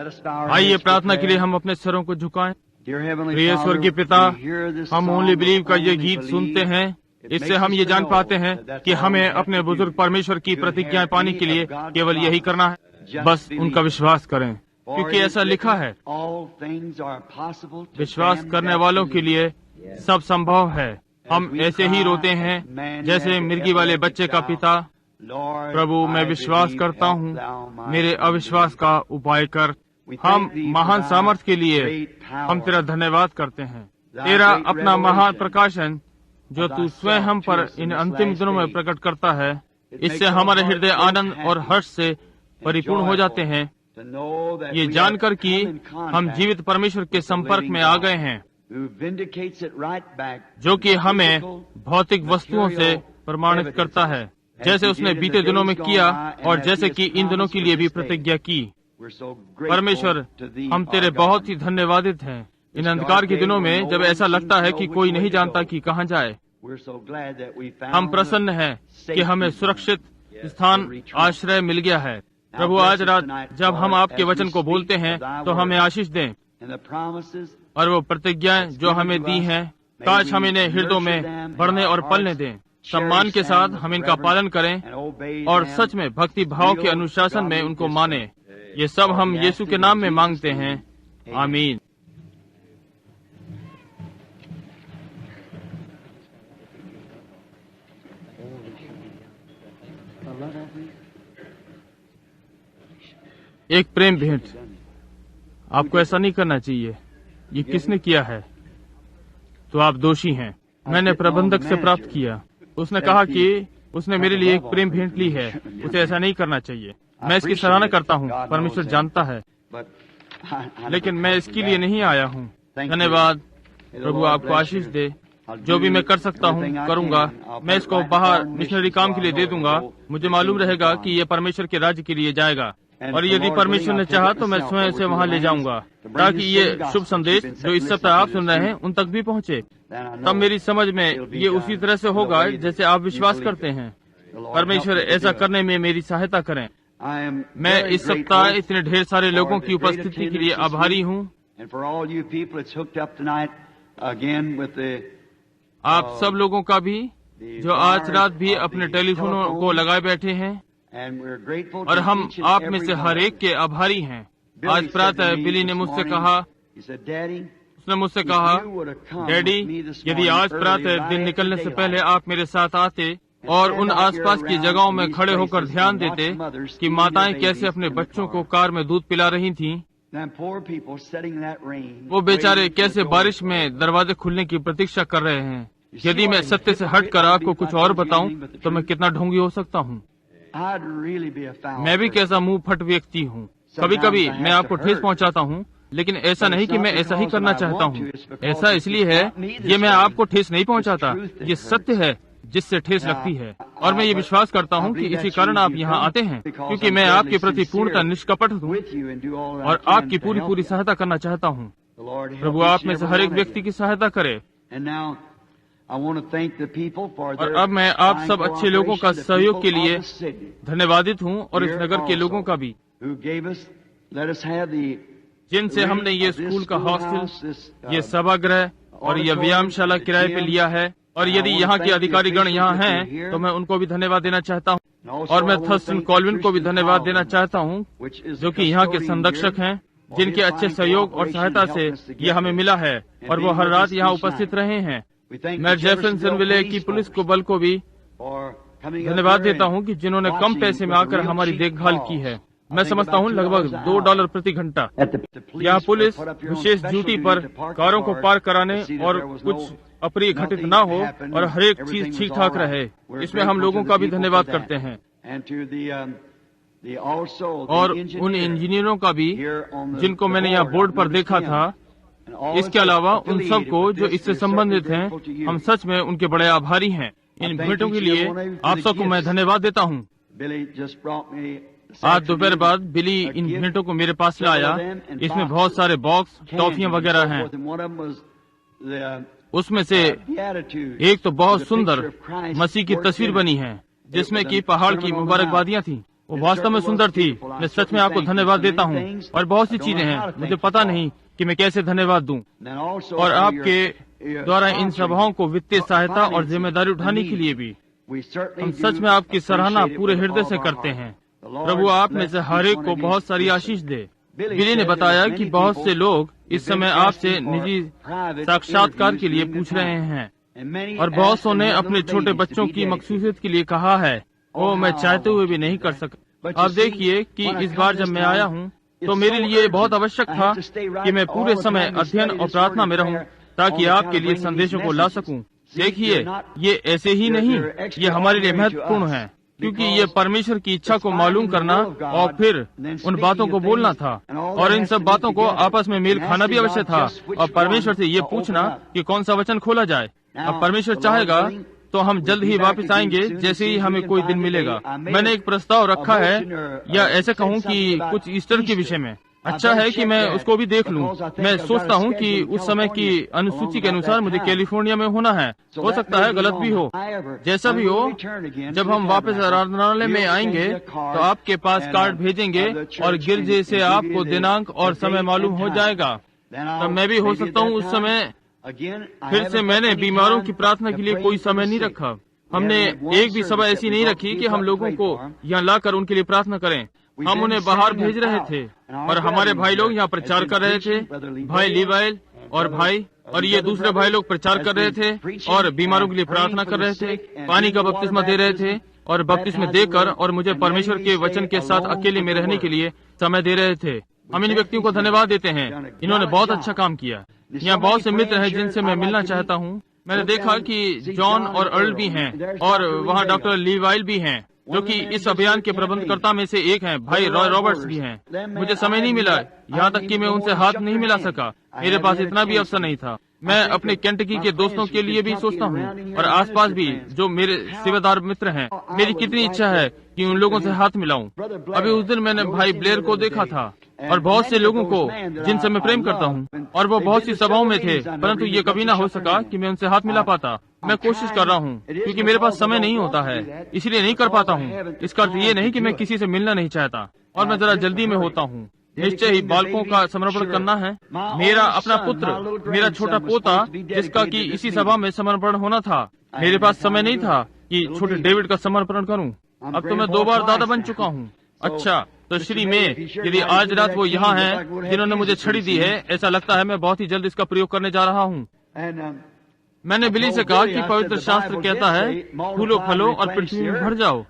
आइए प्रार्थना के लिए हम अपने सरों को झुकाएं। प्रिय स्वर्गीय पिता, हम ओनली बिलीव का ये गीत सुनते हैं, इससे हम ये जान पाते हैं कि हमें अपने बुजुर्ग परमेश्वर की प्रतिज्ञाएं पाने के लिए केवल यही करना है, बस उनका विश्वास करें, क्योंकि ऐसा लिखा है, विश्वास करने वालों के लिए सब संभव है। हम ऐसे ही रोते हैं जैसे मिर्गी वाले बच्चे का पिता, प्रभु मैं विश्वास करता हूँ, मेरे अविश्वास का उपाय कर। हम महान सामर्थ के लिए हम तेरा धन्यवाद करते हैं, तेरा अपना महान प्रकाशन जो तू स्वयं हम पर इन अंतिम दिनों में प्रकट करता है, इससे हमारे हृदय आनंद और हर्ष से परिपूर्ण हो जाते हैं, ये जानकर कि हम जीवित परमेश्वर के संपर्क में आ गए हैं, जो कि हमें भौतिक वस्तुओं से प्रमाणित करता है, जैसे उसने बीते दिनों में किया और जैसे कि इन दिनों के लिए भी प्रतिज्ञा की। परमेश्वर, हम तेरे बहुत ही धन्यवादित हैं इन अंधकार के दिनों में, जब ऐसा लगता है कि कोई नहीं जानता कि कहाँ जाए। हम प्रसन्न हैं कि हमें सुरक्षित स्थान आश्रय मिल गया है। प्रभु, आज रात जब हम आपके वचन को बोलते हैं तो हमें आशीष दें, और वो प्रतिज्ञाएं जो हमें दी हैं, काश हम इन्हें हृदयों में बढ़ने और पलने दें। सम्मान के साथ हम इनका पालन करें और सच में भक्ति भाव के अनुशासन में उनको माने। ये सब हम यीशु के नाम में मांगते हैं, आमीन। एक प्रेम भेंट। आपको ऐसा नहीं करना चाहिए। ये किसने किया है? तो आप दोषी हैं। मैंने प्रबंधक से प्राप्त किया। उसने कहा कि उसने मेरे लिए एक प्रेम भेंट ली है, उसे ऐसा नहीं करना चाहिए। मैं इसकी सराहना करता हूँ, परमेश्वर जानता है, लेकिन मैं इसके लिए नहीं आया हूँ। धन्यवाद। प्रभु आपको आशीष दे। जो भी मैं कर सकता हूँ करूँगा। मैं इसको बाहर मिशनरी काम के लिए दे दूंगा। मुझे मालूम रहेगा कि ये परमेश्वर के राज्य के लिए जाएगा, और यदि परमेश्वर ने चाहा तो मैं स्वयं से वहाँ ले जाऊंगा, ताकि ये शुभ संदेश जो इस सप्ताह आप सुन रहे हैं उन तक भी पहुँचे। तब मेरी समझ में ये उसी तरह से होगा जैसे आप विश्वास करते हैं। परमेश्वर ऐसा करने में मेरी सहायता करें। मैं इस सप्ताह इतने ढेर सारे लोगों की उपस्थिति के लिए आभारी हूँ। आप सब लोगों का भी जो आज रात भी अपने टेलीफोनों को लगाए बैठे हैं, और हम आप में से हर एक के आभारी हैं। आज प्रातः बिली ने मुझसे कहा, उसने मुझसे कहा, डैडी, यदि आज प्रातः दिन निकलने से पहले आप मेरे साथ आते और उन आसपास की जगहों में खड़े होकर ध्यान देते कि माताएं कैसे अपने बच्चों को कार में दूध पिला रही थीं, वो बेचारे कैसे बारिश में दरवाजे खुलने की प्रतीक्षा कर रहे हैं। यदि मैं सत्य से हटकर आपको कुछ और बताऊं तो मैं कितना ढोंगी हो सकता हूं। मैं भी कैसा मुंह फट व्यक्ति हूँ। कभी कभी मैं आपको ठेस पहुँचाता हूँ, लेकिन ऐसा नहीं कि मैं ऐसा ही करना चाहता हूँ। ऐसा इसलिए है, ये मैं आपको ठेस नहीं पहुँचाता, ये सत्य है जिससे ठेस लगती है, और मैं ये विश्वास करता हूँ कि इसी कारण आप यहाँ आते हैं, क्योंकि मैं आपके प्रति पूर्णतः निष्कपट हूँ और आपकी पूरी पूरी सहायता करना चाहता हूँ। प्रभु आप में से हर एक व्यक्ति की सहायता करे। और अब मैं आप सब अच्छे लोगों का सहयोग के लिए धन्यवादित हूँ, और इस नगर के लोगों का भी, जिनसे हमने ये स्कूल का हॉस्टल, ये सभागृह और ये व्यायामशाला किराए पे लिया है। और यदि यहाँ के अधिकारीगण यहाँ हैं तो मैं उनको भी धन्यवाद देना चाहता हूँ, और मैं थर्स्टन कॉल्विन को भी धन्यवाद देना चाहता हूँ, जो कि यहाँ के संरक्षक हैं, जिनके अच्छे सहयोग और सहायता से ये हमें मिला है, और वो हर रात यहाँ उपस्थित रहे हैं। मैं जेफरसनविले की पुलिस को बल को भी धन्यवाद देता हूँ कि जिन्होंने कम पैसे में आकर हमारी देखभाल की है। मैं समझता हूँ लगभग $2 प्रति घंटा। यहाँ पुलिस विशेष ड्यूटी पर कारों को पार्क कराने और कुछ अप्रिय घटित न हो और हर एक चीज ठीक ठाक रहे, इसमें हम लोगों का भी धन्यवाद करते हैं। और उन इंजीनियरों का भी जिनको मैंने यहाँ बोर्ड पर देखा था। इसके अलावा उन सब को जो इससे संबंधित हैं, हम सच में उनके बड़े आभारी हैं। इन भेंटों के लिए आप सबको मैं धन्यवाद देता हूँ। आज दोपहर बाद बिली इन भेंटों को मेरे पास लाया। इसमें बहुत सारे बॉक्स, टॉफियां वगैरह हैं। उसमें से एक तो बहुत सुंदर मसीह की तस्वीर बनी है, जिसमें कि पहाड़ की मुबारकबादियां थी। वो वास्तव में सुंदर थी। मैं सच में आपको धन्यवाद देता हूँ। और बहुत सी चीजें हैं, मुझे पता नहीं कि मैं कैसे धन्यवाद दूं। और आपके द्वारा इन सभाओं को वित्तीय सहायता और जिम्मेदारी उठाने के लिए भी हम सच में आपकी सराहना पूरे हृदय से करते हैं। प्रभु आप में से हर एक को बहुत सारी आशीष दे। बिली ने बताया कि बहुत से लोग इस समय आपसे निजी साक्षात्कार के लिए पूछ रहे हैं और बहुत सौ ने अपने छोटे बच्चों की मकसूसियत के लिए कहा है। वो मैं चाहते हुए भी नहीं कर सका। आप देखिए कि इस बार जब मैं आया हूँ तो मेरे लिए बहुत आवश्यक था कि मैं पूरे समय अध्ययन और प्रार्थना में रहूं ताकि आपके लिए संदेशों को ला सकूं। देखिए, ये ऐसे ही नहीं, ये हमारे लिए महत्वपूर्ण है क्योंकि ये परमेश्वर की इच्छा को मालूम करना और फिर उन बातों को बोलना था और इन सब बातों को आपस में मेल खाना भी अवश्य था और परमेश्वर से ये पूछना कि कौन सा वचन खोला जाए। अब परमेश्वर चाहेगा तो हम जल्द ही वापस आएंगे जैसे ही हमें कोई दिन मिलेगा। मैंने एक प्रस्ताव रखा है, या ऐसे कहूँ कि कुछ ईस्टर के विषय में। अच्छा है कि मैं उसको भी देख लूं। मैं सोचता हूं कि उस समय की अनुसूची के अनुसार मुझे कैलिफोर्निया में होना है। हो सकता है गलत भी हो। जैसा भी हो, जब हम वापस आराधनालय में आएंगे तो आपके पास कार्ड भेजेंगे और गिरजे से आपको दिनांक और समय मालूम हो जाएगा। तब मैं भी हो सकता हूं उस समय। फिर से मैंने बीमारों की प्रार्थना के लिए कोई समय नहीं रखा। हमने एक भी सभा ऐसी नहीं रखी कि हम लोगों को यहाँ लाकर उनके लिए प्रार्थना करें। हम उन्हें बाहर भेज रहे थे और हमारे भाई लोग यहाँ प्रचार कर रहे थे, भाई लीवाइल और भाई और ये दूसरे भाई लोग प्रचार कर रहे थे और बीमारों के लिए प्रार्थना कर रहे थे, पानी का बपतिस्मा दे रहे थे और बपतिस्मा देकर और मुझे परमेश्वर के वचन के साथ अकेले में रहने के लिए समय दे रहे थे। हम इन व्यक्तियों को धन्यवाद देते हैं। इन्होंने बहुत अच्छा काम किया। यहाँ बहुत से मित्र हैं जिनसे मैं मिलना चाहता हूँ। मैंने देखा कि जॉन और अर्ल भी हैं और वहाँ डॉक्टर लीवाइल भी हैं जो कि इस अभियान के प्रबंधकर्ता में से एक हैं। भाई रॉय रॉबर्ट्स भी हैं। मुझे समय नहीं मिला, यहाँ तक कि मैं उनसे हाथ नहीं मिला सका। मेरे पास इतना भी अवसर नहीं था। मैं अपने केंटकी के दोस्तों के लिए भी सोचता हूँ और आसपास भी जो मेरे सेवादार मित्र हैं। मेरी कितनी इच्छा है कि उन लोगों से हाथ मिलाऊं। अभी उस दिन मैंने भाई ब्लेयर को देखा था और बहुत से लोगों को जिनसे मैं प्रेम करता हूँ और वो बहुत सी सभाओं में थे, परंतु ये कभी ना हो सका कि मैं उनसे हाथ मिला पाता। मैं कोशिश कर रहा हूँ क्योंकि मेरे पास समय नहीं होता है, इसलिए नहीं कर पाता हूँ। इसका अर्थ ये नहीं कि मैं किसी से मिलना नहीं चाहता और मैं जरा जल्दी में होता हूँ। निश्चय ही बालकों का समर्पण करना है। मेरा अपना पुत्र, मेरा छोटा पोता जिसका कि इसी सभा में समर्पण होना था, मेरे पास समय नहीं था कि छोटे डेविड का समर्पण करूं। अब तो मैं 2 बार दादा बन चुका हूं। अच्छा, तो श्री में यदि आज रात वो यहाँ हैं जिन्होंने मुझे छड़ी दी है, ऐसा लगता है मैं बहुत ही जल्द इसका प्रयोग करने जा रहा हूँ। मैंने बिली से कहा कि पवित्र शास्त्र कहता है फूलो फलो और पृथ्वी में भर जाओ,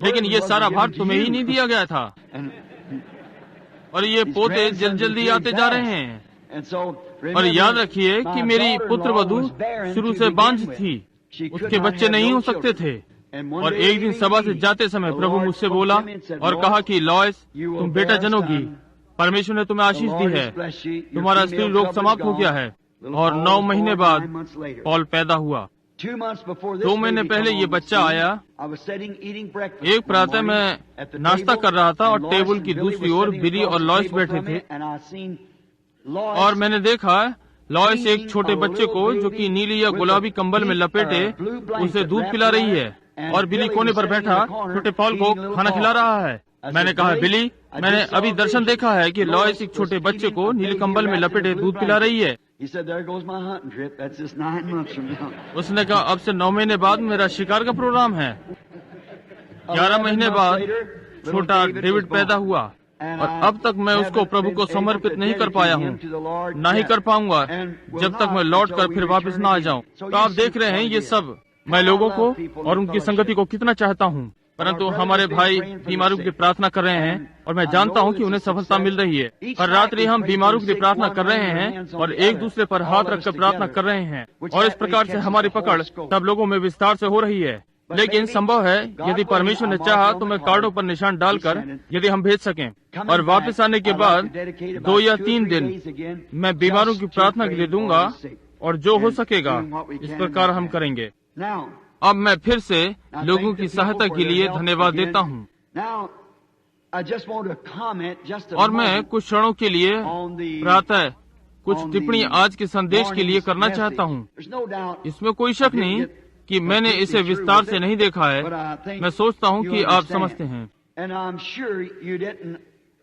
लेकिन ये सारा भार तुम्हें ही नहीं दिया गया था और ये पोते जल्दी आते जा रहे हैं। और याद रखिए कि मेरी पुत्र वधू शुरू से बांझ थी, उसके बच्चे नहीं हो सकते थे। और एक दिन सभा से जाते समय प्रभु मुझसे बोला और कहा कि लॉयस, तुम बेटा जनोगी, परमेश्वर ने तुम्हें आशीष दी है, तुम्हारा स्त्री रोग समाप्त हो गया है। और 9 महीने बाद पॉल पैदा हुआ। 2 महीने पहले ये बच्चा आया। एक प्रातः मैं नाश्ता कर रहा था और टेबल की दूसरी ओर बिली और लॉयस बैठे थे और मैंने देखा लॉयस एक छोटे बच्चे को जो कि नीली या गुलाबी कंबल में लपेटे उसे दूध पिला रही है और बिली कोने पर बैठा छोटे पॉल को खाना खिला रहा है। मैंने कहा, बिली, मैंने अभी दर्शन देखा है कि लॉयस एक छोटे बच्चे को नीले कंबल में लपेटे दूध पिला रही है। उसने कहा, अब से 9 महीने बाद मेरा शिकार का प्रोग्राम है। 11 महीने बाद छोटा डेविड पैदा हुआ और अब तक मैं उसको प्रभु को समर्पित नहीं कर पाया हूँ, ना ही कर पाऊंगा जब तक मैं लौट कर फिर वापस ना आ जाऊँ। तो आप देख रहे हैं ये सब मैं लोगों को और उनकी संगति को कितना चाहता हूँ, परंतु हमारे भाई बीमारों की प्रार्थना कर रहे हैं और मैं जानता हूँ कि उन्हें सफलता मिल रही है। हर रात्रि हम बीमारों की प्रार्थना कर रहे हैं और एक दूसरे पर हाथ रखकर प्रार्थना कर रहे हैं और इस प्रकार से हमारी पकड़ सब लोगों में विस्तार से हो रही है। लेकिन संभव है यदि परमेश्वर ने चाहा तो मैं कार्डों पर निशान डालकर यदि हम भेज सकें और वापस आने के बाद 2 या 3 दिन मैं बीमारों की प्रार्थना के लिए दूंगा और जो हो सकेगा इस प्रकार हम करेंगे। अब मैं फिर से लोगों की सहायता के लिए धन्यवाद देता हूँ और मैं कुछ क्षणों के लिए प्रातः कुछ टिप्पणी आज के संदेश के लिए करना चाहता हूँ। इसमें कोई शक नहीं कि मैंने इसे विस्तार से नहीं देखा है। मैं सोचता हूँ कि आप समझते हैं। And I'm sure you didn't.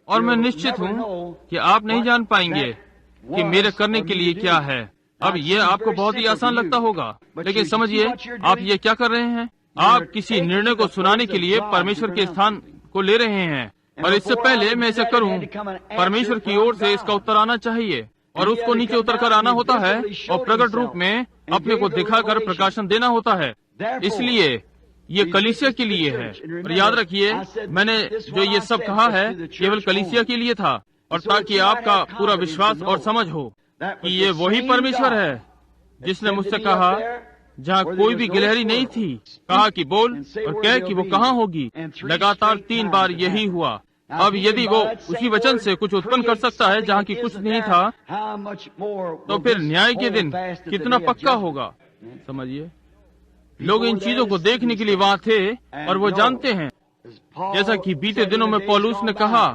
और मैं निश्चित हूँ कि आप नहीं जान पाएंगे कि मेरे करने के लिए क्या है। अब ये आपको बहुत ही आसान लगता होगा, लेकिन समझिए आप ये क्या कर रहे हैं। आप किसी निर्णय को सुनाने के लिए परमेश्वर के स्थान को ले रहे हैं, और इससे पहले मैं इसे करूं, परमेश्वर की ओर से इसका उत्तर आना चाहिए, और उसको नीचे उतर कर आना होता है और प्रकट रूप में अपने को दिखाकर प्रकाशन देना होता है। इसलिए ये कलीसिया के लिए है। और याद रखिए, मैंने जो ये सब कहा है केवल कलीसिया के लिए था, और ताकि आपका पूरा विश्वास और समझ हो कि ये वही परमेश्वर है जिसने मुझसे कहा, जहाँ कोई भी गिलहरी नहीं थी, कहा कि बोल और कह कि वो कहाँ होगी। लगातार 3 बार यही हुआ। अब यदि वो उसी वचन से कुछ उत्पन्न कर सकता है जहाँ की कुछ नहीं था, तो फिर न्याय के दिन कितना पक्का होगा। समझिए, लोग इन चीजों को देखने के लिए वहाँ थे, और वो जानते हैं, जैसा कि बीते दिनों में पौलुस ने कहा,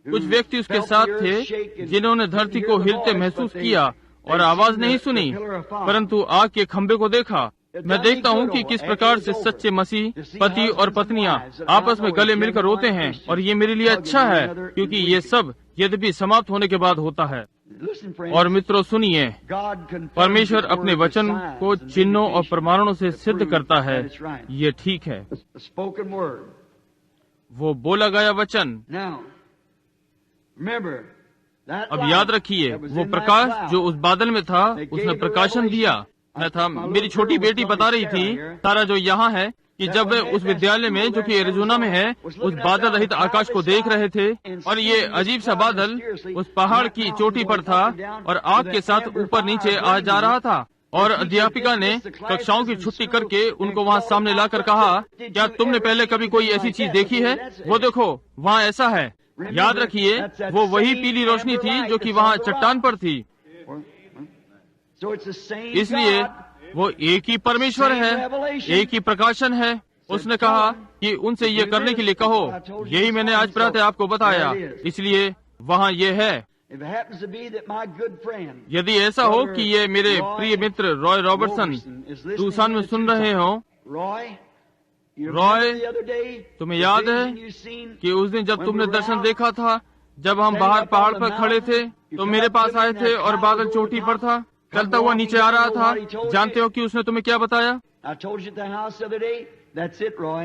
कुछ व्यक्ति उसके साथ थे जिन्होंने धरती को हिलते महसूस किया और आवाज नहीं सुनी, परंतु आग के खंभे को देखा। मैं देखता हूँ कि किस प्रकार से सच्चे मसीह पति और पत्नियां आपस में गले मिलकर रोते हैं, और ये मेरे लिए अच्छा है, क्योंकि ये सब यद्यपि समाप्त होने के बाद होता है। और मित्रों सुनिए, परमेश्वर अपने वचन को चिन्हों और प्रमाणों से सिद्ध करता है। ये ठीक है, वो बोला गया वचन। अब याद रखिए, वो प्रकाश जो उस बादल में था, उसने प्रकाशन दिया। मैं था, मेरी छोटी बेटी बता रही थी, तारा जो यहाँ है, कि जब वे उस विद्यालय में जो कि एरिज़ोना में है, उस बादल रहित आकाश को देख रहे थे, और ये अजीब सा बादल उस पहाड़ की चोटी पर था और आग के साथ ऊपर नीचे आ जा रहा था। और अध्यापिका ने कक्षाओं की छुट्टी करके उनको वहाँ सामने लाकर कहा, क्या तुमने पहले कभी कोई ऐसी चीज देखी है? वो देखो, वहाँ ऐसा है। याद रखिए, वो वही पीली रोशनी थी जो कि वहाँ चट्टान पर थी। इसलिए वो एक ही परमेश्वर है, एक ही प्रकाशन है। उसने कहा कि उनसे ये करने के लिए कहो। यही मैंने आज प्रातः आपको बताया, इसलिए वहाँ ये है। यदि ऐसा हो कि ये मेरे प्रिय मित्र रॉय रॉबर्टसन टूसान में सुन रहे हो, रॉय, तुम्हें याद है कि उस दिन जब तुमने दर्शन देखा था, जब हम बाहर पहाड़ पर खड़े थे, तो मेरे पास आए थे और बादल चोटी पर था, चलता हुआ नीचे आ रहा था। जानते हो कि उसने तुम्हें क्या बताया?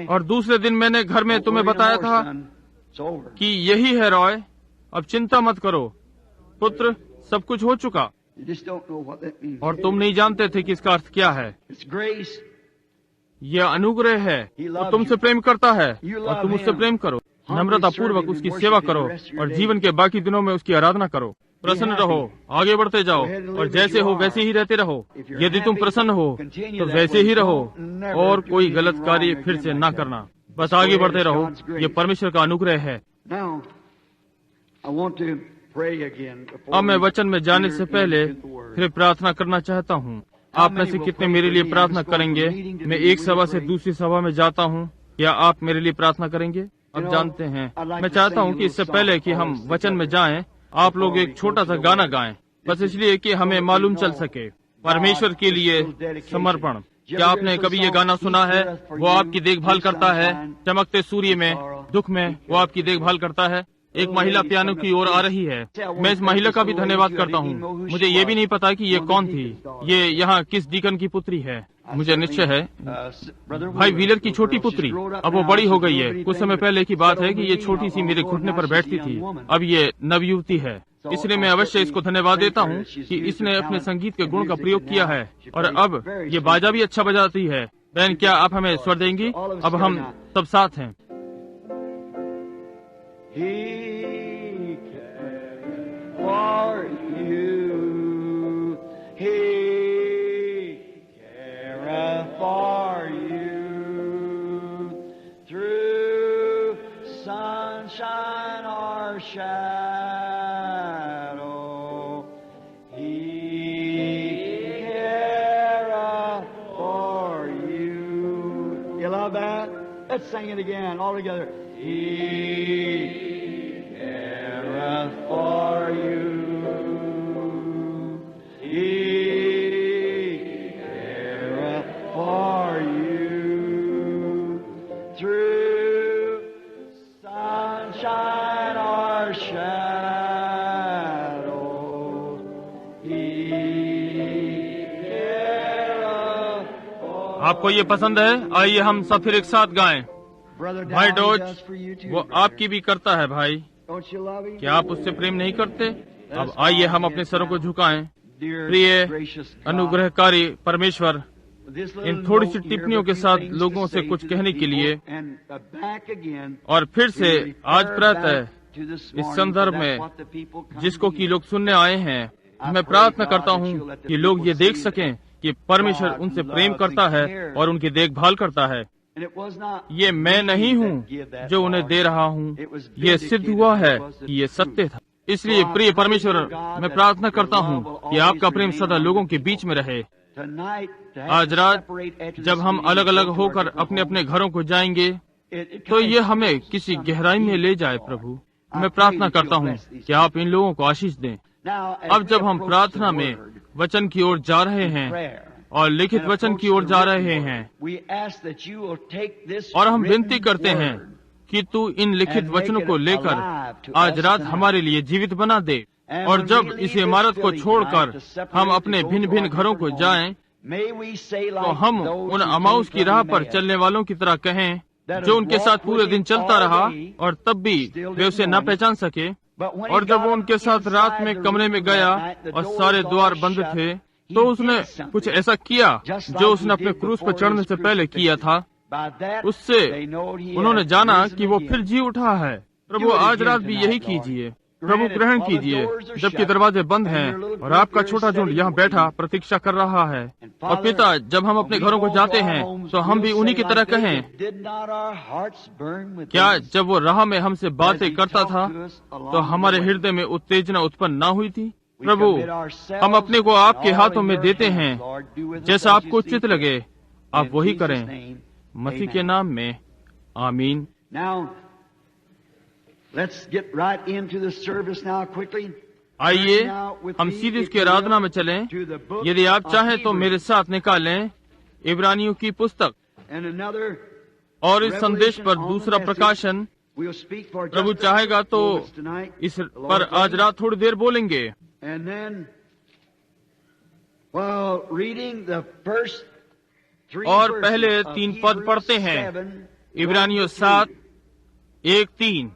और दूसरे दिन मैंने घर में तुम्हें बताया था कि यही है रॉय, अब चिंता मत करो पुत्र, सब कुछ हो चुका। और तुम नहीं जानते थे कि इसका अर्थ क्या है। यह अनुग्रह है, वो तुमसे प्रेम करता है और तुम उससे प्रेम करो। नम्रता पूर्वक उसकी सेवा करो और जीवन के बाकी दिनों में उसकी आराधना करो। प्रसन्न रहो, आगे बढ़ते जाओ, और जैसे हो वैसे ही रहते रहो। यदि तुम प्रसन्न हो तो वैसे ही रहो, और कोई गलत कार्य फिर से ना करना। बस आगे बढ़ते रहो, ये परमेश्वर का अनुग्रह है। अब मैं वचन में जाने से पहले फिर प्रार्थना करना चाहता हूँ। आप में से कितने मेरे लिए प्रार्थना करेंगे? मैं एक सभा से दूसरी सभा में जाता हूँ, क्या आप मेरे लिए प्रार्थना करेंगे? अब जानते हैं, मैं चाहता हूँ कि इससे पहले कि हम वचन में जाएं, आप लोग एक छोटा सा गाना गाएं, बस इसलिए कि हमें मालूम चल सके। परमेश्वर के लिए समर्पण। क्या आपने कभी ये गाना सुना है? वो आपकी देखभाल करता है, चमकते सूर्य में, दुख में वो आपकी देखभाल करता है। एक महिला पियानो की ओर आ रही है। मैं इस महिला का भी धन्यवाद करता हूँ। मुझे ये भी नहीं पता कि ये कौन थी, ये यहाँ किस डीकन की पुत्री है। मुझे निश्चय है भाई व्हीलर की छोटी पुत्री। अब वो बड़ी हो गई है। कुछ समय पहले की बात है कि ये छोटी सी मेरे घुटने पर बैठती थी, अब ये नवयुवती है। इसलिए मैं अवश्य इसको धन्यवाद देता हूँ कि इसने अपने संगीत के गुण का प्रयोग किया है, और अब ये बाजा भी अच्छा बजाती है। बहन, क्या आप हमें स्वर देंगी? अब हम सब साथ हैं। He cares for you. He careth for you through sunshine or shadow. He careth for you. You love that? Let's sing it again all together. He careth for you. He careth for you through आपको ये पसंद है? आइए हम सब फिर एक साथ गाएं। Brother भाई Dow, he dose, does for you too, वो brother. आपकी भी करता है भाई। Don't you love him? क्या आप उससे प्रेम नहीं करते? अब आइए हम अपने सरों को झुकाएं। Dear प्रिय gracious God, अनुग्रहकारी परमेश्वर, this little इन थोड़ी सी note here टिप्पणियों with के few साथ things लोगों to से say कुछ to the कहने के people, लिए and, back again, और फिर से to आज refer प्रातः back to this इस morning, संदर्भ for में that's what the people come जिसको to कि hear. लोग सुनने आए हैं, मैं प्रार्थना करता हूँ कि लोग ये देख सकें कि परमेश्वर उनसे प्रेम करता है और उनकी देखभाल करता है। And it was not ये मैं नहीं हूँ that give that जो उन्हें Lord. दे रहा हूँ, It was ये सिद्ध हुआ है कि ये सत्य था। इसलिए प्रिय परमेश्वर, मैं प्रार्थना करता हूँ कि आपका प्रेम सदा लोगों के बीच में रहे। Tonight, to have आज to रात separate after जब this हम meeting अलग and अलग go to our होकर different अपने अपने homes, घरों को जाएंगे it तो kind ये of हमें shows किसी some गहराई में ले deep, जाए। Lord. प्रभु, I मैं pray प्रार्थना that you'll करता हूँ bless these कि आप इन लोगों को आशीष दें। Now, as अब we जब हम approach प्रार्थना the में word वचन की ओर जा रहे and हैं prayer, और लिखित and वचन approach की ओर the जा written रहे word, हैं, we ask that you will take this और हम written विनती करते हैं word कि तू इन लिखित and make वचनों it को लेकर alive to आज us रात tonight. हमारे लिए जीवित बना दे। And और when जब we इस leave this इमारत को building छोड़कर tonight to separate हम to अपने go भिन्न to भिन्न our घरों different को homes, जाएं, may we say तो like हम those उन who अमाउस came की from राह पर Emmaus, चलने वालों की तरह कहें that जो have उनके साथ walked पूरे with दिन him चलता all रहा day, और तब भी still वे उसे didn't न know him. पहचान सके। But when he और जब got वो up उनके साथ रात inside में the कमरे room में that गया night, the और doors सारे all द्वार बंद shut, थे, he तो उसने did something, कुछ ऐसा किया just like जो he उसने अपने did क्रूस पर before चढ़ने his से पहले किया crucifixion. था। By that, उससे they knowed he उन्होंने had जाना risen कि वो again. फिर जी उठा है। प्रभु, Do it आज again रात भी tonight, यही Lord. कीजिए। Grant प्रभु, it ग्रहण while the कीजिए doors are जबकि shut दरवाजे बंद and हैं your little और group आपका here छोटा झुंड sitting यहाँ waiting. बैठा प्रतीक्षा कर रहा है। And और Father, पिता, जब हम अपने when we घरों को go जाते to our हैं homes, तो हम we'll भी उन्हीं say की तरह like David, कहें, did not our hearts burn within क्या us जब वो राह में हमसे as बातें he करता talked था to us along तो हमारे the way? हृदय में उत्तेजना उत्पन्न ना हुई थी? We प्रभु, commit ourselves हम अपने को and आपके all हाथों in में your देते hands, हैं। Lord. Do with us जैसा as आपको you see उचित fit. लगे आप In वही Jesus' करें। name, मसीह amen. के नाम में आमीन। Now, let's get right into the service now quickly. आइए Turn now with हम me, सीधे if उसकी you आराधना will, में चलें। to the book यदि आप of चाहें तो Hebrews. मेरे साथ निकालें इब्रानियों की पुस्तक। And another और इस संदेश revelation पर on the दूसरा message. प्रकाशन We'll speak for just Prabhu a चाहेगा few तो moments tonight, इस the पर Lord's आज willing. रात थोड़ी देर बोलेंगे। And then, while reading the first three और verses पहले of 3 पद Hebrews पढ़ते हैं 7, इब्रानियों 1 to 3, 7:1-3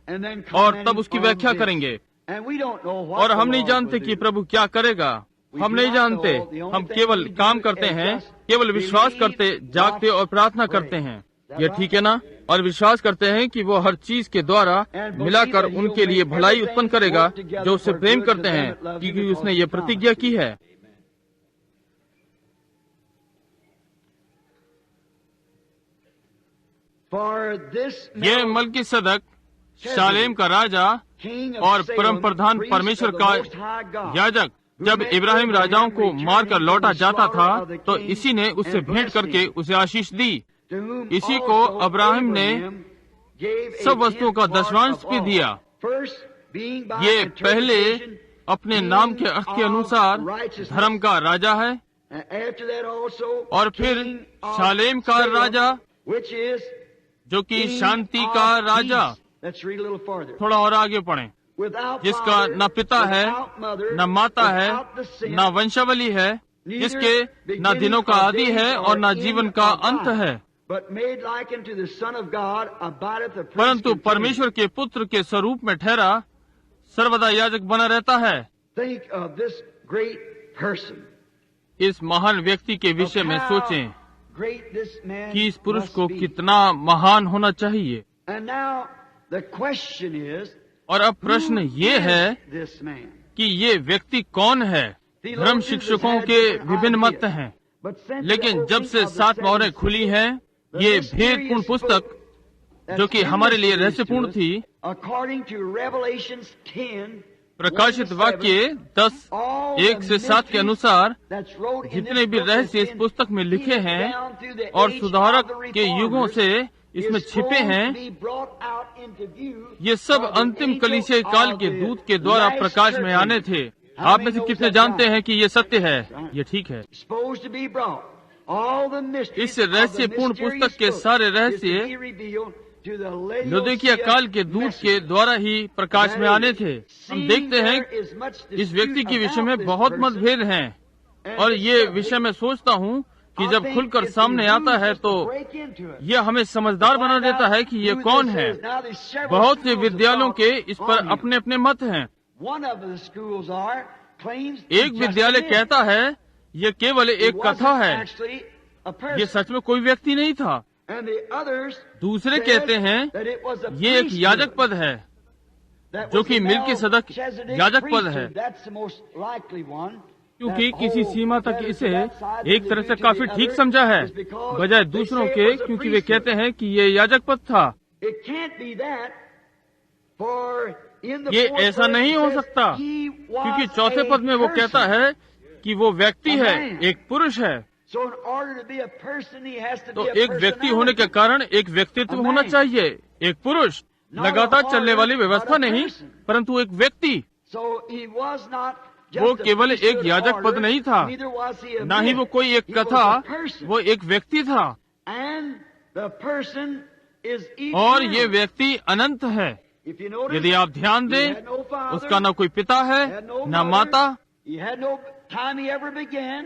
and then और commenting तब उसकी on व्याख्या this. करेंगे। And we don't know what और the हम नहीं Lord जानते will कि do. प्रभु क्या करेगा, We हम do नहीं not जानते। know. The only हम thing केवल we do काम is करते हैं, just केवल विश्वास believe, करते, जागते और प्रार्थना pray. करते हैं। Is that ये right? ठीक है ना? और विश्वास करते हैं कि वो हर चीज के द्वारा And मिलाकर believe that उनके he'll लिए make भलाई everything उत्पन्न करेगा work together जो उससे for प्रेम good to करते them हैं, that love you, क्योंकि because उसने he ये promised प्रतिज्ञा to. की है। For this ये मलकीसदक शालेम का राजा King और of परम Salem, प्रधान priest परमेश्वर of the का Most High God, याजक, who जब met इब्राहिम Abraham राजाओं को returning मारकर from लौटा the जाता था slaughter of the तो king इसी ने उससे and भेंट blessed करके him, उसे आशीष दी। to whom इसी को also अब्राहम ने Abraham gave a सब वस्तुओं का tenth part दशमांश of भी all. दिया। First, being by ये पहले interpretation, अपने king नाम के अर्थ के of अनुसार righteousness. धर्म का राजा है, And after that also, और फिर king of शालेम का Salem, राजा, which is जो कि king शांति of का राजा। peace. Let's read a little farther. थोड़ा और आगे पढ़ें। Without जिसका father, न पिता है, without mother, न माता है, without descent, न वंशावली है, जिसके न दिनों का आदि है और न जीवन का अंत है, but made like unto the Son of God, abideth the priest परंतु continually. परमेश्वर के पुत्र के स्वरूप में ठहरा सर्वदा याजक बना रहता है। Think of this great person. इस महान व्यक्ति के विषय में Of how सोचें great this man कि इस पुरुष must को be. कितना महान होना चाहिए। And now the question is, और अब प्रश्न ये है who is this man? कि ये व्यक्ति कौन है। धर्म शिक्षकों के विभिन्न मत हैं, But since the लेकिन जब opening से of the 7 मोहरें seven खुली हैं, the ये mysterious भेदपूर्ण पुस्तक that's जो कि हमारे लिए mysterious रहस्यपूर्ण to us, थी, according to Revelations 10, प्रकाशित 1-7, वाक्य 10 all 1 the से 7 के mysteries अनुसार that's wrote in जितने this भी book रहस्य has इस been पुस्तक में लिखे hidden हैं down through the और age सुधारक of the के युगों reformers से इसमें is छिपे supposed हैं, to be brought out into view ये सब by the अंतिम angel कलीसियाई काल of के the दूत के द्वारा last प्रकाश में church आने age. थे। How आप many में से knows कितने that जानते right? हैं कि ये सत्य है? ये ठीक है। supposed to be brought. All the mysteries इस of the रहस्यपूर्ण mysterious पुस्तक के book सारे is to रहस्य be revealed to the लौदीकिया काल के दूत के द्वारा ही प्रकाश में आने थे। हम देखते हैं इस व्यक्ति के विषय में बहुत मतभेद हैं, और ये विषय मैं सोचता हूँ कि जब खुलकर सामने आता है तो यह हमें समझदार बना देता है कि ये कौन है। बहुत से विद्यालयों के इस पर अपने अपने मत हैं। एक विद्यालय कहता है ये केवल एक कथा है, ये सच में कोई व्यक्ति नहीं था। दूसरे कहते हैं ये एक याजक पद है, जो कि मिल्कीसेदक याजक पद है, क्योंकि किसी सीमा तक इसे एक तरह से काफी ठीक समझा है बजाय दूसरों के, क्योंकि वे कहते हैं कि ये याजक पद था। ये ऐसा नहीं हो सकता, क्योंकि चौथे पद में वो कहता है कि वो व्यक्ति है, एक पुरुष है। तो एक व्यक्ति होने के कारण एक व्यक्तित्व होना चाहिए, एक पुरुष, लगातार चलने वाली व्यवस्था नहीं, परंतु एक व्यक्ति। वो केवल एक याजक पद नहीं था, न ही वो कोई एक कथा, वो एक व्यक्ति था। और ये व्यक्ति अनंत है। यदि आप ध्यान दें, उसका न कोई पिता है न माता,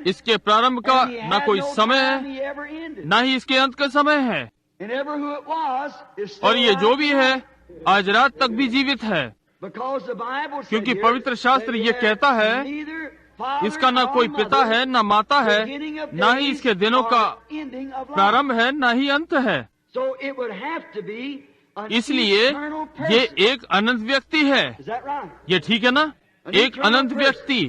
इसके प्रारंभ का न कोई समय है, न ही इसके अंत का समय है। और ये जो भी है आज रात तक भी जीवित है, क्योंकि पवित्र शास्त्र ये कहता है इसका न कोई पिता है न माता है, न ही इसके दिनों का प्रारंभ है न ही अंत है। इसलिए ये एक अनंत व्यक्ति है। ये ठीक है ना, एक अनंत व्यक्ति।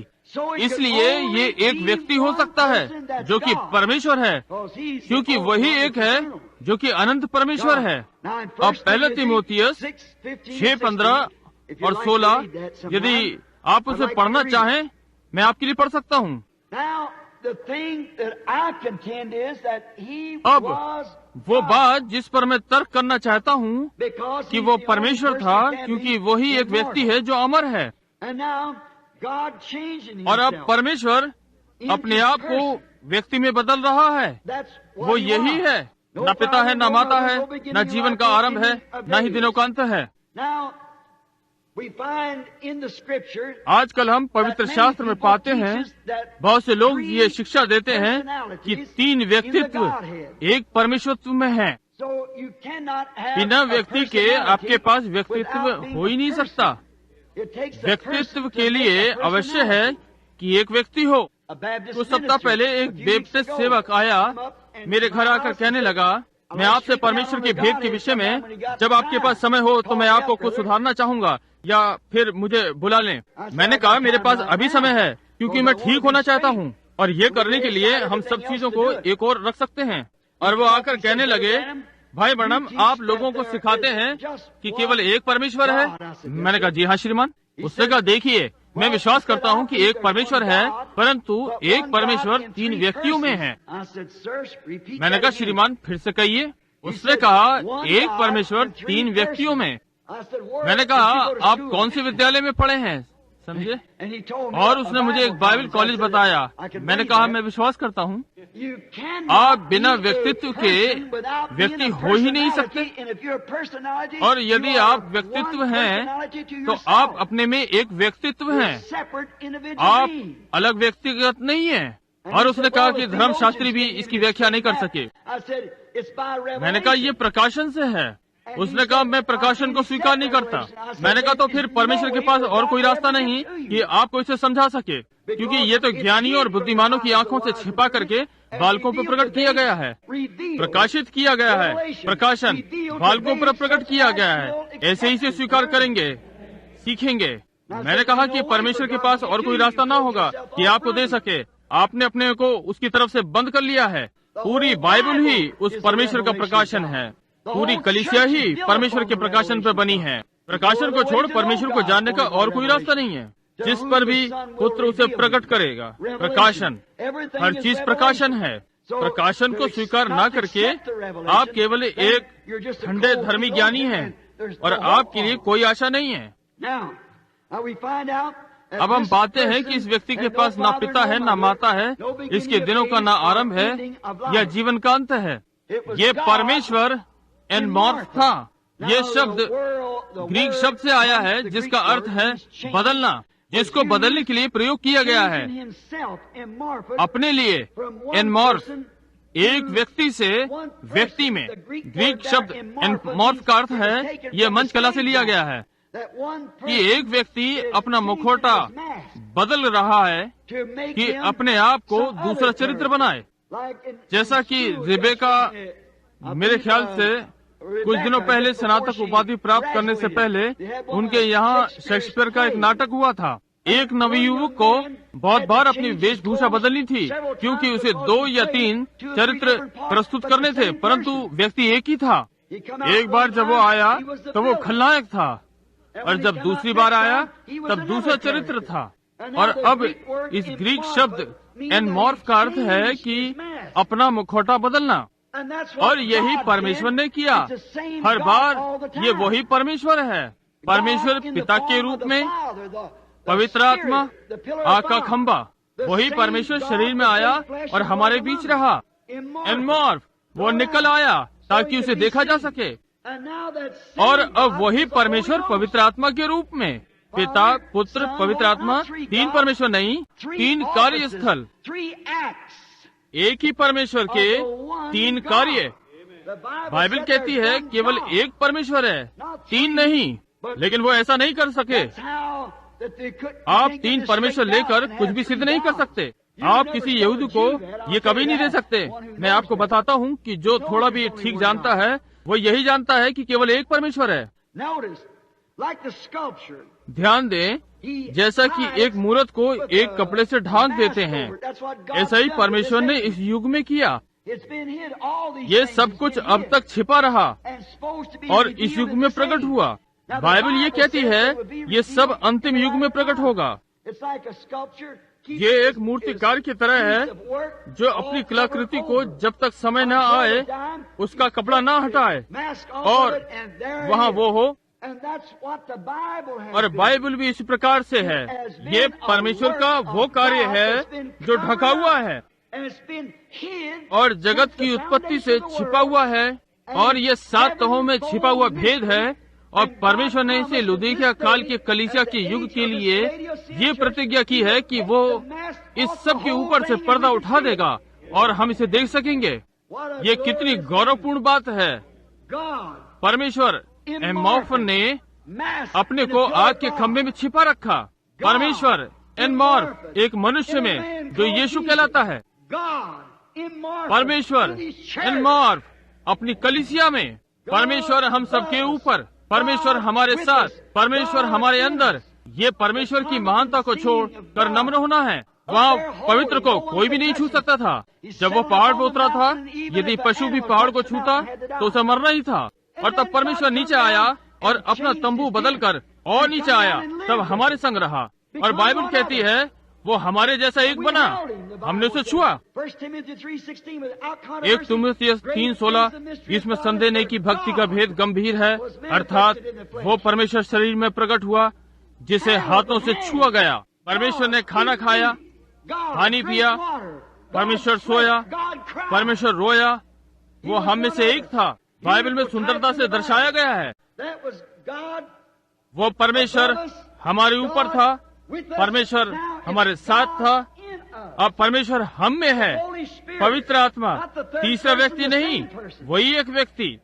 इसलिए ये एक व्यक्ति हो सकता है जो कि परमेश्वर है, क्योंकि वही एक है जो कि अनंत परमेश्वर है। अब पहले तीमुथियुस 6:15 और 16, यदि आप उसे पढ़ना चाहें, मैं आपके लिए पढ़ सकता हूँ। अब वो बात जिस पर मैं तर्क करना चाहता हूँ कि वो परमेश्वर था, क्योंकि वही एक व्यक्ति है जो अमर है। और अब परमेश्वर अपने आप को व्यक्ति में बदल रहा है। वो यही है, न पिता है न माता है, न जीवन का आरंभ है, न ही दिनों का अंत है। आजकल हम पवित्र शास्त्र में पाते हैं, बहुत से लोग ये शिक्षा देते हैं कि 3 व्यक्तित्व एक परमेश्वरत्व में हैं। बिना व्यक्ति के आपके पास व्यक्तित्व हो ही नहीं सकता। व्यक्तित्व के लिए आवश्यक है कि एक व्यक्ति हो। कुछ सप्ताह पहले एक बैप्टिस्ट सेवक आया, मेरे घर आकर कहने लगा, मैं आपसे परमेश्वर के भेद के विषय में, जब आपके पास समय हो तो मैं आपको कुछ सुधारना चाहूंगा, या फिर मुझे बुला लें। मैंने कहा मेरे पास अभी समय है, क्योंकि मैं ठीक होना चाहता हूँ, और ये करने के लिए हम सब चीजों को एक और रख सकते हैं। और वो आकर कहने लगे, भाई ब्रैनम, आप लोगों को सिखाते हैं कि केवल एक परमेश्वर है। मैंने कहा जी हाँ श्रीमान। उसने कहा देखिए, मैं विश्वास करता हूँ कि एक परमेश्वर है, परंतु एक परमेश्वर 3 व्यक्तियों में है। मैंने कहा श्रीमान फिर से कहिए। उसने कहा एक परमेश्वर 3 व्यक्तियों में। मैंने कहा आप कौन से विद्यालय में पढ़े हैं, समझे? और उसने मुझे एक बाइबल कॉलेज बताया। मैंने कहा मैं विश्वास करता हूँ आप बिना व्यक्तित्व के व्यक्ति हो ही नहीं सकते। और यदि आप व्यक्तित्व हैं तो आप अपने में एक व्यक्तित्व हैं, आप अलग व्यक्तिगत नहीं हैं। और उसने कहा कि धर्मशास्त्री भी इसकी व्याख्या नहीं कर सके। मैंने कहा ये प्रकाशन से है। उसने कहा मैं प्रकाशन को स्वीकार नहीं करता। मैंने कहा तो फिर परमेश्वर के पास और कोई रास्ता नहीं कि आपको इसे समझा सके, क्योंकि ये तो ज्ञानियों और बुद्धिमानों की आंखों से छिपा करके बालकों पर प्रकट किया गया है, प्रकाशित किया गया है। प्रकाशन बालकों पर प्रकट किया गया है। ऐसे ही से स्वीकार करेंगे, सीखेंगे। मैंने कहा कि परमेश्वर के पास और कोई रास्ता ना होगा कि आपको दे सके। आपने अपने को उसकी तरफ से बंद कर लिया है। पूरी बाइबल ही उस परमेश्वर का प्रकाशन है। पूरी कलीसिया ही परमेश्वर के प्रकाशन पर बनी है। प्रकाशन को छोड़ परमेश्वर को जानने का और कोई रास्ता नहीं है। जिस पर भी पुत्र उसे प्रकट करेगा, प्रकाशन, हर चीज प्रकाशन है। प्रकाशन को स्वीकार ना करके आप केवल एक ठंडे धर्मी ज्ञानी हैं और आपके लिए कोई आशा नहीं है। अब हम पाते हैं कि इस व्यक्ति के पास ना पिता है ना माता है, इसके दिनों का ना आरंभ है या जीवन का अंत है। ये परमेश्वर एनमॉर्फ था। ये शब्द ग्रीक शब्द से आया है जिसका अर्थ है बदलना, जिसको बदलने के लिए प्रयोग किया गया है। अपने लिए एनमॉर्फ एक व्यक्ति से व्यक्ति में, ग्रीक शब्द एनमॉर्फ का अर्थ है, यह मंच कला से लिया गया है कि एक व्यक्ति अपना मुखौटा बदल रहा है कि अपने आप को दूसरा चरित्र बनाए। जैसा कि रिबेका मेरे ख्याल से कुछ दिनों पहले स्नातक उपाधि प्राप्त करने से पहले उनके यहाँ शेक्सपियर का एक नाटक हुआ था। एक नवयुवक को बहुत बार अपनी वेशभूषा बदलनी थी क्योंकि उसे 2 या 3 चरित्र प्रस्तुत करने थे, परंतु व्यक्ति एक ही था। एक बार जब वो आया तो वो खलनायक था, और जब दूसरी बार आया तब दूसरा चरित्र था। और अब इस ग्रीक शब्द एनमॉर्फ का अर्थ है कि अपना मुखौटा बदलना, और यही परमेश्वर ने किया। हर बार ये वही परमेश्वर है। परमेश्वर पिता के रूप में, पवित्र आत्मा, आग का खंबा, वही परमेश्वर शरीर में आया और हमारे बीच रहा। एनमॉर्फ, वो निकल आया ताकि उसे देखा जा सके। और अब वही परमेश्वर पवित्र आत्मा के रूप में, पिता, पुत्र, पवित्र आत्मा, 3 परमेश्वर नहीं, 3 कार्यस्थल, एक ही परमेश्वर के 3 कार्य। बाइबल कहती है केवल एक परमेश्वर है, 3 नहीं। लेकिन वो ऐसा नहीं कर सके। आप 3 परमेश्वर लेकर कुछ भी सिद्ध नहीं कर सकते। आप किसी यहूदी को ये कभी नहीं दे सकते। मैं आपको बताता हूँ कि जो थोड़ा भी ठीक जानता है वो यही जानता है कि केवल एक परमेश्वर है। ध्यान दें, जैसा कि एक मूरत को एक कपड़े से ढांक देते हैं, ऐसा ही परमेश्वर ने इस युग में किया। ये सब कुछ अब तक छिपा रहा और इस युग में प्रकट हुआ। बाइबल ये कहती है ये सब अंतिम युग में प्रकट होगा। ये एक मूर्तिकार की तरह है जो अपनी कलाकृति को जब तक समय न आए उसका कपड़ा न हटाए और वहाँ वो हो। और बाइबल भी इसी प्रकार से है। ये परमेश्वर का वो कार्य है जो ढका हुआ है और जगत की उत्पत्ति से छिपा हुआ है, और ये 7 तहों में छिपा हुआ भेद है। और परमेश्वर ने इसे लुदीकिया काल के कलीसिया के युग के लिए ये प्रतिज्ञा की है कि वो इस सब के ऊपर से पर्दा उठा देगा और हम इसे देख सकेंगे। ये कितनी गौरवपूर्ण बात है। परमेश्वर एनमॉर्फ ने अपने को आग के खंभे में छिपा रखा। परमेश्वर एनमॉर्फ एक मनुष्य में जो यीशु कहलाता है। परमेश्वर एनमॉर्फ अपनी कलीसिया में। परमेश्वर हम सबके ऊपर, परमेश्वर हमारे साथ, परमेश्वर हमारे अंदर। ये परमेश्वर की महानता को छोड़ कर नम्र होना है। वहाँ पवित्र को कोई भी नहीं छू सकता था। जब वो पहाड़ पर उतरा था, यदि पशु भी पहाड़ को छूता तो उसे मरना ही था। और तब परमेश्वर नीचे आया और अपना तंबू बदलकर और नीचे आया, तब हमारे संग रहा। और बाइबल कहती है वो हमारे जैसा एक बना, हमने उसे छुआ। 1 तिमुथियुस 3:16, इसमें संदेह नहीं कि भक्ति का भेद गंभीर है, अर्थात वो परमेश्वर शरीर में प्रकट हुआ जिसे हाथों से छुआ गया। परमेश्वर ने खाना खाया, पानी पिया, परमेश्वर सोया, परमेश्वर रोया। वो हम में से एक था। बाइबल में सुंदरता से दर्शाया गया है वो परमेश्वर हमारे ऊपर था, परमेश्वर हमारे साथ था। अब परमेश्वर हम में है, पवित्र आत्मा, तीसरा व्यक्ति नहीं, वही एक व्यक्ति।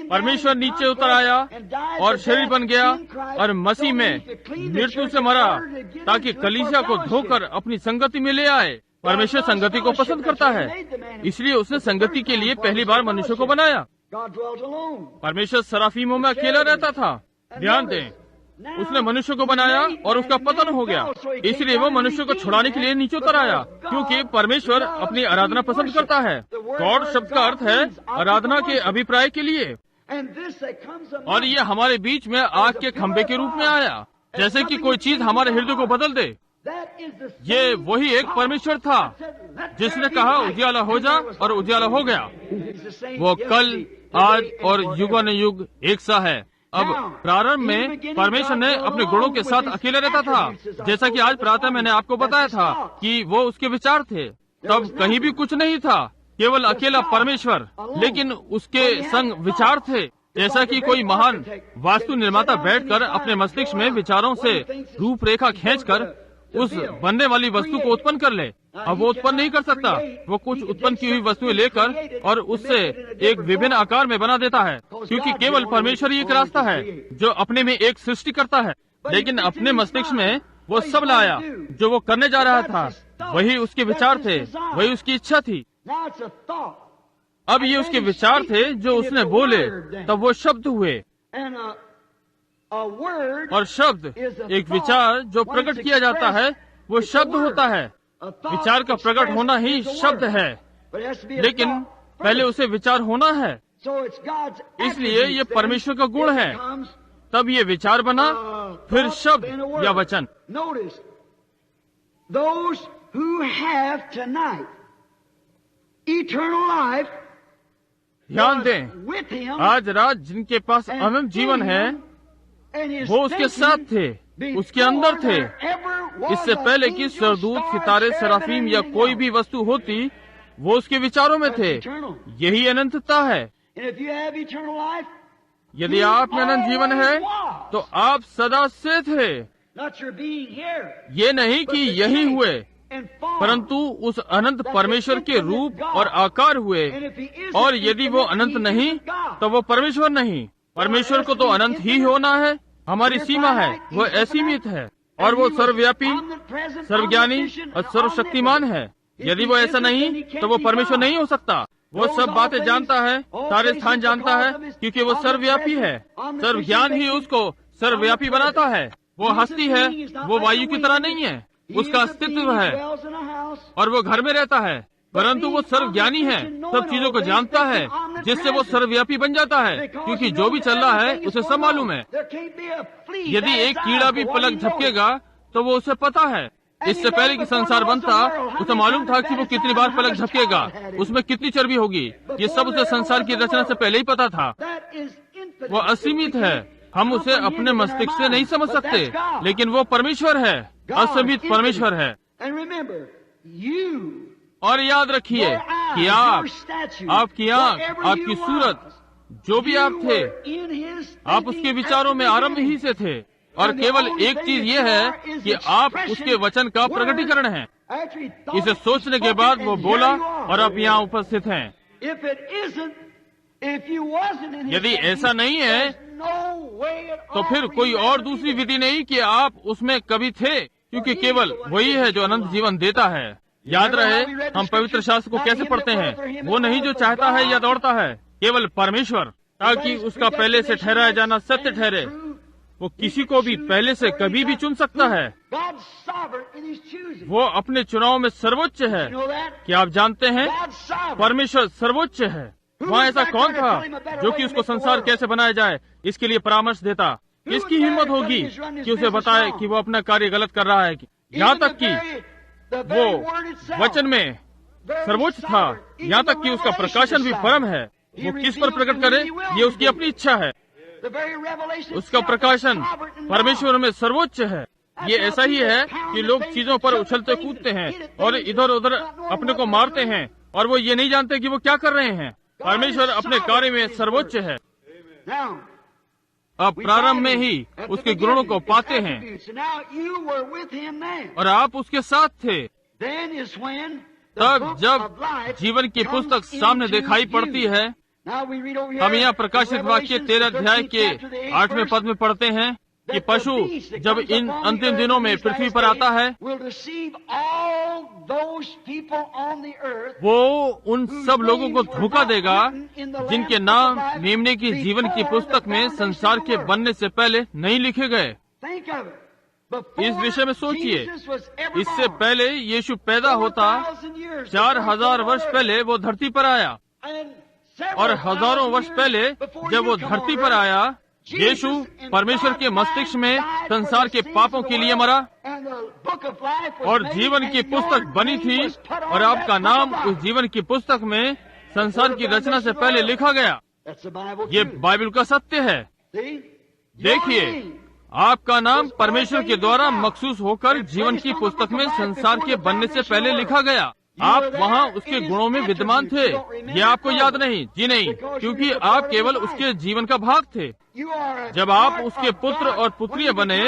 परमेश्वर नीचे उतर आया और शरीर बन गया और मसीह में मृत्यु से मरा ताकि कलीसिया को धोकर अपनी संगति में ले आए। परमेश्वर संगति को पसंद करता है, इसलिए उसने संगति के लिए पहली बार मनुष्य को बनाया। परमेश्वर सराफीमों में अकेला रहता था। ध्यान दें, उसने मनुष्य को बनाया और उसका पतन हो गया, इसलिए वो मनुष्य को छुड़ाने के लिए नीचे उतर आया, क्योंकि परमेश्वर अपनी आराधना पसंद करता है। गॉड शब्द का अर्थ है आराधना के अभिप्राय के लिए। और ये हमारे बीच में आग के खंभे के रूप में आया, जैसे कि कोई चीज हमारे हृदय को बदल दे। ये वही एक परमेश्वर था जिसने कहा उजियाला हो जा, और उजियाला हो गया। वो कल, आज और युगानुयुग एक सा है। अब प्रारंभ में परमेश्वर ने अपने गुणों के साथ अकेले रहता था, जैसा कि आज प्रातः मैंने आपको बताया था कि वो उसके विचार थे। तब कहीं भी कुछ नहीं था, केवल अकेला परमेश्वर, लेकिन उसके संग विचार थे। जैसा कि कोई महान वास्तु निर्माता बैठकर अपने मस्तिष्क में विचारों से रूपरेखा खींचकर उस बनने वाली वस्तु को उत्पन्न कर ले। अब वो उत्पन्न नहीं कर सकता, वो कुछ उत्पन्न की हुई वस्तुएं लेकर और उससे एक विभिन्न आकार में बना देता है, क्योंकि केवल परमेश्वर ही एक रास्ता है जो अपने में एक सृष्टि करता है। लेकिन अपने मस्तिष्क में वो सब लाया जो वो करने जा रहा था, वही उसके विचार थे, वही उसकी इच्छा थी। अब ये उसके विचार थे जो उसने बोले, तब वो शब्द हुए। और शब्द, एक विचार जो प्रकट किया जाता है, वो शब्द होता है। विचार का प्रकट होना ही शब्द है, लेकिन पहले उसे विचार होना है। इसलिए ये परमेश्वर का गुण है, तब ये विचार बना, फिर शब्द या वचन। ध्यान दें, आज रात जिनके पास अनंत जीवन है, वो उसके साथ थे, उसके अंदर थे। इससे पहले कि सरदूत, सितारे, सराफीम या कोई भी वस्तु होती, वो उसके विचारों में थे। यही अनंतता है। यदि आप में अनंत जीवन है, तो आप सदा से थे। ये नहीं कि यही हुए, परंतु उस अनंत परमेश्वर के रूप और आकार हुए। और यदि वो अनंत नहीं, तो वो परमेश्वर नहीं। परमेश्वर को तो अनंत ही होना है। हमारी सीमा है, वो असीमित है, और वो सर्वव्यापी, सर्वज्ञानी और सर्वशक्तिमान है। यदि वो ऐसा नहीं, तो वो परमेश्वर नहीं हो सकता। वो सब बातें जानता है, सारे स्थान जानता है, क्योंकि वो सर्वव्यापी है। सर्वज्ञान ही उसको सर्वव्यापी बनाता है। वो हस्ती है, वो वायु की तरह नहीं है, उसका अस्तित्व है और वो घर में रहता है, परंतु वो सर्वज्ञानी है, सब चीजों को जानता है, जिससे वो सर्वव्यापी बन जाता है, क्योंकि जो भी चल रहा है उसे सब मालूम है। यदि एक कीड़ा भी पलक झपकेगा तो वो उसे पता है। इससे पहले कि संसार बनता, उसे मालूम था कि वो कितनी बार पलक झपकेगा, उसमें कितनी चर्बी होगी। ये सब उसे संसार की रचना से पहले ही पता था। वो असीमित है, हम उसे अपने मस्तिष्क से नहीं समझ सकते, लेकिन वो परमेश्वर है, असीमित परमेश्वर है। और याद रखिए कि आपकी आंख, आपकी सूरत, जो भी आप थे, आप उसके विचारों में आरंभ ही से थे। और केवल एक चीज ये है कि आप उसके वचन का प्रकटीकरण हैं। इसे सोचने के बाद वो बोला और आप यहाँ उपस्थित हैं। यदि ऐसा नहीं है, तो फिर कोई और दूसरी विधि नहीं कि आप उसमें कभी थे, क्योंकि केवल वही है जो अनंत जीवन देता है। याद रहे, हम पवित्र शास्त्र को कैसे पढ़ते हैं। वो नहीं जो चाहता है या दौड़ता है, केवल परमेश्वर, ताकि उसका पहले से ठहराया जाना सत्य ठहरे। वो किसी को भी पहले से कभी भी चुन सकता है। वो अपने चुनाव में सर्वोच्च है। क्या आप जानते हैं, परमेश्वर सर्वोच्च है। वहाँ ऐसा कौन था जो कि उसको संसार कैसे बनाया जाए इसके लिए परामर्श देता? किसकी हिम्मत होगी कि उसे बताए कि वो अपना कार्य गलत कर रहा है? यहाँ तक कि वो वचन में सर्वोच्च था, यहाँ तक कि उसका प्रकाशन भी परम है। वो किस पर प्रकट करे, ये उसकी अपनी इच्छा है। उसका प्रकाशन परमेश्वर में सर्वोच्च है। ये ऐसा ही है कि लोग चीजों पर उछलते कूदते हैं और इधर उधर अपने को मारते हैं, और वो ये नहीं जानते कि वो क्या कर रहे हैं। परमेश्वर अपने कार्य में सर्वोच्च है। अब प्रारंभ में ही उसके गुणों को पाते हैं, और आप उसके साथ थे। तब जब जीवन की पुस्तक सामने दिखाई पड़ती है, हम यहाँ प्रकाशित वाक्य 13 अध्याय के 8वें पद में पढ़ते हैं कि पशु जब इन अंतिम दिनों में पृथ्वी पर आता है, वो उन सब लोगों को धोखा देगा जिनके नाम मेमने की जीवन की पुस्तक में संसार के बनने से पहले नहीं लिखे गए। इस विषय में सोचिए, इससे पहले यीशु पैदा होता 4000 वर्ष पहले वो धरती पर आया, और हजारों वर्ष पहले जब वो धरती पर आया, यीशु परमेश्वर के मस्तिष्क में संसार के पापों के लिए मरा, और जीवन की पुस्तक बनी थी, और आपका नाम उस जीवन की पुस्तक में संसार की रचना से पहले लिखा गया। ये बाइबल का सत्य है। देखिए, आपका नाम परमेश्वर के द्वारा मखसूस होकर जीवन की पुस्तक में संसार के बनने से पहले लिखा गया। आप वहाँ उसके गुणों में विद्यमान थे। ये आपको याद नहीं? जी नहीं, क्योंकि आप केवल उसके जीवन का भाग थे। जब आप उसके पुत्र और पुत्रियां बने,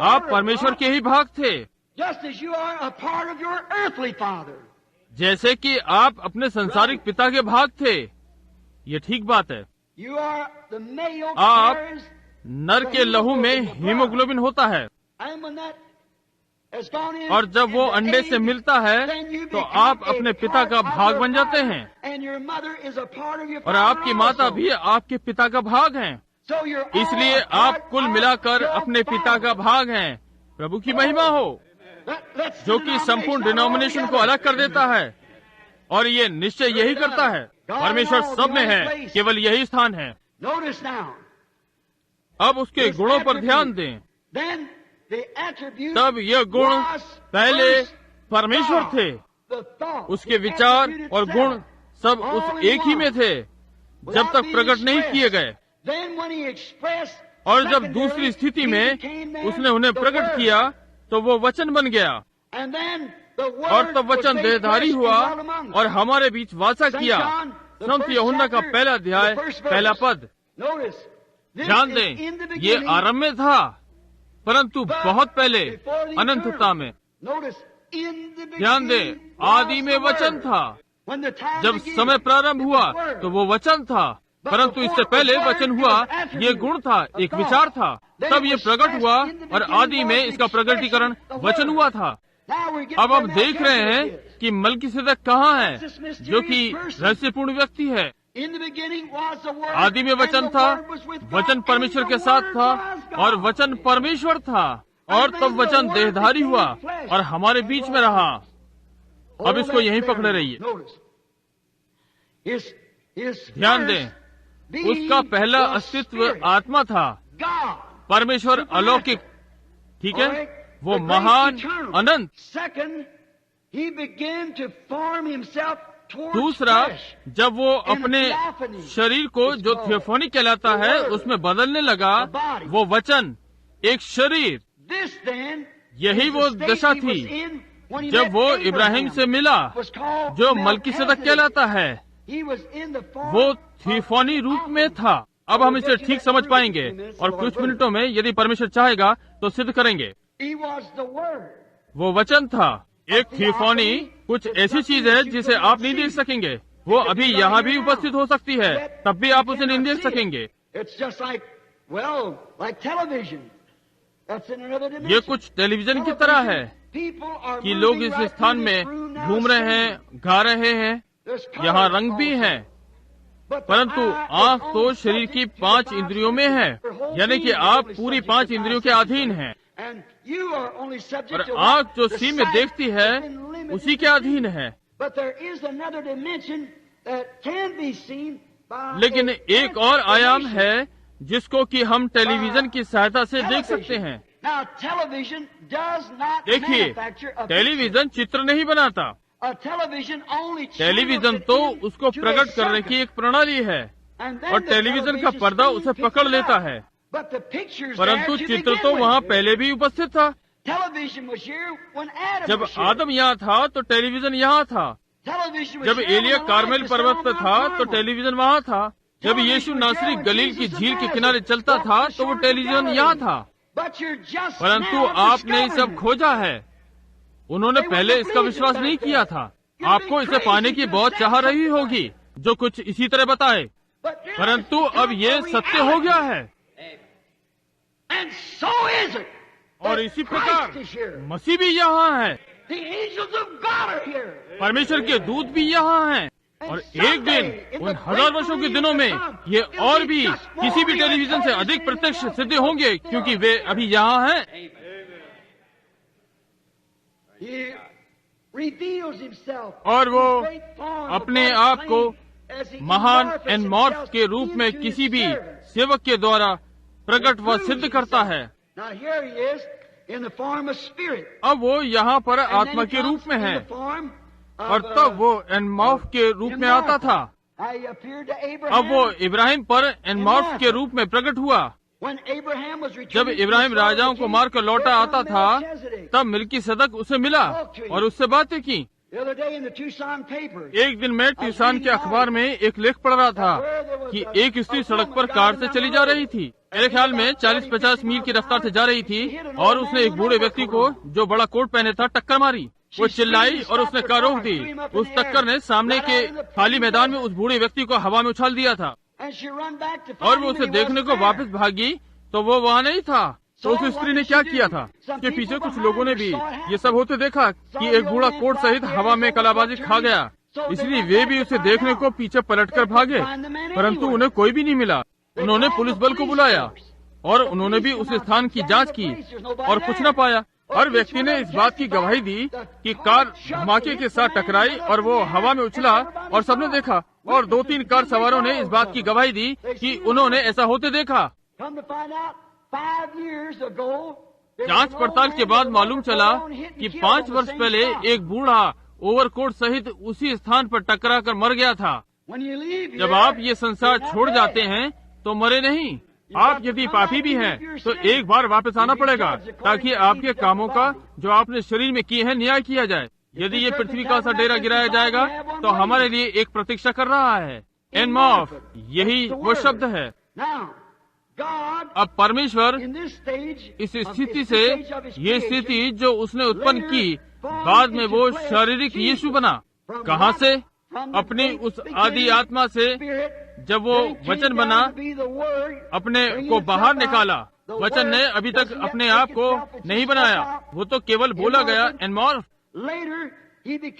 आप परमेश्वर के ही भाग थे। just as you are a part of your earthly father. जैसे कि आप अपने सांसारिक पिता के भाग थे। ये ठीक बात है। You are the male आप carries, नर के लहू में हीमोग्लोबिन होता है, and when that has gone in और जब वो into अंडे से egg, मिलता है then you तो become आप a अपने पिता part का of भाग your बन जाते father, हैं, and your mother is a part of your और father आपकी माता also. भी आपके पिता का भाग हैं। So you're all इसलिए a part आप कुल of मिलाकर your अपने पिता का father. भाग हैं। प्रभु की महिमा हो, Let's जो कि संपूर्ण डिनोमिनेशन को अलग कर देता है, और ये निश्चय यही करता है। परमेश्वर सब में है, केवल यही स्थान है। Notice now. अब उसके गुणों पर ध्यान दें। Then the attribute तब ये गुण was पहले first परमेश्वर God. थे, The thought, उसके the विचार attribute और itself, गुण सब all उस in एक ही one, में थे, जब तक without प्रकट being नहीं किए expressed. गए। Then when he expressed और जब secondary, दूसरी स्थिति he में became then उसने उन्हें the प्रकट Word. किया तो वो वचन बन गया, And then the और Word तब was वचन made देहधारी flesh and हुआ dwelt among us. और हमारे बीच वासा St. किया। John, the संत first यूहन्ना का chapter, पहला अध्याय the first पहला verse. पद। Notice, this ध्यान is दें, in the ये beginning, आरंभ में था, परंतु but बहुत पहले before the अनंतता eternal. में। Notice, in the ध्यान दें, beginning आदि was में the वचन Word. था। When the time जब began, समय प्रारंभ it हुआ was Word. तो वो वचन था, परंतु इससे पहले वचन हुआ, ये गुण था, एक विचार था। तब ये प्रकट हुआ और आदि में इसका प्रकटीकरण वचन हुआ था। Now we're getting अब हम where देख रहे हैं Melchizedek is. कि मलकीसेदक कहाँ है, जो कि रहस्यपूर्ण व्यक्ति है। In the beginning was the Word, आदि में वचन and the था, Word was with God, वचन and परमेश्वर the के साथ Word था, was God. और वचन परमेश्वर था, और तब वचन देहधारी हुआ और हमारे बीच में रहा। अब इसको यहीं पकड़े रहिए। ध्यान दें, उसका पहला अस्तित्व आत्मा था, परमेश्वर अलौकिक, ठीक है, वो महान अनंत। दूसरा, जब वो अपने शरीर को, जो थियोफनी कहलाता है, उसमें बदलने लगा, वो वचन, एक शरीर। यही वो दशा थी जब वो इब्राहिम से मिला, जो मलकीसेदक कहलाता है। वो थियोफनी रूप में था। अब हम इसे ठीक समझ पाएंगे और कुछ मिनटों में, यदि परमेश्वर चाहेगा तो सिद्ध करेंगे। वो वचन था। एक थियोफनी कुछ ऐसी चीज है जिसे आप नहीं देख सकेंगे। वो अभी यहाँ भी उपस्थित हो सकती है, तब भी आप उसे नहीं देख सकेंगे। ये कुछ टेलीविजन की तरह है कि लोग इस स्थान में घूम रहे हैं, गा रहे हैं, यहाँ रंग भी है, परंतु आंख तो शरीर की 5 इंद्रियों में है, यानी कि आप पूरी 5 इंद्रियों के अधीन हैं, और आंख जो सी में देखती है उसी के अधीन है। लेकिन एक और आयाम है जिसको कि हम टेलीविजन की सहायता से देख सकते हैं। देखिए, टेलीविजन चित्र नहीं बनाता। टेलीविजन तो उसको प्रकट करने की एक प्रणाली है, और टेलीविजन का पर्दा उसे पकड़ लेता है, परंतु चित्र तो वहाँ पहले भी उपस्थित था। जब आदम यहाँ था तो टेलीविजन यहाँ था। जब एलिया कार्मेल पर्वत पर था तो टेलीविजन वहाँ था। जब यीशु नासरी गलील की झील के किनारे चलता था तो वो टेलीविजन यहाँ था। परंतु आपने इसे अब खोजा है। उन्होंने पहले इसका विश्वास नहीं किया था। आपको इसे पाने की बहुत चाह रही होगी, जो कुछ इसी तरह बताए, परंतु अब ये सत्य हो गया है। और इसी प्रकार मसीह भी यहाँ है, परमेश्वर के दूत भी यहाँ हैं, और एक दिन उन 1000 वर्षों के दिनों में ये और भी किसी भी टेलीविजन से अधिक प्रत्यक्ष सिद्ध होंगे, क्योंकि वे अभी यहाँ हैं। और वो अपने आप को महान एनमॉर्फ के रूप में किसी भी सेवक के द्वारा प्रकट व सिद्ध करता है। अब वो यहाँ पर आत्मा के रूप में है, और तब वो एनमॉर्फ के रूप में आता था। अब वो इब्राहिम पर एनमॉर्फ के रूप में प्रकट हुआ। जब इब्राहिम राजाओं को मारकर लौटा आता था, तब मिल्कीसेदक उसे मिला और उससे बातें की। एक दिन मैं ट्यूसान के अखबार में एक लेख पढ़ रहा था कि एक स्त्री सड़क पर कार से चली जा रही थी, मेरे ख्याल में 40-50 मील की रफ्तार से जा रही थी और उसने एक बूढ़े व्यक्ति को जो बड़ा कोट पहने था टक्कर मारी। वो चिल्लाई और उसने कार रोक दी। उस टक्कर ने सामने के खाली मैदान में उस बूढ़े व्यक्ति को हवा में उछाल दिया था और वो उसे देखने को वापस भागी तो वो वहाँ नहीं था। तो उस स्त्री ने क्या किया था? उसके पीछे कुछ लोगों ने भी ये सब होते देखा कि एक बूढ़ा कोट सहित हवा में कलाबाजी खा गया, इसलिए वे भी उसे देखने को पीछे पलटकर भागे, परंतु उन्हें कोई भी नहीं मिला। उन्होंने पुलिस बल को बुलाया और उन्होंने भी उस स्थान की जांच की और कुछ न पाया। हर व्यक्ति ने इस बात की गवाही दी कि कार धमाके के साथ टकराई और वो हवा में उछला और सबने देखा। और 2-3 कार सवारों ने इस बात की गवाही दी कि उन्होंने ऐसा होते देखा। जांच पड़ताल के बाद मालूम चला कि 5 वर्ष पहले एक बूढ़ा ओवरकोट सहित उसी स्थान पर टकरा कर मर गया था। जब आप ये संसार छोड़ जाते हैं तो मरे नहीं। आप यदि पापी भी हैं तो एक बार वापस आना पड़ेगा ताकि आपके कामों का जो आपने शरीर में किए हैं न्याय किया जाए। यदि ये पृथ्वी का सा डेरा गिराया जाएगा तो हमारे लिए एक प्रतीक्षा कर रहा है। एनमॉफ, यही वो शब्द है। अब परमेश्वर इस स्थिति से, ये स्थिति जो उसने उत्पन्न की, बाद में वो शारीरिक यीशु बना। कहाँ से? अपनी उस आदि आत्मा से। जब वो वचन बना, अपने को बाहर निकाला। वचन ने अभी तक अपने आप को नहीं बनाया, वो तो केवल बोला गया एनमॉर्फ।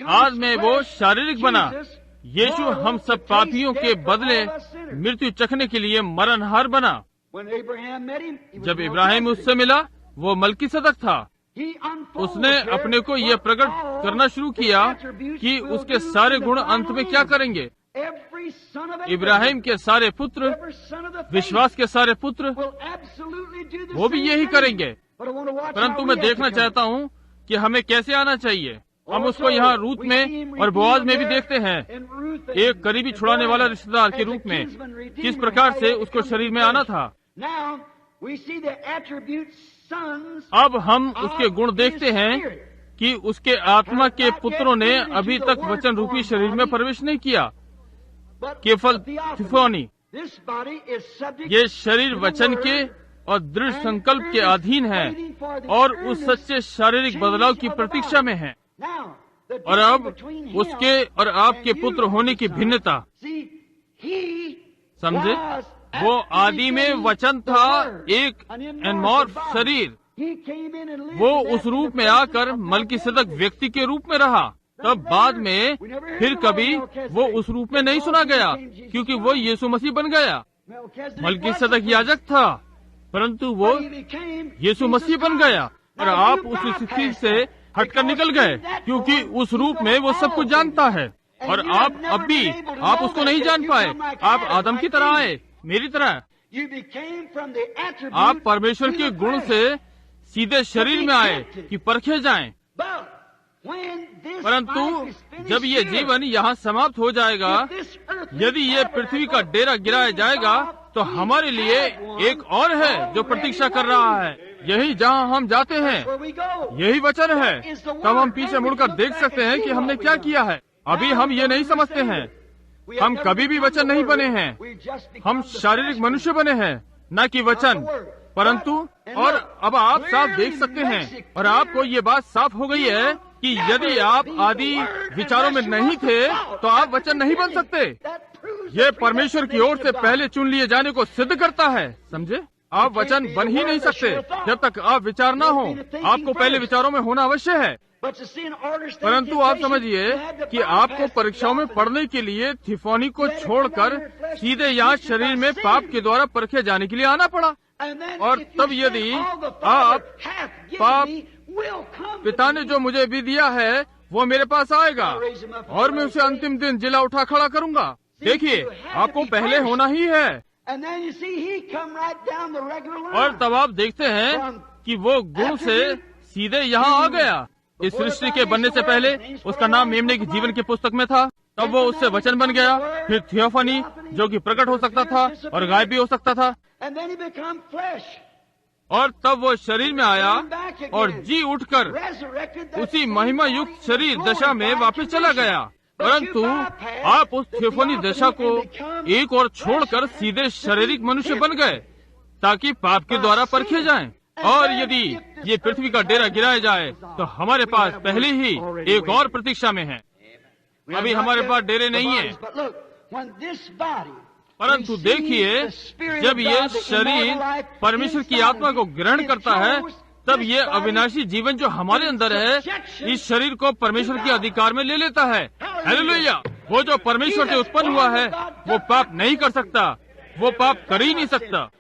आज में वो शारीरिक बना। यीशु हम सब पापियों के बदले मृत्यु चखने के लिए मरणहार बना। जब इब्राहिम उससे मिला, वो मलकीसदक था। उसने अपने को यह प्रकट करना शुरू किया कि उसके सारे गुण अंत में क्या करेंगे। इब्राहिम के सारे पुत्र, विश्वास के सारे पुत्र, वो भी यही करेंगे। परंतु मैं देखना चाहता हूँ कि हमें कैसे आना चाहिए। हम उसको यहाँ रूत में और बोआज में भी देखते हैं, एक करीबी छुड़ाने वाला रिश्तेदार के रूप में, किस प्रकार से उसको शरीर में आना था। अब हम उसके गुण देखते हैं कि उसके आत्मा के पुत्रों ने अभी तक वचन रूपी शरीर में प्रवेश नहीं किया, केवल थिफोनी। ये शरीर वचन के और दृढ़ संकल्प के अधीन है और उस सच्चे शारीरिक बदलाव की प्रतीक्षा में है। और अब उसके और आपके पुत्र होने की भिन्नता समझे। वो आदि में वचन था, एक एनमॉर्फ शरीर। वो उस रूप में आकर मलकीसदक व्यक्ति के रूप में रहा। तब बाद में फिर कभी वो उस रूप में नहीं सुना गया, क्योंकि वो यीशु मसीह बन गया। मलकीसदक याजक था, परंतु वो यीशु मसीह बन गया। और आप उस स्थिति से हटकर निकल गए, क्योंकि उस रूप में वो सब कुछ जानता है। और आप अब भी आप उसको नहीं जान पाए। आप आदम की तरह आए, मेरी तरह। आप परमेश्वर के गुण से सीधे शरीर में आए कि परखे जाएं। परंतु जब ये जीवन यहाँ समाप्त हो जाएगा, यदि ये पृथ्वी का डेरा गिराया जाएगा, तो हमारे लिए एक और है जो प्रतीक्षा कर रहा है। यही जहाँ हम जाते हैं, यही वचन है। तब हम पीछे मुड़कर देख सकते हैं कि हमने क्या किया है। अभी हम ये नहीं समझते हैं। हम कभी भी वचन नहीं बने हैं। हम शारीरिक मनुष्य बने हैं, न कि वचन। परंतु और अब आप साफ देख सकते हैं, और आपको ये बात साफ हो गई है कि यदि आप आदि विचारों में नहीं थे तो आप वचन नहीं बन सकते। ये परमेश्वर की ओर से पहले चुन लिए जाने को सिद्ध करता है। समझे? आप वचन बन ही नहीं सकते जब तक आप विचार ना हो। आपको पहले विचारों में होना अवश्य है। परंतु आप समझिए कि आपको परीक्षाओं में पढ़ने के लिए थिफोनी को छोड़कर सीधे यहाँ शरीर में पाप के द्वारा परखे जाने के लिए आना पड़ा। और तब यदि आप पाप पिता ने जो मुझे भी दिया है वो मेरे पास आएगा और मैं उसे अंतिम दिन जिला उठा खड़ा करूंगा। देखिए, आपको पहले होना ही है। और तब आप देखते हैं कि वो गुण से सीधे यहाँ आ गया। इस सृष्टि के बनने से पहले उसका नाम मेमने की जीवन की पुस्तक में था। तब वो उससे वचन बन गया, फिर थियोफनी जो कि प्रकट हो सकता था और गायब भी हो सकता था। और तब वो शरीर में आया और जी उठकर उसी महिमा युक्त शरीर दशा में वापस चला गया। परंतु आप उस थियोफनी दशा को एक और छोड़कर सीधे शारीरिक मनुष्य बन गए। ताकि पाप के द्वारा परखे जाएं। और यदि ये पृथ्वी का डेरा गिराया जाए तो हमारे पास पहले ही एक और प्रतीक्षा में है। अभी हमारे पास डेरे नहीं है, परंतु देखिए, जब ये शरीर परमेश्वर की आत्मा को ग्रहण करता है, तब ये अविनाशी जीवन जो हमारे अंदर है, इस शरीर को परमेश्वर के अधिकार में ले लेता है। हालेलुया! वो जो परमेश्वर से उत्पन्न हुआ है, वो पाप नहीं कर सकता, वो पाप कर ही नहीं सकता।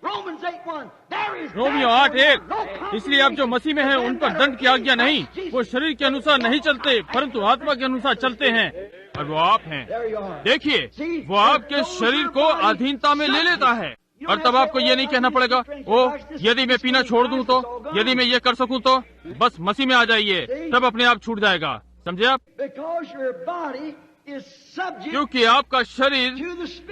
रोमियो 8:1। इसलिए आप जो मसीह में हैं, उन पर दंड की आज्ञा नहीं। वो शरीर के अनुसार नहीं चलते, परंतु आत्मा के अनुसार चलते हैं, और वो आप हैं। देखिए, वो आपके शरीर को अधीनता में ले लेता है। और तब आपको ये नहीं कहना पड़ेगा, ओ यदि मैं पीना छोड़ दूं तो, यदि मैं ये कर सकूं तो, बस मसीह में आ जाइए, तब अपने आप छूट जाएगा। समझे आप? क्योंकि आपका शरीर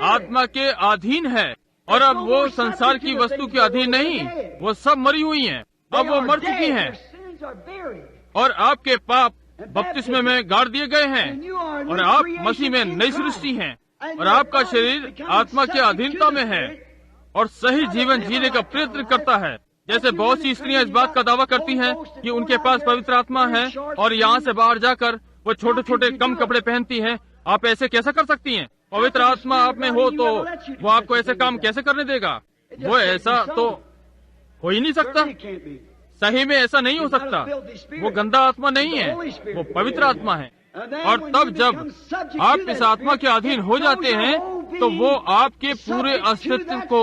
आत्मा के अधीन है, और अब वो संसार की वस्तु के अधीन नहीं, वो सब मरी हुई हैं, अब वो मर चुकी हैं, और आपके पाप बपतिस्मे में गाड़ दिए गए हैं, और आप मसीह में नई सृष्टि हैं, और आपका शरीर आत्मा के अधीनता में है और सही जीवन जीने का प्रयत्न करता है। जैसे बहुत सी स्त्रियां इस बात का दावा करती हैं कि उनके पास पवित्र आत्मा है, और यहाँ से बाहर जाकर वो छोटे छोटे कम कपड़े पहनती हैं। आप ऐसे कैसे कर सकती हैं? पवित्र आत्मा आप में हो तो वो आपको ऐसे काम कैसे करने देगा? वो ऐसा तो हो ही नहीं सकता। सही में ऐसा नहीं हो सकता। वो गंदा आत्मा नहीं है, वो पवित्र आत्मा है। और तब जब आप इस आत्मा के अधीन हो जाते हैं, तो वो आपके पूरे अस्तित्व को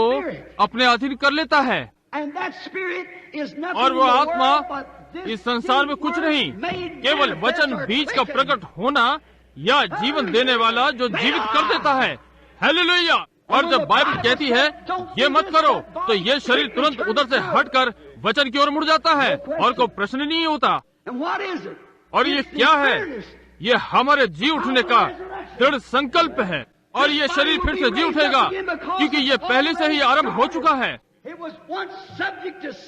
अपने अधीन कर लेता है। और वो आत्मा इस संसार में कुछ नहीं, केवल वचन बीज का प्रकट होना या जीवन देने वाला जो जीवित कर देता है। हालेलुया! और जब बाइबल कहती है ये मत करो, तो ये शरीर तुरंत उधर से हटकर वचन की ओर मुड़ जाता है, और कोई प्रश्न नहीं होता। और ये क्या है? ये हमारे जी उठने का दृढ़ संकल्प है, और ये शरीर फिर से जी उठेगा, क्योंकि ये पहले से ही आरंभ हो चुका है।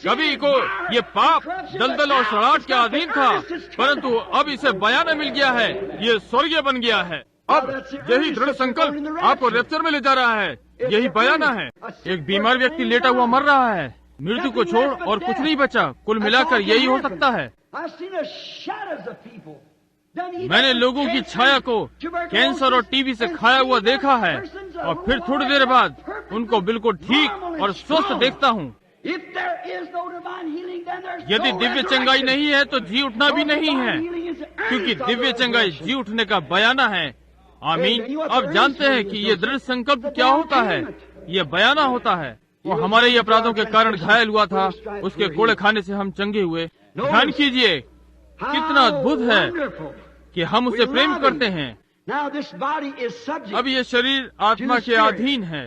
कभी को ये पाप दलदल और सड़ाहट के अधीन था, परंतु अब इसे बयाना मिल गया है, ये स्वर्गीय बन गया है। अब यही दृढ़ संकल्प आपको रैप्चर में ले जा रहा है, यही बयाना है। एक बीमार व्यक्ति लेटा हुआ मर रहा है, मृत्यु को छोड़ और कुछ नहीं बचा। कुल मिलाकर यही हो सकता है। मैंने लोगों की छाया को कैंसर और टीबी से खाया हुआ देखा है, और फिर थोड़ी देर बाद उनको बिल्कुल ठीक और स्वस्थ देखता हूँ। यदि दिव्य चंगाई नहीं है तो जी उठना भी नहीं है, क्योंकि दिव्य चंगाई जी उठने का बयाना है। आमीन। अब जानते हैं कि ये दृढ़ संकल्प क्या होता है। ये बयाना होता है। वो हमारे ही अपराधों के कारण घायल हुआ था, उसके कोड़े खाने से हम चंगे हुए। ध्यान कीजिए, कितना अद्भुत है कि हम उसे प्रेम करते हैं। अब ये शरीर आत्मा के अधीन है,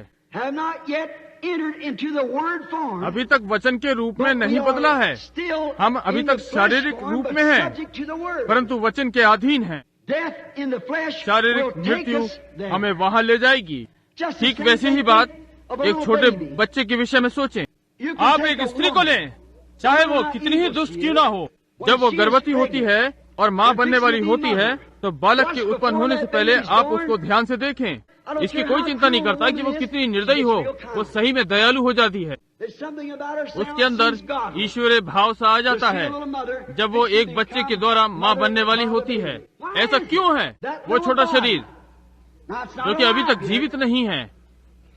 अभी तक वचन के रूप में नहीं बदला है। हम अभी तक शारीरिक रूप में हैं, परंतु वचन के अधीन हैं। शारीरिक मृत्यु हमें वहाँ ले जाएगी। ठीक वैसी ही बात एक छोटे बच्चे के विषय में सोचें। आप एक स्त्री को लें, चाहे वो कितनी ही दुष्ट क्यों ना हो। जब वो गर्भवती होती है और माँ बनने वाली होती है, तो बालक के उत्पन्न होने से पहले आप उसको ध्यान से देखें। इसकी कोई चिंता नहीं करता कि वो कितनी निर्दयी हो, वो सही में दयालु हो जाती है। उसके अंदर ईश्वरीय भाव सा आ जाता है जब वो एक बच्चे के द्वारा माँ बनने वाली होती है। ऐसा क्यों है? वो छोटा शरीर जो कि अभी तक जीवित नहीं है,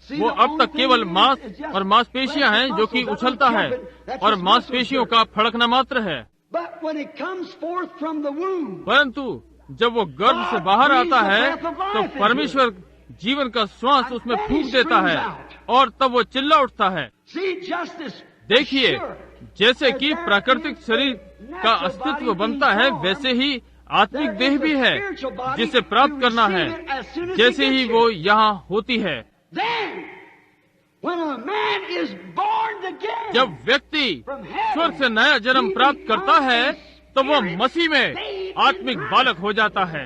वो अब तक केवल मांस और मांसपेशियां हैं जो कि उछलता है, और मांसपेशियों का फड़कना मात्र है। परंतु जब वो गर्भ से बाहर आता है, तो परमेश्वर जीवन का श्वास उसमें फूंक देता है, और तब वो चिल्ला उठता है। देखिए, जैसे कि प्राकृतिक शरीर का अस्तित्व बनता है, वैसे ही आत्मिक देह भी है जिसे प्राप्त करना है, जैसे ही वो यहाँ होती है। जब व्यक्ति स्वर्ग से नया जन्म प्राप्त करता है, तो वो मसीह में आत्मिक बालक हो जाता है।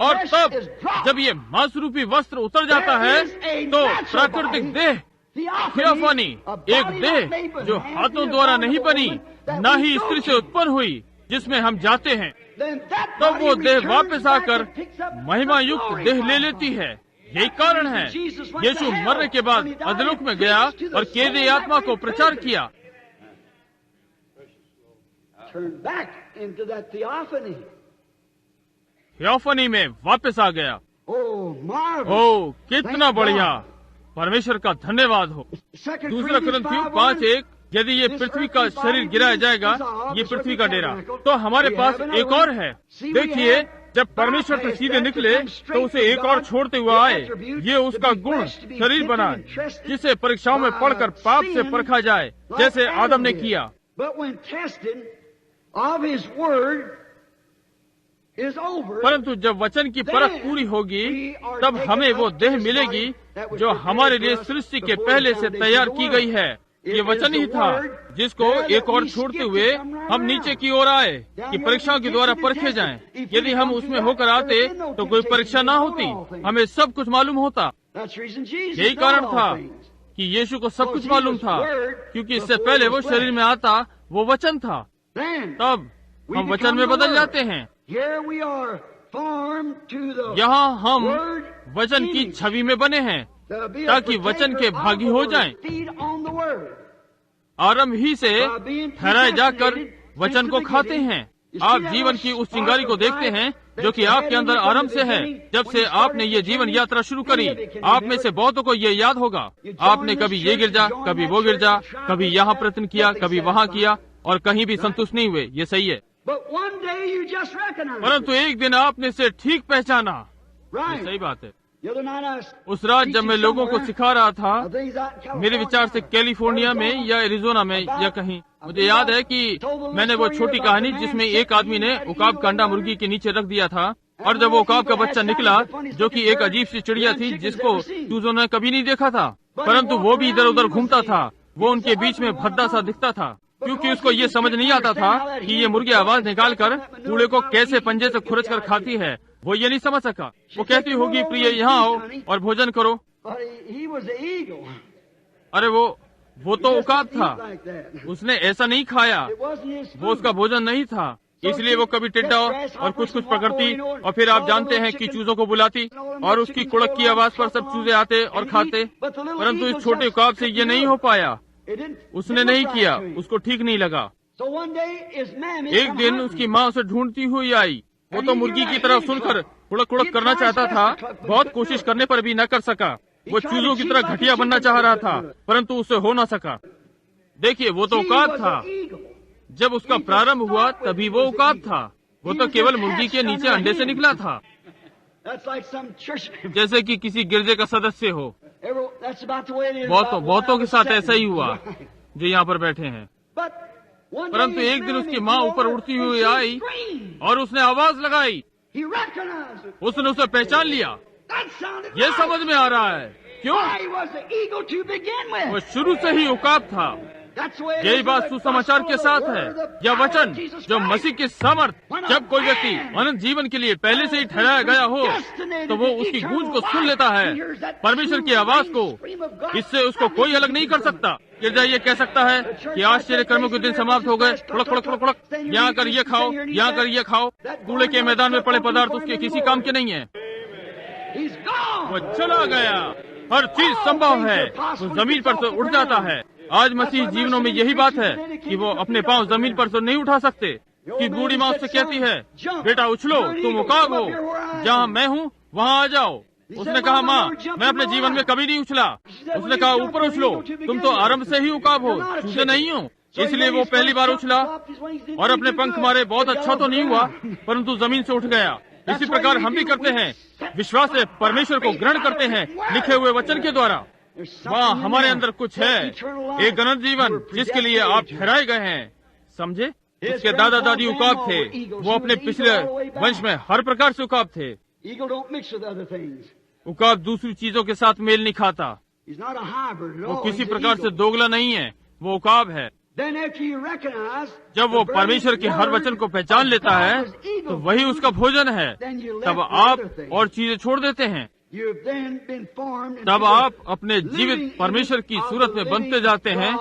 और तब जब ये मांस रूपी वस्त्र उतर जाता है, तो प्राकृतिक देह थियोफनी, एक देह जो हाथों द्वारा नहीं बनी, न ही स्त्री से उत्पन्न हुई, जिसमें हम जाते हैं, तब वो देह वापस आकर महिमा युक्त देह ले लेती है। यही कारण है यीशु मरने के बाद अधोलोक में गया और कैदी आत्मा को प्रचार किया। थियोफनी में वापस आ गया। ओह कितना बढ़िया, परमेश्वर का धन्यवाद हो। दूसरा कुरिन्थियों 5:1, यदि ये पृथ्वी का शरीर गिराया जाएगा, ये पृथ्वी का डेरा, तो हमारे पास एक और है। देखिए, जब परमेश्वर से सीधे निकले तो उसे एक और छोड़ते हुए आए। ये उसका गुण शरीर बना, जिसे परीक्षाओं में पढ़कर पाप से परखा जाए, जैसे आदम ने किया। परंतु जब वचन की परख पूरी होगी, तब हमें वो देह मिलेगी जो हमारे लिए सृष्टि के पहले से तैयार की गई है। ये वचन ही था जिसको एक और छोड़ते हुए हम नीचे की ओर आए कि परीक्षाओं के द्वारा परखे जाएं। यदि हम उसमें होकर आते तो कोई परीक्षा ना होती, हमें सब कुछ मालूम होता। यही कारण था कि यीशु को सब कुछ मालूम था, क्योंकि इससे पहले वो शरीर में आता, वो वचन था। तब हम वचन में बदल जाते हैं। यहाँ हम वचन की छवि में बने हैं ताकि वचन के भागी हो जाएं। आरंभ ही से ठहराए जाकर वचन को खाते हैं। आप जीवन की उस चिंगारी को देखते हैं जो कि आपके अंदर आरंभ से है। जब से आपने ये जीवन यात्रा शुरू करी, आप में से बहुतों को ये याद होगा, आपने कभी ये गिरजा, कभी वो गिरजा, कभी यहाँ प्रयत्न किया, कभी वहाँ किया, और कहीं भी संतुष्ट नहीं हुए। ये सही है, परंतु एक दिन आपने इसे ठीक पहचाना। ये सही बात है। उस रात जब मैं लोगों को सिखा रहा था, मेरे विचार से कैलिफोर्निया में या एरिजोना में या कहीं, मुझे याद है कि मैंने वो छोटी कहानी जिसमें एक आदमी ने उकाब का अंडा मुर्गी के नीचे रख दिया था, और जब वो उकाब का बच्चा निकला, जो कि एक अजीब सी चिड़िया थी जिसको चूजों ने कभी नहीं देखा था, परंतु वो भी इधर उधर घूमता था। वो उनके बीच में भद्दा सा दिखता था, क्योंकि उसको ये समझ नहीं आता था कि ये मुर्गी आवाज निकालकर कूड़े को कैसे पंजे से खुरच कर खाती है। वो ये नहीं समझ सका। वो कहती होगी, प्रिय यहाँ आओ और भोजन करो। अरे वो तो उकाब था, उसने ऐसा नहीं खाया, वो उसका भोजन नहीं था। इसलिए वो कभी टिड्डा और कुछ पकड़ती, और फिर आप जानते हैं कि चूजों को बुलाती, और उसकी कुड़क की आवाज पर सब चूजे आते और खाते। परंतु इस छोटे उकाब से ये नहीं हो पाया। उसने नहीं किया, उसको ठीक नहीं लगा। एक दिन उसकी माँ उसे ढूंढती हुई आई। वो तो मुर्गी की तरफ सुनकर कुड़क कुड़क करना चाहता था, बहुत कोशिश करने पर भी न कर सका। वो चूजों की तरह घटिया बनना चाह रहा था, परंतु उसे हो न सका। देखिए, वो तो उकाब था। जब उसका प्रारंभ हुआ तभी वो उकाब था। वो तो केवल मुर्गी के नीचे अंडे से निकला था, जैसे कि किसी गिरजे का सदस्य हो। बहुतों के साथ ऐसा ही हुआ जो यहाँ पर बैठे हैं। परंतु एक दिन उसकी माँ ऊपर उड़ती हुई आई और उसने आवाज लगाई। उसने उसे पहचान लिया। ये समझ में आ रहा है क्यों? वो शुरू से ही उकाब था। यही बात सुसमाचार के साथ है। यह वचन जो मसीह की सामर्थ, जब कोई व्यक्ति अनंत जीवन के लिए पहले से ही ठहराया गया हो, तो वो उसकी गूंज को सुन लेता है, परमेश्वर की आवाज को। इससे उसको कोई अलग नहीं कर सकता। गिरजा ये कह सकता है कि आश्चर्य कर्मों के दिन समाप्त हो गए, खुड़क खुड़क खुड़क खुड़क, यहाँ कर ये खाओ, यहाँ कर ये खाओ। कूड़े के मैदान में पड़े पदार्थ उसके किसी काम के नहीं है। वो चला गया। हर चीज संभव है। वो जमीन पर से उठ जाता है। आज मसीह जीवनों में यही बात है कि वो अपने पांव जमीन पर से नहीं उठा सकते। कि बूढ़ी माँ उससे कहती है, बेटा उछलो, तुम उकाब हो, जहाँ मैं हूँ वहाँ आ जाओ। उसने कहा, माँ मैं अपने जीवन में कभी नहीं उछला। उसने कहा, ऊपर उछलो, तुम तो आरंभ से ही उकाब हो, चूजे नहीं हो। इसलिए वो पहली बार उछला और अपने पंख मारे। बहुत अच्छा तो नहीं हुआ, परंतु जमीन से उठ गया। इसी प्रकार हम भी करते हैं। विश्वास से परमेश्वर को ग्रहण करते हैं लिखे हुए वचन के द्वारा। वहाँ हमारे अंदर कुछ है, एक अनंत जीवन जिसके लिए आप ठहराए गए हैं। समझे? उसके दादा दादी उकाब थे। वो अपने पिछले वंश में हर प्रकार से उकाब थे। उकाब दूसरी चीजों के साथ मेल नहीं खाता। वो किसी प्रकार से दोगला नहीं है, वो उकाब है। जब वो परमेश्वर के हर वचन को पहचान लेता है तो वही उसका भोजन है। तब आप और चीजें छोड़ देते हैं। तब आप अपने जीवित परमेश्वर की सूरत में बनते जाते हैं।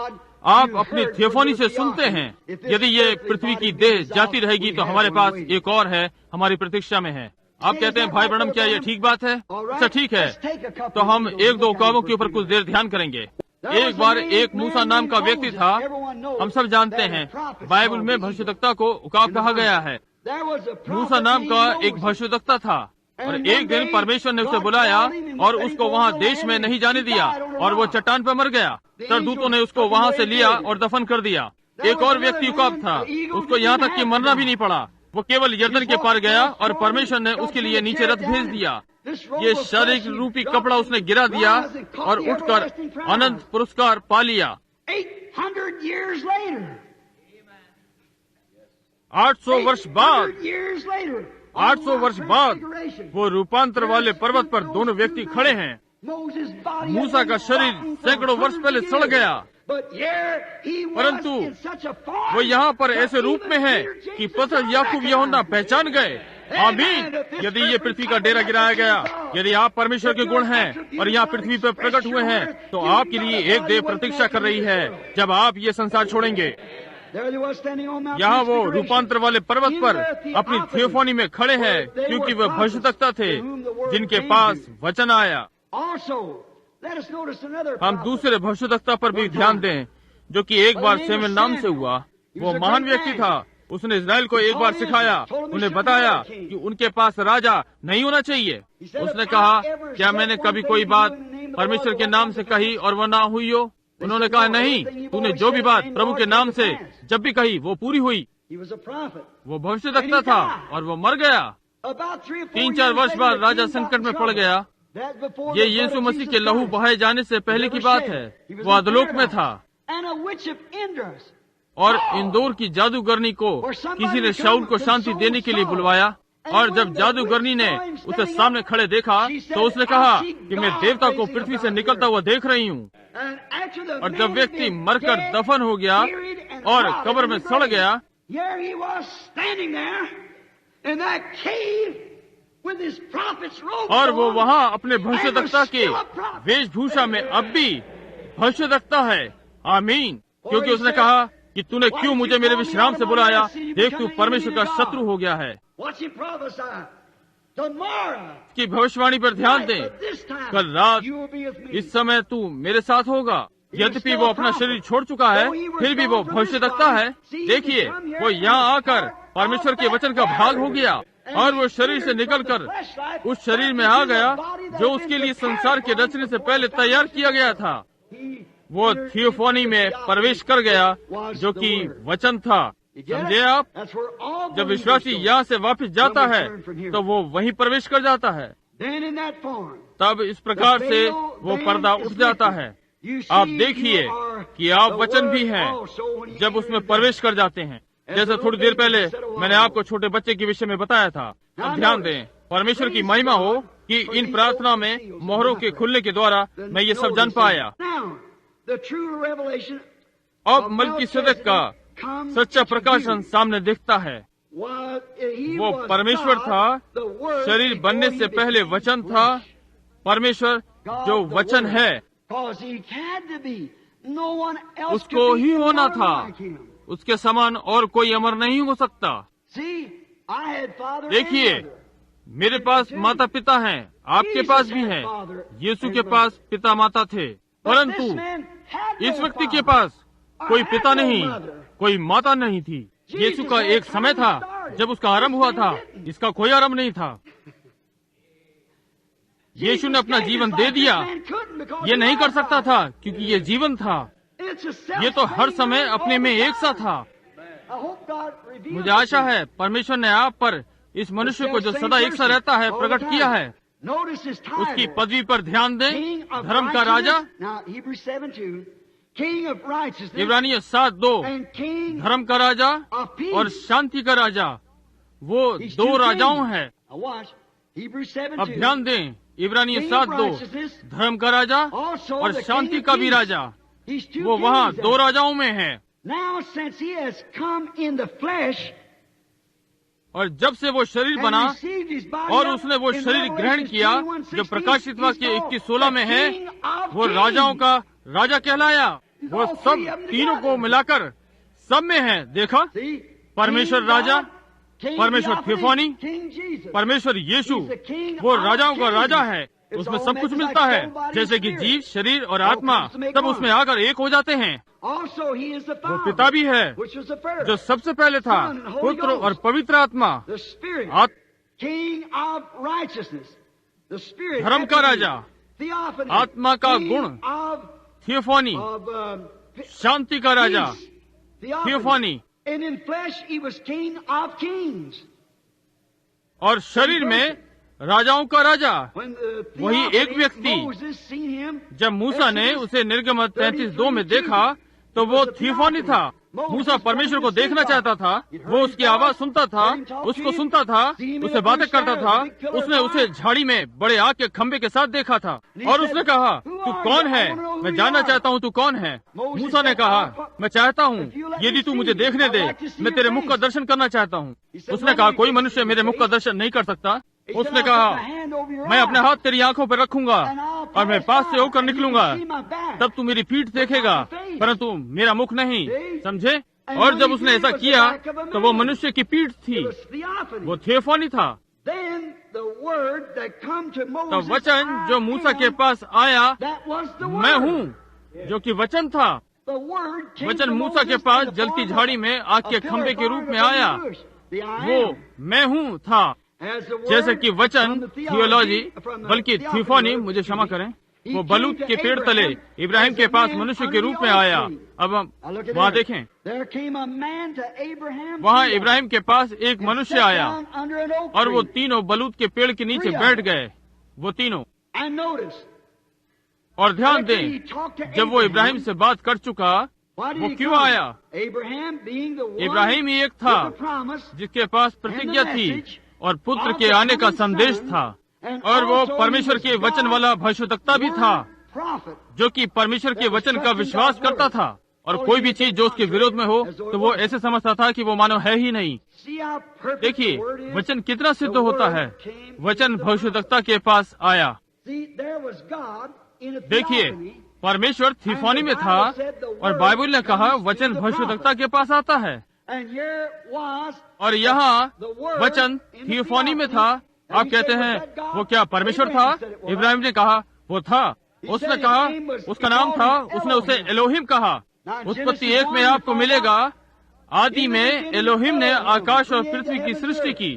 आप अपनी थियोफनी से सुनते हैं। यदि ये पृथ्वी की देह जाती रहेगी तो हमारे पास एक और है, हमारी प्रतीक्षा में है। आप कहते हैं भाई ब्रनम क्या ये ठीक बात है? अच्छा ठीक है, तो हम एक दो कामों के ऊपर कुछ देर ध्यान करेंगे। एक बार एक मूसा नाम का व्यक्ति था। हम सब जानते हैं बाइबल में भविष्यवक्ता को उकाब कहा गया है। मूसा नाम का एक भविष्यवक्ता था और एक दिन परमेश्वर ने उसे बुलाया और उसको वहाँ देश में नहीं जाने दिया और वो चट्टान पर मर गया। सरदूतों ने उसको वहाँ से लिया और दफन कर दिया। एक और व्यक्ति उकाब था, उसको यहाँ तक कि मरना भी नहीं पड़ा। वो केवल यर्दन के पार गया और परमेश्वर ने उसके लिए नीचे रथ भेज दिया। ये शारीरिक रूपी कपड़ा उसने गिरा दिया और उठकर अनंत पुरस्कार पा लिया। 800 वर्ष बाद 800 वर्ष बाद वो रूपांतर वाले पर्वत पर दोनों व्यक्ति खड़े हैं। मूसा का शरीर सैकड़ों वर्ष पहले सड़ गया, परंतु वो यहाँ पर ऐसे रूप में है कि पतरस याकूब यूहन्ना पहचान गए। आमीन। यदि ये पृथ्वी का डेरा गिराया गया, यदि आप परमेश्वर के गुण हैं और यहाँ पृथ्वी पर प्रकट हुए हैं, तो आपके लिए एक देव प्रतीक्षा कर रही है जब आप ये संसार छोड़ेंगे। यहाँ वो रूपांतर वाले पर्वत पर अपनी थियोफानी में खड़े हैं, क्योंकि वे भविष्यवक्ता थे जिनके पास वचन आया। हम दूसरे भविष्यवक्ता पर भी ध्यान दें, जो कि एक बार सेमुएल नाम से हुआ। वो महान व्यक्ति था। उसने इस्राएल को एक बार सिखाया, उन्हें बताया कि उनके पास राजा नहीं होना चाहिए। उसने कहा, क्या मैंने कभी कोई बात परमेश्वर के नाम से कही और वो ना हुई हो? उन्होंने कहा, नहीं, तूने जो भी बात प्रभु के नाम से जब भी कही वो पूरी हुई। वो भविष्यवक्ता था और वो मर गया। 3-4 वर्ष बाद राजा संकट में पड़ गया। ये यीशु मसीह के लहू बहाए जाने से पहले की बात है। वो अधोलोक में था और इंदौर की जादूगरनी को किसी ने शाऊल को शांति देने के लिए बुलवाया, और जब जादूगरनी ने उसे सामने खड़े देखा तो उसने कहा कि मैं देवता को पृथ्वी से निकलता हुआ देख रही हूँ। और जब व्यक्ति मरकर दफन हो गया और कब्र में सड़ गया, और वो वहाँ अपने भविष्यवक्ता के वेशभूषा में अब भी भविष्यवक्ता है। आमीन। क्योंकि उसने कहा कि तूने क्यों मुझे मेरे विश्राम से बुलाया? देख, तू परमेश्वर का शत्रु हो गया है। की भविष्यवाणी पर ध्यान दें। कल रात इस समय तू मेरे साथ होगा। यद्यपि वो अपना शरीर छोड़ चुका है, फिर भी वो भविष्यवक्ता है। देखिए, वो यहाँ आकर परमेश्वर के वचन का भाग हो गया और वो शरीर से निकलकर उस शरीर में आ गया जो उसके लिए संसार के रचने से पहले तैयार किया गया था। वो थियोफानी में प्रवेश कर गया, जो कि वचन था। समझे आप? जब विश्वासी यहाँ से वापस जाता है तो वो वहीं प्रवेश कर जाता है। तब इस प्रकार से वो पर्दा उठ जाता है। आप देखिए कि आप वचन भी हैं जब उसमें प्रवेश कर जाते हैं। जैसे थोड़ी देर पहले मैंने आपको छोटे बच्चे के विषय में बताया था। अब ध्यान दें, परमेश्वर की महिमा हो कि इन प्रार्थना में मोहरों के खुलने के द्वारा मैं ये सब जान पाया। अब मल्कीसेदेक का सच्चा प्रकाशन सामने दिखता है। वो परमेश्वर था, शरीर बनने से पहले वचन था। परमेश्वर जो वचन है उसको ही होना था। उसके समान और कोई अमर नहीं हो सकता। देखिए, मेरे पास माता पिता हैं, आपके पास भी हैं। यीशु के पास पिता माता थे, परंतु इस व्यक्ति के पास कोई पिता नहीं, कोई माता नहीं थी। यीशु का एक समय था जब उसका आरंभ हुआ था, इसका कोई आरंभ नहीं था। यीशु ने अपना जीवन दे दिया। ये नहीं कर सकता था क्योंकि ये जीवन था। ये तो हर समय अपने में एक सा था। मुझे आशा है परमेश्वर ने आप पर इस मनुष्य को जो सदा एक सा रहता है प्रकट किया है। उसकी पदवी पर ध्यान दें। धर्म का राजा, इब्रानियों 7:2, धर्म का राजा और शांति का राजा, वो दो राजाओं हैं। अब ध्यान दें, इब्रानियों 7:2, धर्म का राजा और शांति का भी राजा, वो वहाँ दो राजाओं में है। और जब से वो शरीर बना और उसने वो शरीर ग्रहण किया जो प्रकाशित वाक्य 21:16 में है, वो राजाओं का राजा कहलाया। वो सब तीनों को मिलाकर सब में है। देखा, परमेश्वर राजा, परमेश्वर थियोफनी, परमेश्वर यीशु, वो राजाओं का राजा है। उसमें सब कुछ मिलता है, जैसे कि जीव, शरीर और आत्मा सब उसमें आकर एक हो जाते हैं। वो पिता भी है जो सबसे पहले था, पुत्र और पवित्र आत्मा, धर्म का राजा, आत्मा का गुण, थियोफनी, शांति का राजा, थियोफनी, और शरीर में राजाओं का राजा। वही एक व्यक्ति, जब मूसा ने उसे निर्गमन 33:2 में देखा तो वो थियोफनी था। मूसा परमेश्वर को देखना चाहता था, वो उसकी आवाज सुनता था, उसको सुनता था, उससे बातें करता था। उसने उसे झाड़ी में बड़े आग के खंभे के साथ देखा था और उसने कहा, तू कौन है? मैं जानना चाहता हूँ तू कौन है। मूसा ने कहा, मैं चाहता हूँ यदि तू मुझे देखने दे, मैं तेरे मुख का दर्शन करना चाहता हूँ। उसने कहा, कोई मनुष्य मेरे मुख का दर्शन नहीं कर सकता। उसने कहा, मैं अपने हाथ तेरी आंखों पर रखूंगा और मैं पास से होकर निकलूंगा, तब तू मेरी पीठ देखेगा, परंतु मेरा मुख नहीं। समझे? और जब उसने ऐसा किया तो वो मनुष्य की पीठ थी, वो थियोफनी था। तो वचन जो मूसा के पास आया, मैं हूँ, जो कि वचन था। वचन मूसा के पास जलती झाड़ी में आग के खंभे के रूप में आया, वो मैं हूँ था। जैसे कि वचन थियोलॉजी, बल्कि थियोफनी, मुझे क्षमा करें, वो बलूत के पेड़ तले इब्राहिम के पास मनुष्य के रूप में आया। अब हम वहाँ देखें, वहाँ इब्राहिम के पास एक मनुष्य आया और वो तीनों बलूत के पेड़ के नीचे बैठ गए, वो तीनों। और ध्यान दें, जब वो इब्राहिम से बात कर चुका, वो क्यों आया? इब्राहिम ही एक था जिसके पास प्रतिज्ञा थी और पुत्र के आने का संदेश था, और वो परमेश्वर के वचन वाला भविष्यवक्ता भी था, जो कि परमेश्वर के वचन का विश्वास करता था, और कोई भी चीज जो उसके विरोध में हो तो वो ऐसे समझता था कि वो मानव है ही नहीं। देखिए वचन कितना सिद्ध होता है। वचन भविष्यवक्ता के पास आया। देखिए परमेश्वर थियोफनी में था और बाइबल ने कहा वचन भविष्यवक्ता के पास आता है, और यहाँ वचन थियोफनी में था। आप कहते हैं वो क्या परमेश्वर था? इब्राहिम ने कहा वो था। उसने कहा उसका नाम था, उसने उसे एलोहिम कहा। उत्पत्ति 1 में आपको मिलेगा, आदि में एलोहिम ने आकाश और पृथ्वी की सृष्टि की।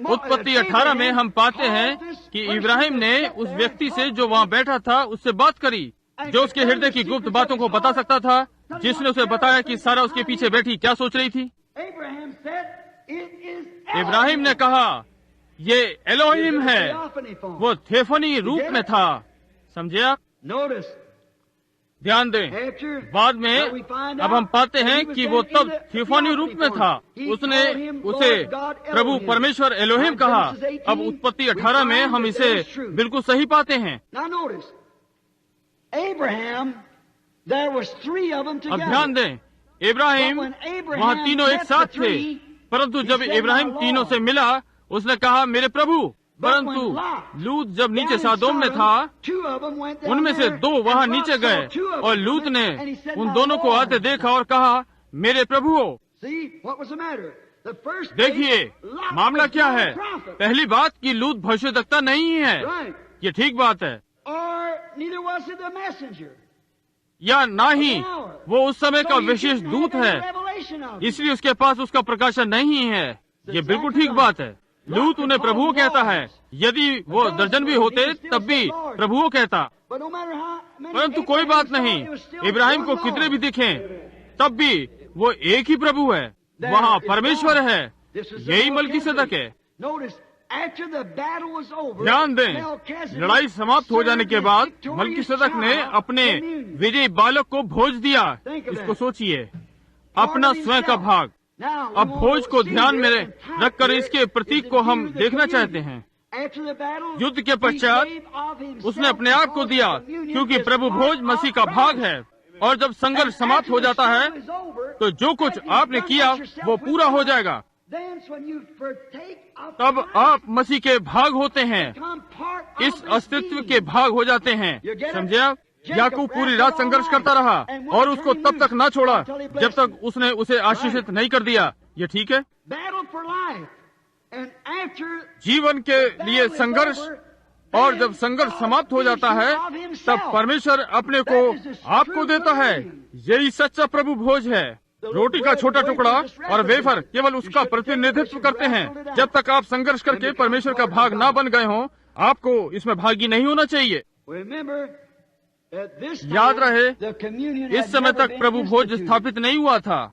उत्पत्ति 18 में हम पाते हैं कि इब्राहिम ने उस व्यक्ति से जो वहाँ बैठा था उससे बात करी, जो उसके हृदय की गुप्त बातों को बता सकता था, जिसने उसे बताया कि सारा उसके पीछे बैठी क्या सोच रही थी। इब्राहिम ने कहा ये एलोहिम है, वो थियोफनी रूप में था। समझे आप? ध्यान दें, बाद में अब हम पाते हैं कि वो तब थियोफनी रूप में था। उसने उसे प्रभु परमेश्वर एलोहिम कहा। अब उत्पत्ति 18 में हम इसे बिल्कुल सही पाते हैं। अब ध्यान दें, इब्राहिम वहाँ तीनों एक साथ थे, परंतु जब इब्राहिम तीनों से मिला उसने कहा मेरे प्रभु। परंतु लूत जब नीचे सादोम में था, उनमें से 2 वहाँ नीचे गए और लूत ने उन दोनों को आते देखा और कहा मेरे प्रभु हो। देखिए मामला क्या है। पहली बात कि लूत भविष्यवक्ता नहीं है, ये ठीक बात है, या ना ही वो उस समय का विशेष दूत है, इसलिए उसके पास उसका प्रकाशन नहीं है। ये बिल्कुल ठीक बात है। लूत उन्हें प्रभु कहता है, यदि वो दर्जन भी होते तब भी प्रभु कहता। परंतु कोई बात नहीं, इब्राहिम को कितने भी दिखें तब भी वो एक ही प्रभु है, वहाँ परमेश्वर है। यही मलकीसेदक है। ध्यान दें, लड़ाई समाप्त हो जाने के बाद मलकीसेदक ने अपने विजयी बालक को भोज दिया। इसको सोचिए, अपना स्वयं का भाग। अब भोज को ध्यान में रखकर इसके प्रतीक को हम देखना चाहते हैं। युद्ध के पश्चात उसने अपने आप को दिया, क्योंकि प्रभु भोज मसीह का भाग है। और जब संघर्ष समाप्त हो जाता है तो जो कुछ आपने किया वो पूरा हो जाएगा। तब आप मसीह के भाग होते हैं, इस अस्तित्व के भाग हो जाते हैं। समझे आप? याकूब पूरी रात संघर्ष करता रहा और उसको तब तक ना छोड़ा जब तक उसने उसे आशीषित नहीं कर दिया। ये ठीक है। जीवन के लिए संघर्ष, और जब संघर्ष समाप्त हो जाता है तब परमेश्वर अपने को आपको देता है। यही सच्चा प्रभु भोज है। रोटी का छोटा टुकड़ा और वेफर केवल उसका प्रतिनिधित्व करते हैं। जब तक आप संघर्ष करके परमेश्वर का भाग ना बन गए हों, आपको इसमें भागी नहीं होना चाहिए। याद रहे, इस समय तक प्रभु भोज स्थापित नहीं हुआ था।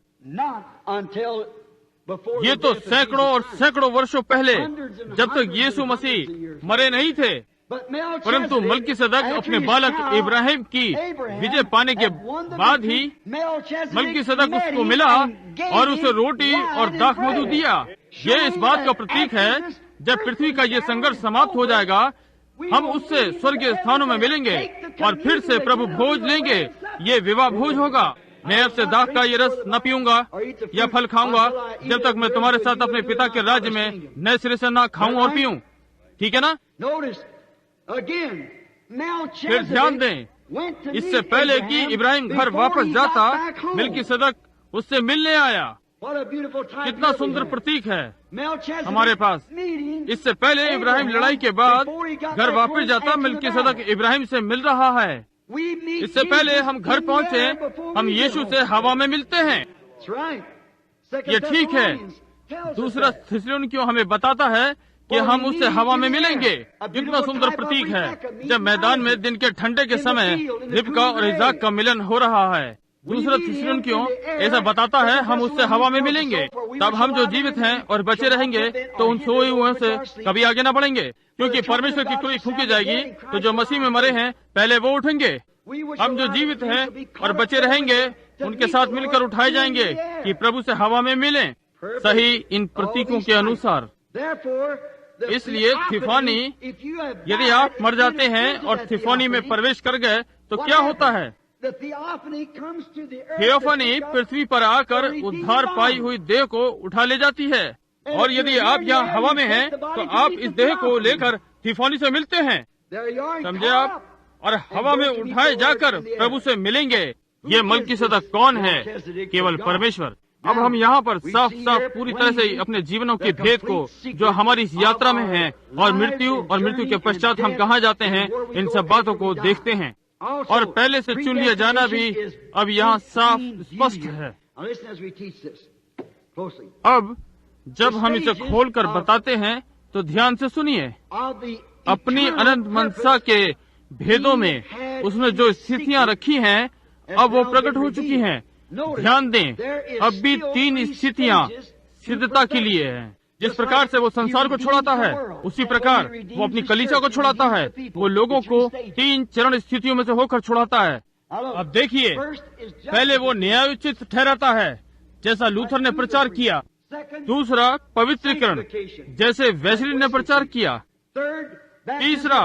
ये तो सैकड़ों और सैकड़ों वर्षों पहले, जब तक यीशु मसीह मरे नहीं थे। परंतु मलकीसदक अपने बालक इब्राहिम की विजय पाने के बाद ही मलकीसदक उसको मिला और उसे रोटी और दाखमधु दिया। ये इस बात का प्रतीक है, जब पृथ्वी का ये संघर्ष समाप्त हो जाएगा, हम उससे स्वर्गीय स्थानों में मिलेंगे और फिर से प्रभु भोज लेंगे। ये विवाह भोज होगा। मैं अब से दाख का ये रस न पीऊंगा या फल खाऊंगा जब तक मैं तुम्हारे साथ अपने पिता के राज्य में नए सिरे से ना खाऊं और पीऊं। ठीक है ना? फिर ध्यान दें, इससे पहले कि इब्राहिम घर वापस जाता, मलकीसदक उससे मिलने आया। कितना सुंदर प्रतीक है हमारे पास। इससे पहले इब्राहिम लड़ाई के बाद घर वापस जाता, मलकीसदक इब्राहिम से मिल रहा है। इससे पहले हम घर पहुंचे, हम यीशु से हवा में मिलते हैं। ये ठीक है। दूसरा थिस्सलुनीकियों हमें बताता है कि हम उससे हवा में मिलेंगे। कितना सुंदर प्रतीक है, जब मैदान में दिन के ठंडे के समय रिबका और इसाक का मिलन हो रहा है। दूसरा थिस्सलुनीकियों ऐसा बताता है, हम उससे हवा में मिलेंगे। तब हम जो जीवित हैं और बचे रहेंगे तो उन सोए हुए से कभी आगे न बढ़ेंगे, क्योंकि परमेश्वर की कुड़ी फूंकी जाएगी तो जो मसीह में मरे हैं पहले वो उठेंगे। हम जो जीवित हैं और बचे रहेंगे उनके साथ मिलकर उठाए जाएंगे कि प्रभु से हवा में मिलें। सही इन प्रतीकों के अनुसार। इसलिए थिफानी, यदि आप मर जाते हैं और थिफानी में प्रवेश कर गए तो क्या होता है? थियोफनी पृथ्वी पर आकर उद्धार पाई हुई देह को उठा ले जाती है। और यदि आप यहाँ हवा में हैं तो आप इस देह को लेकर थिफानी से मिलते हैं। समझे आप? और हवा में उठाए जाकर प्रभु से मिलेंगे। ये मलकीसदक कौन है? केवल परमेश्वर। अब हम यहाँ पर साफ साफ पूरी तरह से अपने जीवनों के भेद को, जो हमारी इस यात्रा में है, और मृत्यु के पश्चात हम कहाँ जाते हैं, इन सब बातों को देखते हैं। और पहले से चुन लिया जाना भी अब यहाँ साफ स्पष्ट है। अब जब हम इसे खोलकर बताते हैं तो ध्यान से सुनिए। अपनी अनंत मनसा के भेदों में उसने जो स्थितियां रखी हैं, अब वो प्रकट हो चुकी हैं। ध्यान दें, अब भी 3 स्थितियां सिद्धता के लिए हैं। जिस प्रकार से वो संसार को छुड़ाता है, उसी प्रकार वो अपनी कलीसिया को छुड़ाता है। वो लोगों को 3 चरण स्थितियों में से होकर छुड़ाता है। अब देखिए, पहले वो न्यायोचित ठहराता है, जैसा लूथर ने प्रचार किया। दूसरा, पवित्रीकरण, जैसे वेस्ली ने प्रचार किया। तीसरा,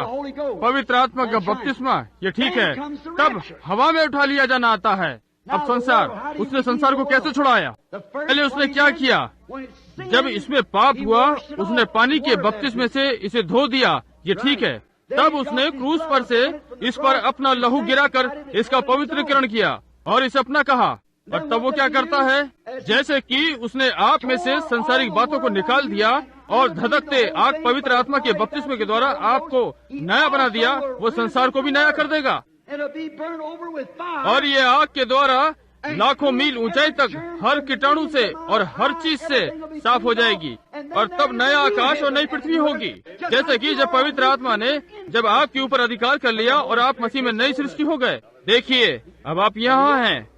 पवित्र आत्मा का बपतिस्मा। ये ठीक है। तब हवा में उठा लिया जाना आता है। अब संसार, उसने संसार को कैसे छुड़ाया? पहले उसने क्या किया? जब इसमें पाप हुआ, उसने पानी के बपतिस्मे से इसे धो दिया। ये ठीक है। तब उसने क्रूस पर से इस पर अपना लहू गिराकर इसका पवित्रीकरण किया और इसे अपना कहा। और तब वो क्या करता है? जैसे कि उसने आप में से संसारिक बातों को निकाल दिया और धधकते आग पवित्र आत्मा के बपतिस्मे के द्वारा आपको नया बना दिया, वो संसार को भी नया कर देगा। और ये आग के द्वारा लाखों मील ऊंचाई तक हर कीटाणु से और हर चीज से साफ हो जाएगी। और तब नया आकाश और नई पृथ्वी होगी। जैसे कि जब पवित्र आत्मा ने जब आपके ऊपर अधिकार कर लिया और आप मसीह में नई सृष्टि हो गए। देखिए, अब आप यहाँ हैं।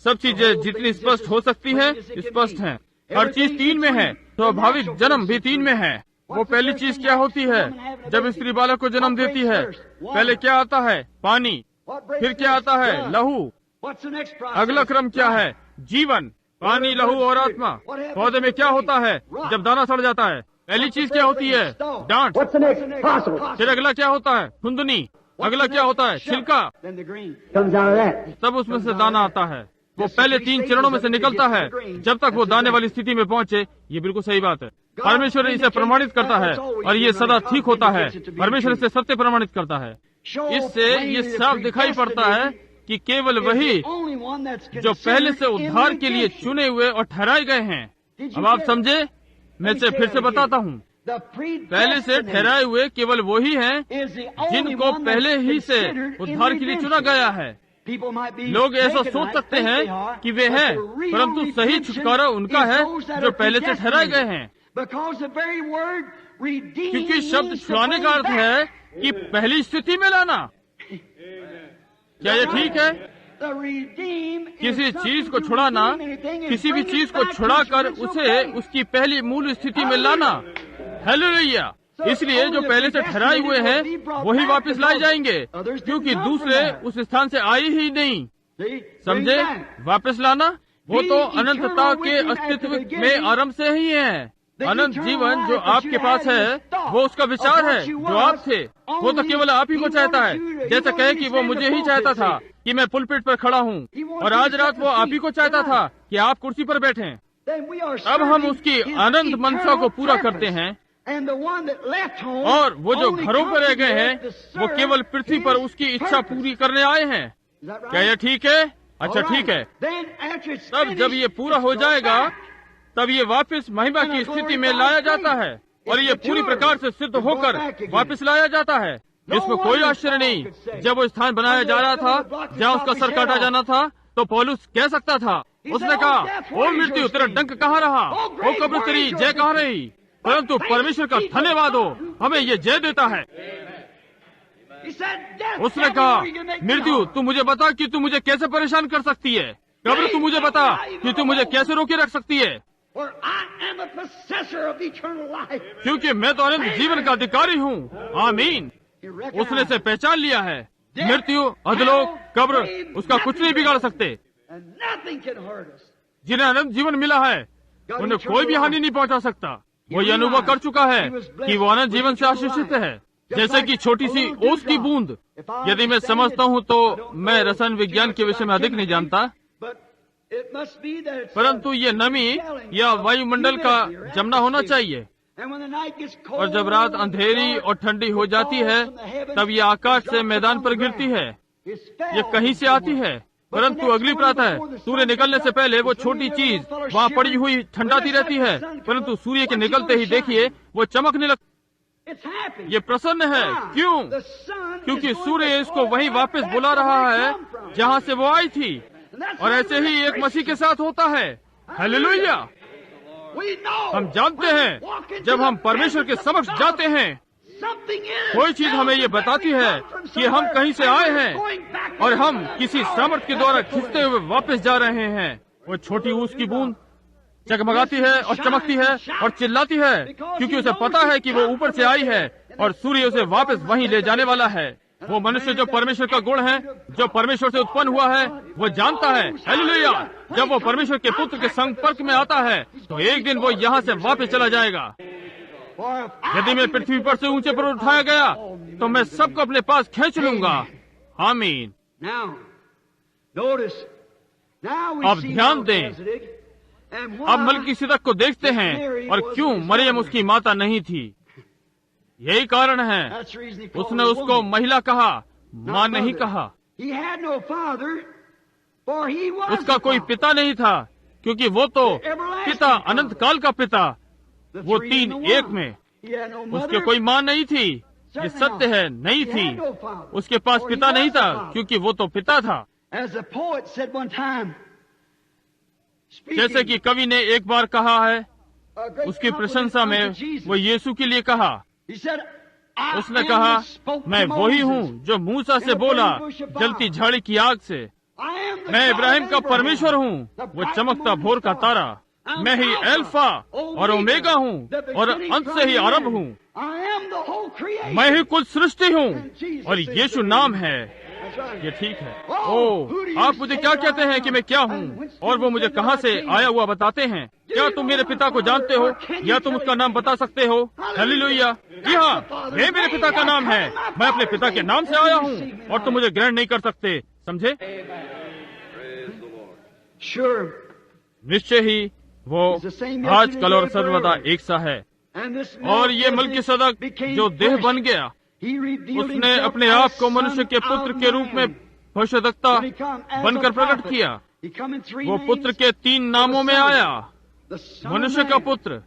सब चीजें जितनी स्पष्ट हो सकती है स्पष्ट हैं। हर चीज 3 में है। स्वाभाविक जन्म भी 3 में है। वो पहली चीज क्या होती है? जब स्त्री बालक को जन्म देती है, पहले क्या आता है? पानी। फिर क्या आता है? लहू। अगला क्रम क्या है? जीवन। पानी, लहू और आत्मा। पौधे में क्या होता है जब दाना सड़ जाता है? पहली चीज क्या होती है? डांट। फिर अगला क्या होता है? खुंदनी। अगला क्या होता है? छिलका। तब उसमें से दाना आता है। वो पहले 3 चरणों में से निकलता है जब तक वो दाने वाली स्थिति में पहुंचे। ये बिल्कुल सही बात है। परमेश्वर इसे प्रमाणित करता है और ये सदा ठीक होता है। परमेश्वर इसे सत्य प्रमाणित करता है। इससे ये साफ दिखाई पड़ता है कि केवल वही जो पहले से उद्धार के लिए चुने हुए और ठहराए गए हैं। अब आप समझे? मैं इसे फिर से बताता हूँ। पहले से ठहराए हुए केवल वही हैं जिनको पहले ही से उद्धार के लिए चुना गया है। लोग ऐसा सोच सकते हैं कि वे हैं, परंतु सही छुटकारा उनका है जो पहले से ठहराए गए हैं, क्योंकि शब्द छुड़ाने का अर्थ है कि पहली स्थिति में लाना। क्या ये ठीक है? किसी चीज को छुड़ाना, किसी भी चीज को छुड़ाकर उसे उसकी पहली मूल स्थिति में लाना। हालेलुया! इसलिए जो पहले से ठहराए हुए हैं वही वापस लाए जाएंगे, क्योंकि दूसरे उस स्थान से आए ही नहीं। समझे? वापस लाना वो तो अनंतता के अस्तित्व में आरंभ से ही है। अनंत जीवन जो आपके पास है वो उसका विचार है जो आप थे। वो तो केवल आप ही को चाहता है। जैसा कहे कि वो मुझे ही चाहता था कि मैं पुलपिट पर खड़ा हूँ, और आज रात वो आप ही को चाहता था कि आप कुर्सी पर बैठें। अब हम उसकी अनंत मनसा को पूरा करते हैं, और वो जो घरों पर रह गए हैं वो केवल पृथ्वी पर उसकी इच्छा पूरी करने आए हैं। क्या यह ठीक है? अच्छा, ठीक है। तब जब ये पूरा हो जाएगा तब ये वापस महिमा की स्थिति में लाया जाता है, और ये पूरी प्रकार से सिद्ध होकर वापस लाया जाता है। इसमें कोई आश्चर्य नहीं। जब वो स्थान बनाया जा रहा था जहाँ उसका सर काटा जाना था, तो पौलुस कह सकता था, उसने कहा, ओ मृत्यु तेरा डंक कहाँ रहा, ओ कब्र तेरी जय कहाँ रही। परंतु परमेश्वर का धन्यवाद हो, हमें ये जय देता है। उसने कहा, मृत्यु तू मुझे बता कि तू मुझे कैसे परेशान कर सकती है। कब्र तू मुझे बता कि तू मुझे कैसे रोके रख सकती है, क्योंकि मैं तो अनंत जीवन का अधिकारी हूँ। आमीन। उसने से पहचान लिया है। मृत्यु, अधलोक, कब्र उसका कुछ नहीं बिगाड़ सकते। जिन्हें अनंत जीवन मिला है उन्हें कोई भी हानि नहीं पहुँचा सकता। वो ये अनुभव कर चुका है कि वो अनंत जीवन से आशीषित है, जैसे कि छोटी सी ओस की बूंद। यदि मैं समझता हूँ तो मैं रसायन विज्ञान के विषय में अधिक नहीं जानता, परंतु ये नमी या वायुमंडल का जमना होना चाहिए। और जब रात अंधेरी और ठंडी हो जाती है तब ये आकाश से मैदान पर गिरती है। ये कहीं से आती है, परंतु अगली प्रातः सूर्य निकलने से पहले वो छोटी चीज वहाँ पड़ी हुई ठंडाती रहती है, परंतु सूर्य के निकलते ही देखिए वो चमकने लगती। ये प्रसन्न है। क्यों? क्योंकि सूर्य इसको वहीं वापस बुला रहा है जहाँ से वो आई थी, और ऐसे ही एक मसीह के साथ होता है। हालेलुया! हम जानते हैं जब हम परमेश्वर के समक्ष जाते हैं, कोई चीज हमें ये बताती है कि हम कहीं से आए हैं और हम किसी सामर्थ के द्वारा खींचते हुए वापस जा रहे हैं। वो छोटी ऊस की बूंद चकमगाती है और चमकती है और चिल्लाती है, क्योंकि उसे पता है कि वो ऊपर से आई है और सूर्य उसे वापस वहीं ले जाने वाला है। वो मनुष्य जो परमेश्वर का गुण है, जो परमेश्वर से उत्पन्न हुआ है, वो जानता है, हालेलुया, जब वो परमेश्वर के पुत्र के संपर्क में आता है तो एक दिन वो यहाँ से वापस चला जाएगा। यदि मैं पृथ्वी पर से ऊंचे पर उठाया गया तो मैं सबको अपने पास खींच लूंगा। आमीन। अब ध्यान दें, अब मलकीसिदक को देखते हैं और क्यों मरियम उसकी माता नहीं थी। यही कारण है उसने उसको महिला कहा, मां नहीं कहा। उसका कोई पिता नहीं था, क्योंकि वो तो पिता, अनंत काल का पिता, वो तीन एक में। उसके कोई मां नहीं थी, ये सत्य है, नहीं थी। उसके पास पिता नहीं था, क्योंकि वो तो पिता था। जैसे कि कवि ने एक बार कहा है, उसकी प्रशंसा में वो यीशु के लिए कहा, उसने कहा, मैं वही हूँ जो मूसा से बोला जलती झाड़ी की आग से। मैं इब्राहिम का परमेश्वर हूँ, वो चमकता भोर का तारा। मैं ही अल्फा और ओमेगा हूँ और अंत से ही आरंभ हूँ। मैं ही कुल सृष्टि हूँ और यीशु नाम है। ये ठीक है। ओह, आप मुझे क्या कहते हैं कि मैं क्या हूँ, और वो मुझे कहाँ से आया हुआ बताते हैं। क्या तुम मेरे पिता को जानते हो, या तुम उसका नाम बता सकते हो? हालेलुया। जी हाँ, ये मेरे पिता का नाम है। मैं अपने पिता के नाम से आया हूँ और तुम मुझे ग्रहण नहीं कर सकते। समझे? निश्चय ही वो आज, कल और सर्वदा एक सा है। और ये मलकीसदक जो देह बन गया, उसने अपने आप को मनुष्य के पुत्र के रूप में भविष्यद्वक्ता बनकर प्रकट किया। वो पुत्र के 3 नामों में आया, मनुष्य का पुत्र,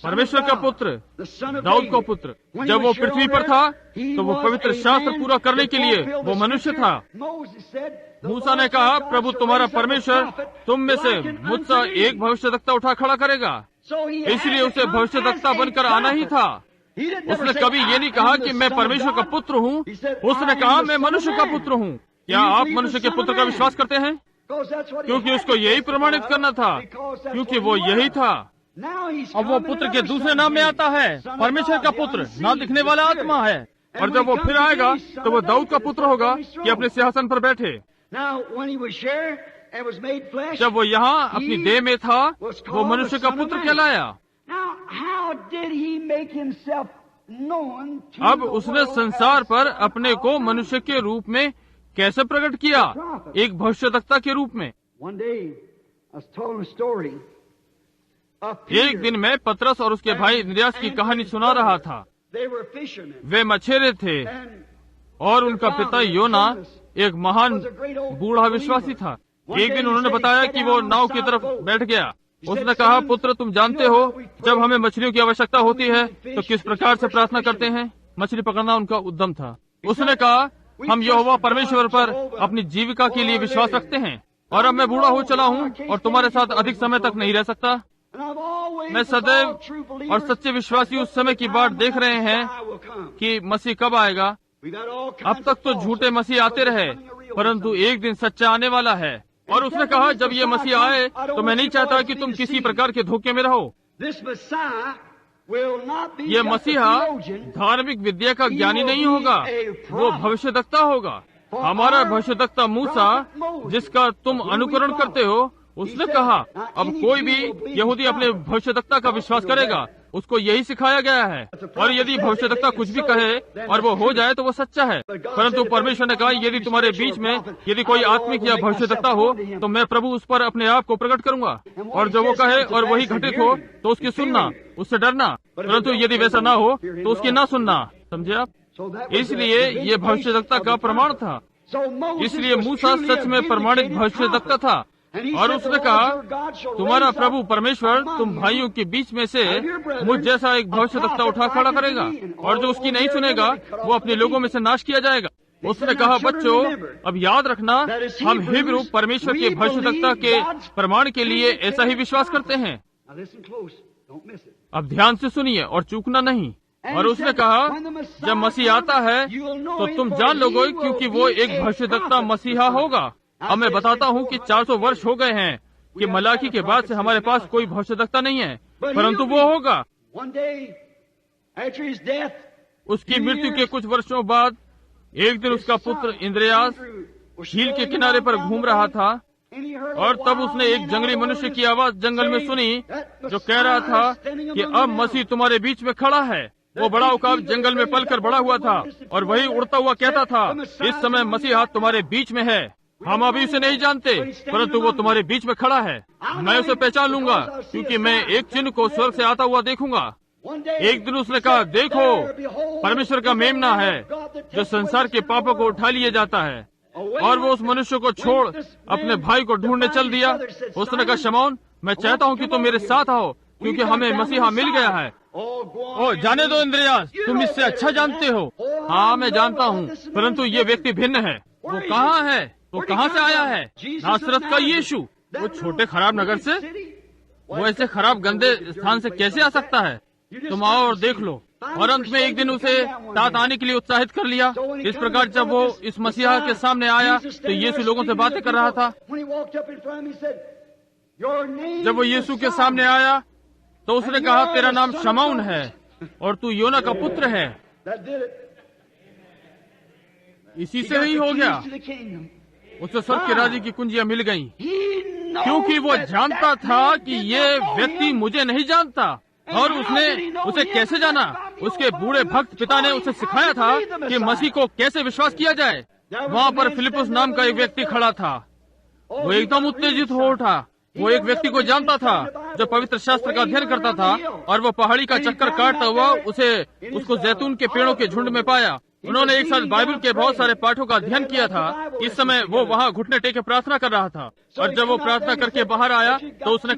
परमेश्वर का पुत्र, दाऊद का पुत्र। जब वो पृथ्वी पर था तो वो पवित्र शास्त्र पूरा करने के लिए वो मनुष्य था। मूसा ने कहा, प्रभु तुम्हारा परमेश्वर तुम में से मुझसे एक भविष्यद्वक्ता उठा खड़ा करेगा, इसलिए उसे भविष्यद्वक्ता बनकर आना ही था। उसने कभी ये नहीं कहा कि मैं परमेश्वर का पुत्र हूँ, उसने कहा मैं मनुष्य का पुत्र हूँ। क्या आप मनुष्य के पुत्र का विश्वास करते हैं? क्योंकि उसको यही प्रमाणित करना था, क्योंकि वो यही था। अब वो पुत्र के दूसरे नाम में आता है, परमेश्वर का पुत्र, ना दिखने वाला आत्मा है। और जब वो फिर आएगा तो वो दाऊद का पुत्र होगा कि अपने सिंहासन पर बैठे। जब वो यहाँ अपनी देह में था, वो मनुष्य का पुत्र कहलाया। अब उसने संसार पर अपने को मनुष्य के रूप में कैसे प्रकट किया? एक भविष्यद्वक्ता के रूप में। एक दिन मैं पतरस और उसके भाई इंद्रियास की कहानी सुना रहा था। वे मछेरे थे और उनका पिता योना एक महान बूढ़ा विश्वासी था। एक दिन उन्होंने बताया कि वो नाव की तरफ बैठ गया। उसने कहा, पुत्र तुम जानते हो जब हमें मछलियों की आवश्यकता होती है तो किस प्रकार से प्रार्थना करते हैं। मछली पकड़ना उनका उद्यम था। उसने कहा, हम यहोवा परमेश्वर पर अपनी जीविका के लिए विश्वास रखते हैं, और अब मैं बूढ़ा हो चला हूँ और तुम्हारे साथ अधिक समय तक नहीं रह सकता। मैं सदैव और सच्चे विश्वासी उस समय की बात देख रहे हैं कि मसीह कब आएगा। अब तक तो झूठे मसीह आते रहे, परंतु एक दिन सच्चा आने वाला है। और उसने कहा, जब ये मसीह आए तो मैं नहीं चाहता कि तुम किसी प्रकार के धोखे में रहो। ये मसीहा धार्मिक विद्या का ज्ञानी नहीं होगा, वो भविष्यद्वक्ता होगा। हमारा भविष्यद्वक्ता मूसा, जिसका तुम अनुकरण करते हो, उसने कहा, अब कोई भी यहूदी अपने भविष्यद्वक्ता का विश्वास करेगा, उसको यही सिखाया गया है। और यदि भविष्यद्वक्ता कुछ भी कहे और वो हो जाए तो वो सच्चा है। परंतु परमेश्वर ने कहा, यदि तुम्हारे बीच में यदि कोई आत्मिक या भविष्यद्वक्ता हो तो मैं प्रभु उस पर अपने आप को प्रकट करूंगा, और जो वो कहे और वही घटित हो तो उसकी सुनना, उससे डरना। परंतु यदि वैसा ना हो तो उसकी ना सुनना। समझे आप? इसलिए ये भविष्यद्वक्ता का प्रमाण था। इसलिए मूसा सच में प्रमाणित भविष्यद्वक्ता था। और उसने कहा, तुम्हारा प्रभु परमेश्वर तुम भाइयों के बीच में से मुझ जैसा एक भविष्यद्वक्ता उठा खड़ा करेगा, और जो उसकी नहीं सुनेगा वो अपने लोगों में से नाश किया जाएगा। उसने कहा, बच्चों अब याद रखना, हम हिब्रू परमेश्वर के भविष्यद्वक्ता के प्रमाण के लिए ऐसा ही विश्वास करते हैं। अब ध्यान से सुनिए और चूकना नहीं। और उसने कहा, जब मसीह आता है तो तुम जान लोगे, क्योंकि वो एक भविष्यद्वक्ता मसीहा होगा। अब मैं बताता हूँ कि 400 वर्ष हो गए हैं कि मलाकी के बाद से हमारे पास कोई भविष्यद्वक्ता नहीं है, परंतु वो होगा। उसकी मृत्यु के कुछ वर्षों बाद एक दिन उसका पुत्र इंद्रियास झील के किनारे पर घूम रहा था, और तब उसने एक जंगली मनुष्य की आवाज जंगल में सुनी जो कह रहा था कि अब मसीह तुम्हारे बीच में खड़ा है। वो बड़ा उकाब जंगल में पलकर बड़ा हुआ था, और वही उड़ता हुआ कहता था, इस समय मसीहा तुम्हारे बीच में है। हम अभी उसे नहीं जानते, परंतु वो तुम्हारे बीच में खड़ा है। मैं उसे पहचान लूंगा, क्योंकि मैं एक चिन्ह को स्वर्ग से आता हुआ देखूंगा। एक दिन उसने कहा, देखो परमेश्वर का मेमना है जो संसार के पापों को उठा लिए जाता है। और वो उस मनुष्य को छोड़ अपने भाई को ढूंढने चल दिया। उसने कहा, शमौन मैं चाहता हूँ कि तुम मेरे साथ आओ, क्योंकि हमें मसीहा मिल गया है। ओ जाने दो इंद्रियास, तुम इससे अच्छा जानते हो। हाँ मैं जानता हूँ, परंतु ये व्यक्ति भिन्न है। वो कहाँ है? वो कहाँ से आया है? नासरत का यीशु। वो छोटे खराब नगर से, वो ऐसे खराब गंदे स्थान से कैसे आ सकता है? तुम आओ और देख लो। और अंत में एक दिन उसे तात आने के लिए उत्साहित कर लिया। इस प्रकार जब वो इस मसीहा के सामने आया तो यीशु लोगों से बातें कर रहा था। जब वो यीशु के सामने आया तो उसने कहा, तेरा नाम शमौन है और तू योना का पुत्र है। इसी से ही हो गया। उसे स्वर्ग के राज्य की कुंजियां मिल गईं, क्योंकि वो जानता था कि ये व्यक्ति मुझे नहीं जानता। और उसने उसे कैसे जाना? उसके बूढ़े भक्त पिता ने उसे सिखाया था कि मसीह को कैसे विश्वास किया जाए। वहाँ पर फिलिपुस नाम का एक व्यक्ति खड़ा था। वो एकदम उत्तेजित हो उठा। वो एक व्यक्ति को जानता था जो पवित्र शास्त्र का अध्ययन करता था, और वो पहाड़ी का चक्कर काटता हुआ उसको जैतून के पेड़ों के झुंड में पाया। उन्होंने एक साथ बाइबल के बहुत सारे पाठों का अध्ययन किया था। इस समय वो वहाँ घुटने टेके प्रार्थना कर रहा था, और जब वो प्रार्थना करके बाहर आया तो उसने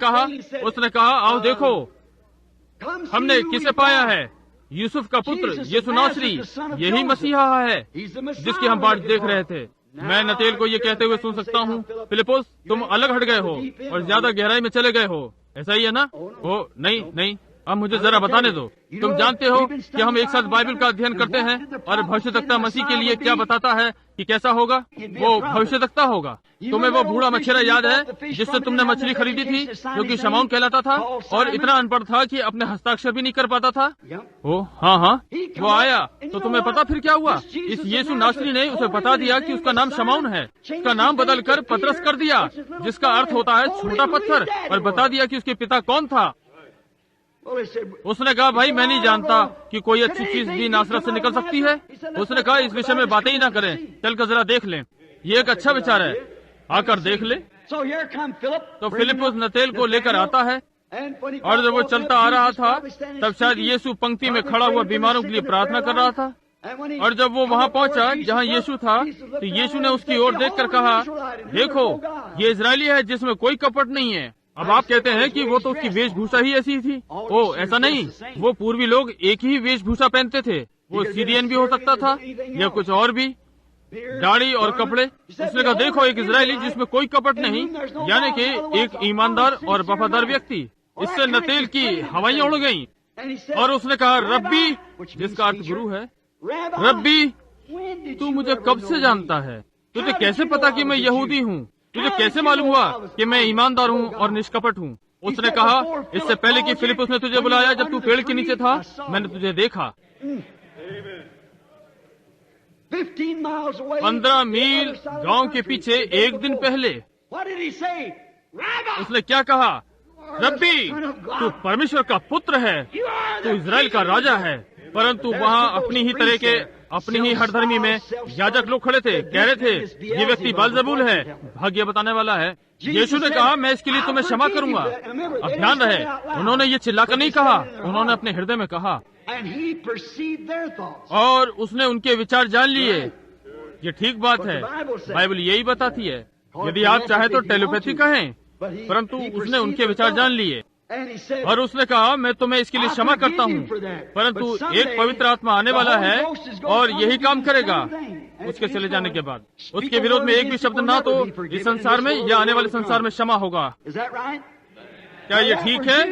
कहा आओ देखो, हमने किसे पाया है, यूसुफ का पुत्र यीशु नासरी, यही मसीहा है जिसकी हम बाट देख रहे थे। मैं नतेल को ये कहते हुए सुन सकता हूँ, फिलिपुस तुम अलग हट गए हो और ज्यादा गहराई में चले गए हो, ऐसा ही है ना? ओ नहीं, अब मुझे जरा बताने दो। तुम जानते हो कि हम एक साथ बाइबल का अध्ययन करते हैं, और भविष्यवक्ता मसीह के लिए क्या बताता है कि कैसा होगा? वो भविष्यवक्ता होगा। तुम्हें वो बूढ़ा मछेरा याद है जिससे तुमने मछली खरीदी थी, जो कि शमौन कहलाता था और इतना अनपढ़ था कि अपने हस्ताक्षर भी नहीं कर पाता था? ओ हाँ, वो आया तो तुम्हें पता फिर क्या हुआ? इस यीशु नासरी ने उसे बता दिया कि उसका नाम शमौन है। उसका नाम बदलकर पतरस कर दिया, जिसका अर्थ होता है छोटा पत्थर, और बता दिया कि उसके पिता कौन था। उसने कहा भाई मैं नहीं जानता कि कोई अच्छी चीज भी नासरत से निकल सकती है। उसने कहा इस विषय में बातें ही ना करें, चलकर जरा देख लें। ये एक अच्छा विचार है, आकर देख ले। तो फिलिपुस नतेल को लेकर आता है, और जब वो चलता आ रहा था तब शायद यीशु पंक्ति में खड़ा हुआ बीमारों के लिए प्रार्थना कर रहा था। और जब वो वहाँ पहुँचा जहाँ यीशु था, तो यीशु ने उसकी ओर देखकर कहा, देखो ये इजरायली है जिसमें कोई कपट नहीं है। अब आप कहते हैं कि वो तो उसकी वेशभूषा ही ऐसी थी। ओ ऐसा नहीं, वो पूर्वी लोग एक ही वेशभूषा पहनते थे। वो सीरियन भी हो सकता था या कुछ और भी, दाढ़ी और कपड़े। उसने कहा देखो एक इजरायली जिसमें कोई कपट नहीं, यानी कि एक ईमानदार और वफादार व्यक्ति। इससे नतेल की हवाइयां उड़ गईं, और उसने कहा रब्बी, जिसका अर्थ गुरु है, रब्बी तू मुझे कब से जानता है? तुझे कैसे पता कि मैं यहूदी हूँ? तुझे कैसे मालूम हुआ कि मैं ईमानदार हूँ और निष्कपट हूँ? उसने कहा इससे पहले कि फिलिपुस ने तुझे बुलाया, जब तू पेड़ के नीचे था मैंने तुझे देखा। 15 मील गांव के पीछे एक दिन पहले उसने क्या कहा? रब्बी तू परमेश्वर का पुत्र है, तू इजराइल का राजा है। परंतु वहाँ अपनी ही तरह के, अपनी ही हठधर्मी में याजक लोग खड़े थे, कह रहे थे ये व्यक्ति बालजबूल है, भाग्य बताने वाला है। यीशु ने कहा मैं इसके लिए तुम्हें क्षमा करूंगा। अब ध्यान रहे, उन्होंने ये चिल्लाकर नहीं कहा, उन्होंने अपने हृदय में कहा, और उसने उनके विचार जान लिए। ये ठीक बात है, बाइबल यही बताती है। यदि आप चाहे तो टेलीपैथी कहें, परंतु उसने उनके विचार जान लिए। और उसने कहा मैं तुम्हें इसके लिए क्षमा करता हूँ, परंतु एक पवित्र आत्मा आने वाला है और यही काम करेगा। उसके चले जाने के बाद उसके विरोध में एक भी शब्द ना तो इस संसार में या आने वाले संसार में क्षमा होगा। क्या ये ठीक है?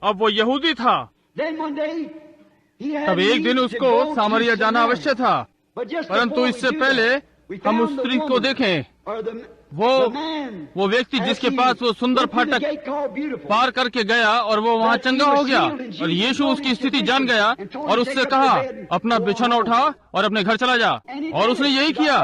अब वो यहूदी था, तब एक दिन उसको सामरिया जाना अवश्य था। परंतु इससे पहले हम उस स्त्री को देखें, वो व्यक्ति जिसके पास वो सुंदर फाटक पार करके गया और वो वहाँ चंगा हो गया, और यीशु उसकी स्थिति जान गया और उससे कहा अपना बिछौना उठा और अपने घर चला जा, और उसने यही किया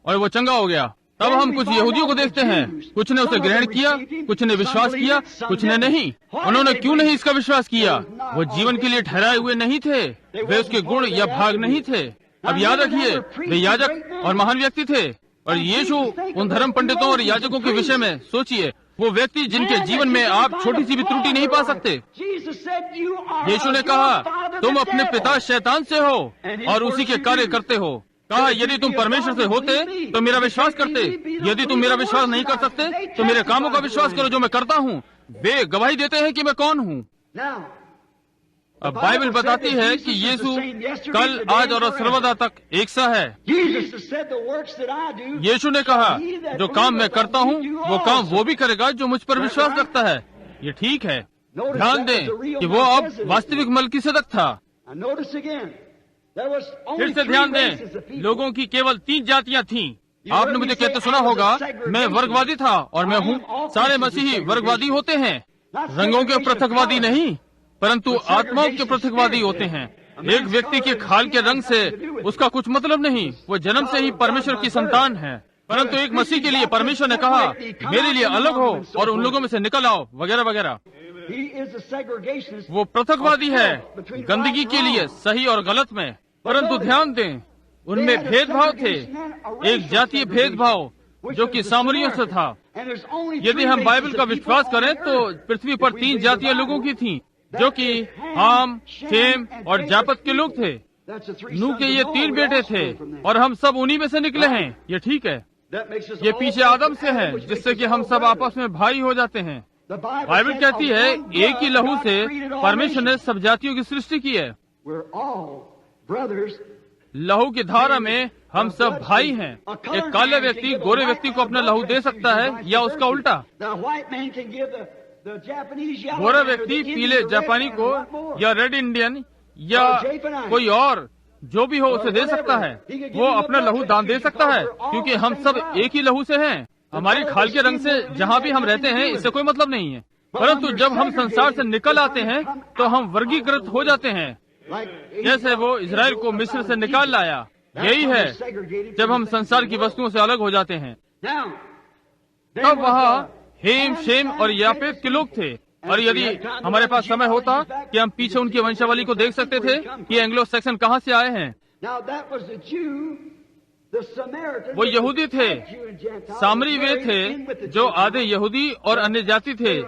और वो चंगा हो गया। तब हम कुछ यहूदियों को देखते हैं, कुछ ने उसे ग्रहण किया, कुछ ने विश्वास किया, कुछ ने नहीं। उन्होंने क्यों नहीं इसका विश्वास किया? वो जीवन के लिए ठहराए हुए नहीं थे, वे उसके गुण या भाग नहीं थे। अब याद रखिए वे याजक और महान व्यक्ति थे, और यीशु उन धर्म पंडितों और याजकों के विषय में सोचिए, वो व्यक्ति जिनके जीवन में आप छोटी सी भी त्रुटि नहीं पा सकते। यीशु ने कहा तुम अपने पिता शैतान से हो और उसी के कार्य करते हो। कहा यदि तुम परमेश्वर से होते तो मेरा विश्वास करते, यदि तुम मेरा विश्वास नहीं कर सकते तो मेरे कामों का विश्वास करो जो मैं करता हूँ। वे गवाही देते हैं कि मैं कौन हूँ। अब बाइबल बताती है कि यीशु कल, आज और सर्वदा तक एक सा है। यीशु ने कहा जो काम मैं करता हूँ वो काम वो भी करेगा जो मुझ पर विश्वास रखता है। ये ठीक है। ध्यान दें कि वो अब वास्तविक मलकीसेदक था। फिर से ध्यान दें, लोगों की केवल 3 जातियां थीं। आपने मुझे कहते सुना होगा मैं वर्गवादी था और मैं हूँ। सारे मसीही वर्गवादी होते हैं, रंगों के पृथकवादी नहीं, परंतु आत्माओं के पृथकवादी होते हैं। एक व्यक्ति के खाल के रंग से उसका कुछ मतलब नहीं, वो जन्म से ही परमेश्वर की संतान है। परंतु एक मसीह के लिए परमेश्वर ने कहा मेरे लिए अलग हो और उन लोगों में से निकल आओ, वगैरह वगैरह। वो पृथकवादी है गंदगी के लिए, सही और गलत में। परंतु ध्यान दें उनमें भेदभाव थे, एक जातीय भेदभाव जो कि सामरियों से था। यदि हम बाइबल का विश्वास करें तो पृथ्वी पर 3 जातीय लोगों की थीं, जो कि हाम, शेम और जापत के लोग थे। नूह के ये 3 बेटे थे और हम सब उन्हीं में से निकले हैं। ये ठीक है, ये पीछे आदम से है, जिससे कि हम सब आपस में भाई हो जाते हैं। बाइबल कहती है एक ही लहू से परमेश्वर ने सब जातियों की सृष्टि की है। लहू की धारा में हम सब भाई हैं। एक काले व्यक्ति गोरे व्यक्ति को अपना लहू दे सकता है या उसका उल्टा। गोरा व्यक्ति पीले जापानी को या रेड इंडियन या कोई और जो भी हो उसे दे सकता है। वो अपना लहू दान दे सकता है, क्योंकि हम सब एक ही लहू से हैं। हमारी खाल के रंग से जहाँ भी हम रहते हैं इससे कोई मतलब नहीं है। परंतु जब हम संसार से निकल आते हैं तो हम वर्गीकृत हो जाते हैं, जैसे वो इजराइल को मिस्र से निकाल लाया। यही है जब हम संसार की वस्तुओं से अलग हो जाते हैं। तब वहाँ हेम, शेम और यापेत के लोग थे। और यदि हमारे पास समय होता कि हम पीछे उनकी वंशावली को देख सकते थे कि एंग्लो सैक्सन कहाँ से आए हैं। वो यहूदी थे, सामरी वे थे जो आधे यहूदी और अन्य जाति थे,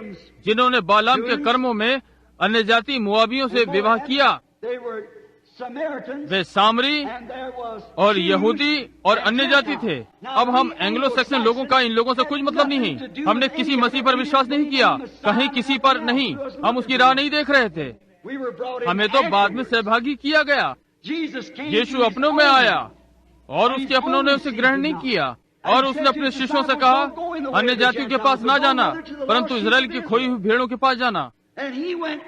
जिन्होंने बालाम के कर्मों में अन्य जाति मुआबियों से विवाह किया। वे सामरी और यहूदी और अन्य जाति थे। अब हम एंग्लो सैक्सन लोगों का इन लोगों से कुछ मतलब नहीं। हमने किसी मसीह पर विश्वास नहीं किया, कहीं किसी पर नहीं। हम उसकी राह नहीं देख रहे थे। हमें तो बाद में सहभागी किया गया। यीशु अपनों में आया और उसके अपनों ने उसे ग्रहण नहीं किया। और उसने अपने शिष्यों से कहा, अन्य जातियों के पास ना जाना, परंतु इजराइल की खोई हुई भेड़ों के पास जाना।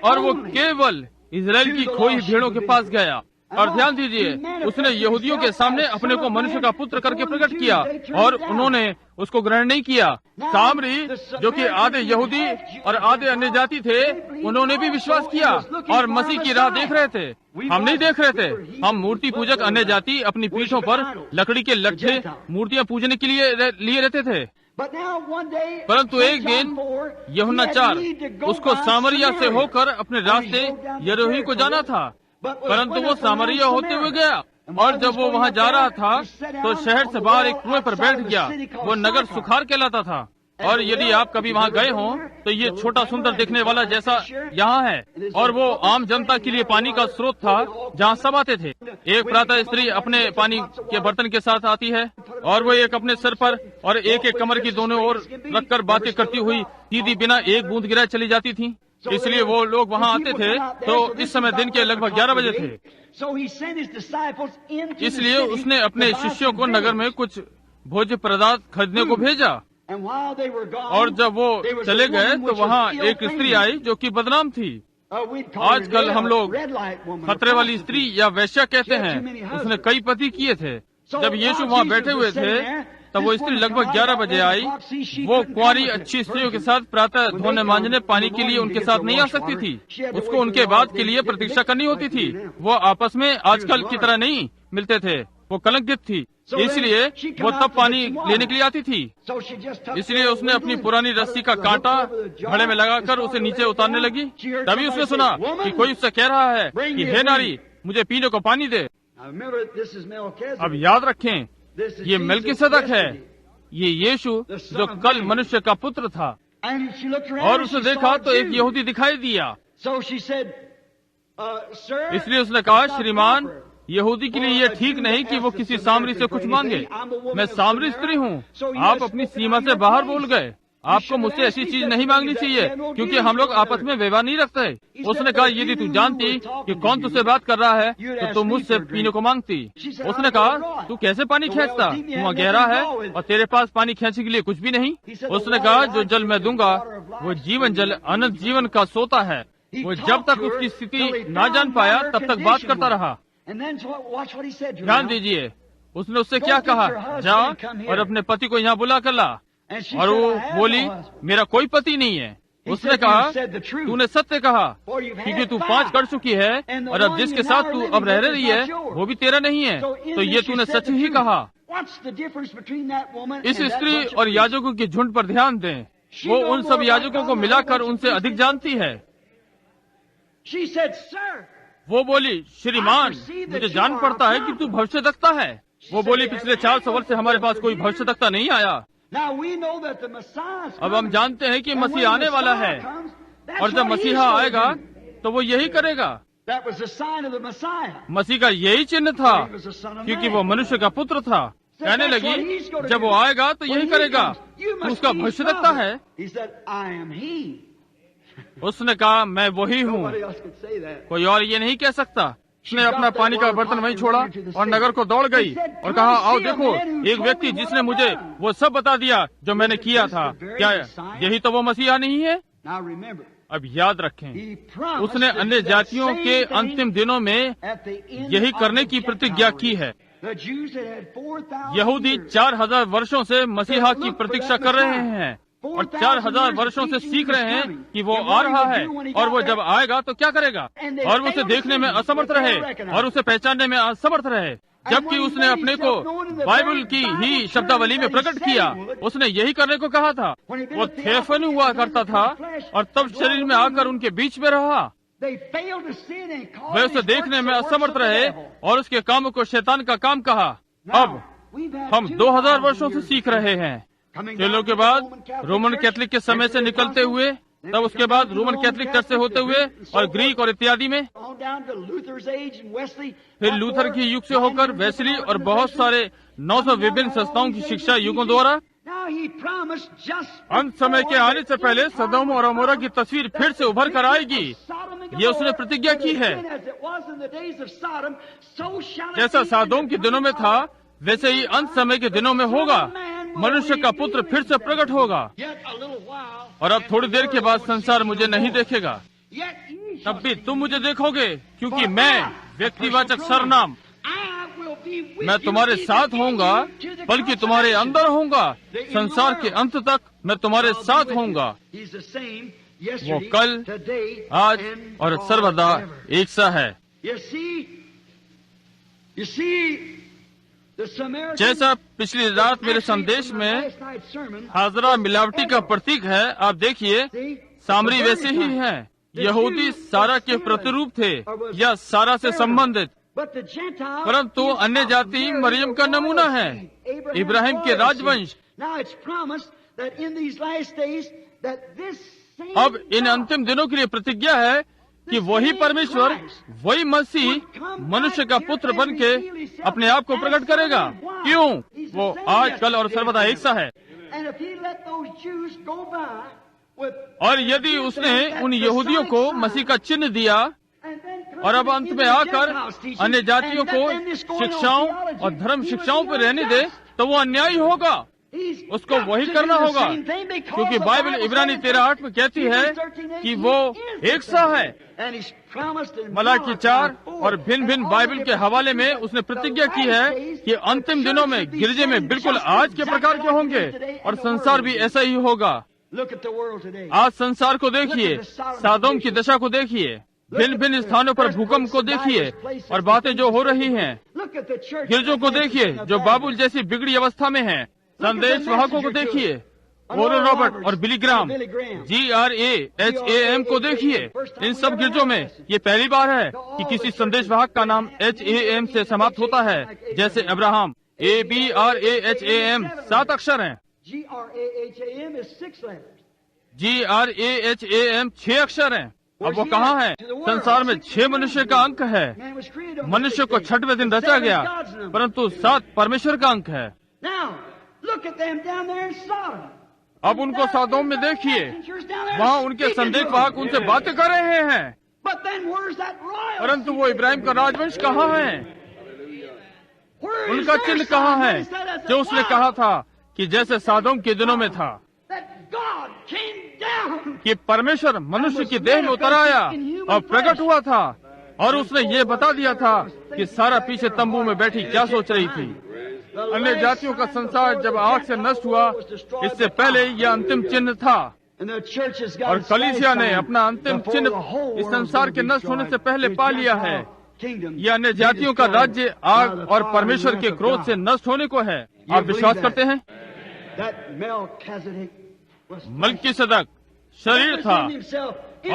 और वो केवल इजराइल की खोई भेड़ों के पास गया। और ध्यान दीजिए, उसने यहूदियों के सामने अपने को मनुष्य का पुत्र करके प्रकट किया और उन्होंने उसको ग्रहण नहीं किया। सामरी जो कि आधे यहूदी और आधे अन्य जाति थे, उन्होंने भी विश्वास किया और मसीह की राह देख रहे थे। हम नहीं देख रहे थे। हम मूर्ति पूजक अन्य जाति अपनी पीठों पर लकड़ी के लट्ठे मूर्तियां पूजने के लिए रहते थे। परंतु एक दिन यूहन्ना 4 उसको सामरिया से होकर अपने रास्ते यरीहो को जाना था, परंतु वो सामरिया होते हुए गया। और जब वो वहाँ जा रहा था तो शहर से बाहर एक कुएं पर बैठ गया। वो नगर सुखार कहलाता था। और यदि आप कभी वहाँ गए हों तो ये छोटा सुंदर दिखने वाला जैसा यहाँ है। और वो आम जनता के लिए पानी का स्रोत था जहाँ सब आते थे। एक प्रातः स्त्री अपने पानी के बर्तन के साथ आती है और वो एक अपने सिर पर और एक एक कमर की दोनों ओर रखकर बातें करती हुई सीधी बिना एक बूंद गिराए चली जाती थी। इसलिए वो लोग वहाँ आते थे। तो इस समय दिन के लगभग 11 बजे थे। इसलिए उसने अपने शिष्यों को नगर में कुछ भोज्य पदार्थ खरीदने को भेजा। और जब वो चले गए तो वहाँ एक स्त्री आई जो कि बदनाम थी। आजकल हम लोग खतरे वाली स्त्री या वैश्या कहते हैं। उसने कई पति किए थे। जब यीशु वहाँ बैठे हुए थे तब वो स्त्री लगभग 11 बजे आई। वो कुंवारी अच्छी स्त्रियों के साथ प्रातः धोने मांजने पानी के लिए उनके साथ नहीं आ सकती थी। उसको उनके बाद के लिए प्रतीक्षा करनी होती थी। वो आपस में आजकल की तरह नहीं मिलते थे। वो कलंकित थी, इसलिए वो तब पानी लेने के लिए आती थी। इसलिए उसने अपनी पुरानी रस्सी का कांटा घड़े में लगाकर उसे नीचे उतारने लगी। तभी उसने सुना कि कोई उससे कह रहा है कि हे नारी, मुझे पीने को पानी दे। अब याद रखें, ये मेल्किसेदक है, ये यीशु जो कल मनुष्य का पुत्र था। और उसने देखा तो एक यहूदी दिखाई दिया। इसलिए उसने कहा, श्रीमान, यहूदी के लिए यह ठीक नहीं कि वो किसी सामरी से कुछ मांगे। मैं सामरी स्त्री हूँ। आप अपनी सीमा से बाहर बोल गए। आपको मुझसे ऐसी चीज नहीं मांगनी चाहिए, क्योंकि हम लोग आपस में व्यवहार नहीं रखते। उसने कहा, यदि तू जानती कि कौन तुझसे बात कर रहा है तो तुम मुझसे पीने को मांगती। उसने कहा, तू कैसे पानी खींचता? कुआं गहरा है और तेरे पास पानी खींचने के लिए कुछ भी नहीं। उसने कहा, जो जल मैं दूंगा वो जीवन जल अनंत जीवन का सोता है। वो जब तक उसकी स्थिति न जान पाया तब तक बात करता रहा। ध्यान दीजिए, उसने उससे क्या कहा, जा और अपने पति को यहाँ बुला कर ला। और वो बोली, मेरा कोई पति नहीं है। उसने कहा, तूने सत्य कहा, क्योंकि तू 5 कर चुकी है और अब जिसके साथ तू अब रह रही है वो भी तेरा नहीं है। तो ये तूने सच ही कहा। इस स्त्री और याजकों के झुंड पर ध्यान दें। वो उन सब याजकों को मिलाकर उनसे अधिक जानती है। वो बोली, श्रीमान, मुझे जान पड़ता है कि तू भविष्यद्वक्ता है। वो बोली, पिछले 400 वर्ष से हमारे पास कोई भविष्यद्वक्ता नहीं आया। अब हम जानते हैं कि मसीह आने वाला है, और जब मसीहा आएगा तो वो यही करेगा। That was the sign of the Messiah. मसीह का यही चिन्ह था, He was the son of क्योंकि man. वो मनुष्य का पुत्र था। कहने लगी जब वो आएगा तो यही करेगा, उसका भविष्यवक्ता है। He said, I am he. उसने कहा मैं वही हूँ, Nobody else could say that. कोई और ये नहीं कह सकता। उसने अपना पानी का बर्तन वहीं छोड़ा और नगर को दौड़ गई और कहा आओ देखो, एक व्यक्ति जिसने मुझे वो सब बता दिया जो मैंने किया था। क्या यही तो वो मसीहा नहीं है? Now remember, अब याद रखें, he promised उसने अन्य the जातियों same के thing अंतिम दिनों में at the end यही of करने the की Gentile प्रतिज्ञा race. की है। The Jews had had 4,000 यहूदी years 4,000 वर्षों से मसीहा की प्रतीक्षा कर रहे हैं और 4,000 वर्षों से सीख रहे हैं कि वो आ रहा है और वो जब आएगा तो क्या करेगा, और वो उसे देखने में असमर्थ रहे और उसे पहचानने में असमर्थ रहे। जबकि उसने अपने को बाइबल की ही शब्दावली में प्रकट किया, उसने यही करने को कहा था। वो थेफन हुआ करता था और तब शरीर में आकर उनके बीच में रहा। They failed to see it and called way his उसे works देखने में the works असमर्थ of the रहे devil. और उसके कामों को शैतान का काम कहा। अब We've had हम 2000 वर्षों से सीख रहे हैं। Coming चेलों down के from बाद the Roman Catholic Roman Church, Catholic के समय से after the निकलते Apostles, हुए, then तब we उसके come बाद to Roman Roman Catholic church से Catholic, होते the हुए Greek and so और forth, ग्रीक और इत्यादि में, on down to Luther's age and Wesley. फिर लूथर के युग से होकर वेस्ली और बहुत सारे 900 विभिन्न संस्थाओं की शिक्षा युगों द्वारा। Now he promised just अंत समय के आने से पहले सदोम और अमोरा की तस्वीर फिर से उभर कर आएगी। ये उसने प्रतिज्ञा की है। जैसा सादोम के दिनों में था वैसे ही अंत समय के दिनों में होगा। मनुष्य का पुत्र फिर से प्रकट होगा और अब थोड़ी देर के बाद संसार मुझे नहीं देखेगा, तब भी तुम मुझे देखोगे, क्योंकि मैं व्यक्तिवाचक सर्वनाम, मैं तुम्हारे साथ होऊंगा, बल्कि तुम्हारे अंदर होऊंगा। संसार के अंत तक मैं तुम्हारे साथ होऊंगा। वो कल, आज और सर्वदा एक सा है। जैसा पिछली रात मेरे संदेश में हाजरा मिलावटी का प्रतीक है, आप देखिए सामरी वैसे ही है। यहूदी सारा के प्रतिरूप थे या सारा से संबंधित, परंतु अन्य जाति मरियम का नमूना है, इब्राहिम के राजवंश। अब इन अंतिम दिनों के लिए प्रतिज्ञा है कि वही परमेश्वर, वही मसीह मनुष्य का पुत्र बन के अपने आप को प्रकट करेगा। क्यों? वो आज, कल और सर्वदा एक सा है। और यदि उसने उन यहूदियों को मसीह का चिन्ह दिया और अब अंत में आकर अन्य जातियों को शिक्षाओं और धर्म शिक्षाओं पर रहने दे, तो वो अन्यायी होगा। उसको वही करना होगा, क्योंकि बाइबल इब्रानी 13:8 में कहती है कि वो एक सा है। मलाकी 4 और भिन्न भिन्न बाइबल के हवाले में उसने प्रतिज्ञा की है कि अंतिम दिनों में गिरजे में बिल्कुल आज के प्रकार के होंगे और संसार भी ऐसा ही होगा। आज संसार को देखिए, सादोम की दशा को देखिए, भिन्न भिन्न स्थानों पर भूकंप को देखिए और बातें जो हो रही हैं। गिरजों को देखिए जो बाबुल जैसी बिगड़ी अवस्था में हैं। संदेश वाहकों को देखिए, ओरल रॉबर्ट और बिली ग्राम, GRAHAM को देखिए। इन सब गिरजों में ये पहली बार है कि किसी संदेश वाहक का नाम HAM से समाप्त होता है, जैसे अब्राहम। ABRAHAM 7 अक्षर हैं, GRAHAM 6 अक्षर हैं। अब वो कहाँ है? संसार में 6 मनुष्य का अंक है। मनुष्य को 6वें दिन रचा गया, परंतु 7 परमेश्वर का अंक है। अब उनको सदोम में देखिए, वहाँ उनके संदेश वाहक उनसे बातें कर रहे हैं, परंतु वो इब्राहिम का राजवंश कहाँ है? उनका चिन्ह कहाँ है जो उसने कहा था कि जैसे सदोम के दिनों में था, कि परमेश्वर मनुष्य की देह में उतर आया और प्रकट हुआ था, और उसने ये बता दिया था कि सारा पीछे तंबू में बैठी क्या सोच रही थी। अन्य जातियों का संसार जब आग से नष्ट हुआ, इससे पहले यह अंतिम चिन्ह था, और कलीसिया ने अपना अंतिम चिन्ह इस संसार के नष्ट होने से पहले पा लिया है। यह अन्य जातियों का राज्य आग और परमेश्वर के क्रोध से नष्ट होने को है। आप विश्वास करते हैं? मल्कीसदक शरीर था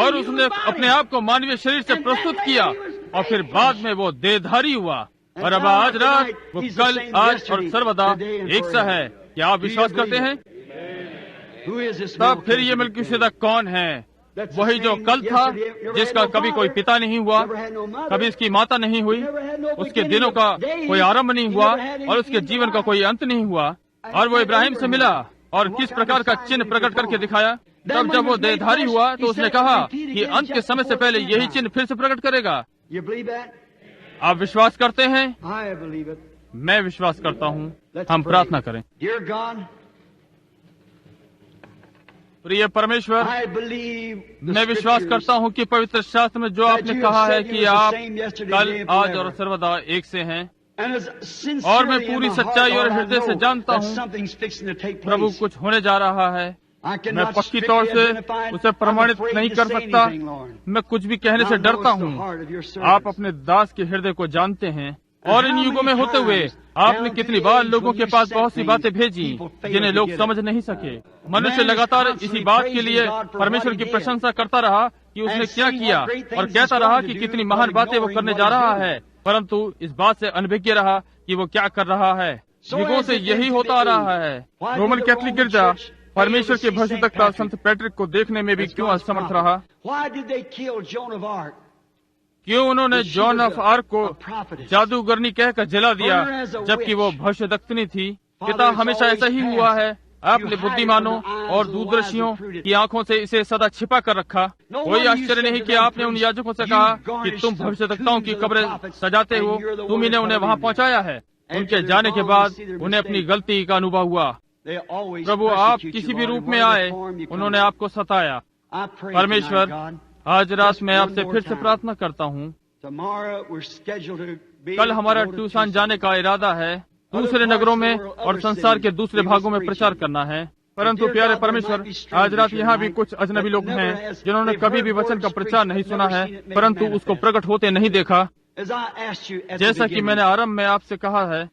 और उसने अपने आप को मानवीय शरीर से प्रस्तुत किया और फिर बाद में वो देहधारी हुआ, और अब आज रात वो कल, आज और सर्वदा एक सा है। क्या आप विश्वास करते हैं? तब फिर ये मल्कीसदक कौन है? वही जो कल था, जिसका कभी कोई पिता नहीं हुआ, कभी इसकी माता नहीं हुई, उसके दिनों का कोई आरंभ नहीं हुआ और उसके जीवन का कोई अंत नहीं हुआ। और वो इब्राहिम से मिला और किस प्रकार का चिन्ह प्रकट करके दिखाया। तब जब वो देहधारी हुआ तो उसने कहा कि अंत के समय से पहले यही चिन्ह फिर से प्रकट करेगा। आप विश्वास करते हैं? मैं विश्वास करता हूँ। हम प्रार्थना करें। प्रिय परमेश्वर, मैं विश्वास करता हूँ कि पवित्र शास्त्र में जो आपने कहा है कि आप कल, आज और सर्वदा एक से हैं, और मैं पूरी सच्चाई और हृदय से जानता हूँ प्रभु कुछ होने जा रहा है। मैं पक्की तौर से उसे प्रमाणित नहीं कर सकता। मैं कुछ भी कहने से डरता हूँ। आप अपने दास के हृदय को जानते हैं, और इन युगों में होते हुए आपने कितनी बार लोगों के पास बहुत सी बातें भेजी जिन्हें लोग समझ नहीं सके। मनुष्य लगातार इसी बात के लिए परमेश्वर की प्रशंसा करता रहा कि उसने क्या किया, और कहता रहा कि कितनी महान बातें वो करने जा रहा है, परंतु इस बात से अनभिज्ञ रहा कि वो क्या कर रहा है। युगों से यही होता आ रहा है। रोमन कैथोलिक गिरजा परमेश्वर के भविष्यवक्ता संत पैट्रिक को देखने में भी क्यों असमर्थ रहा? क्यों उन्होंने जॉन ऑफ आर्क को जादूगरनी कहकर जला दिया, जबकि वो भविष्यवक्तनी थी? पिता, हमेशा ऐसा ही हुआ है। आपने बुद्धिमानों और दूरदर्शियों की आंखों से इसे सदा छिपा कर रखा। कोई आश्चर्य नहीं कि आपने उन याजकों से कहा कि तुम भविष्यवक्ताओं की कब्रें सजाते हो, तुम इन्हें उन्हें वहां पहुंचाया है। उनके जाने के बाद उन्हें अपनी गलती का अनुभव हुआ। प्रभु, आप किसी भी रूप में आए, उन्होंने आपको सताया। परमेश्वर, आज रात मैं आपसे फिर से प्रार्थना करता हूँ। कल हमारा ट्यूशन जाने का इरादा है, दूसरे नगरों में और संसार के दूसरे भागों में प्रचार करना है। परंतु प्यारे परमेश्वर, आज रात यहाँ भी कुछ अजनबी लोग हैं जिन्होंने कभी भी वचन का प्रचार नहीं सुना है, परंतु उसको प्रकट होते नहीं देखा। जैसा कि मैंने आरंभ में आपसे कहा है,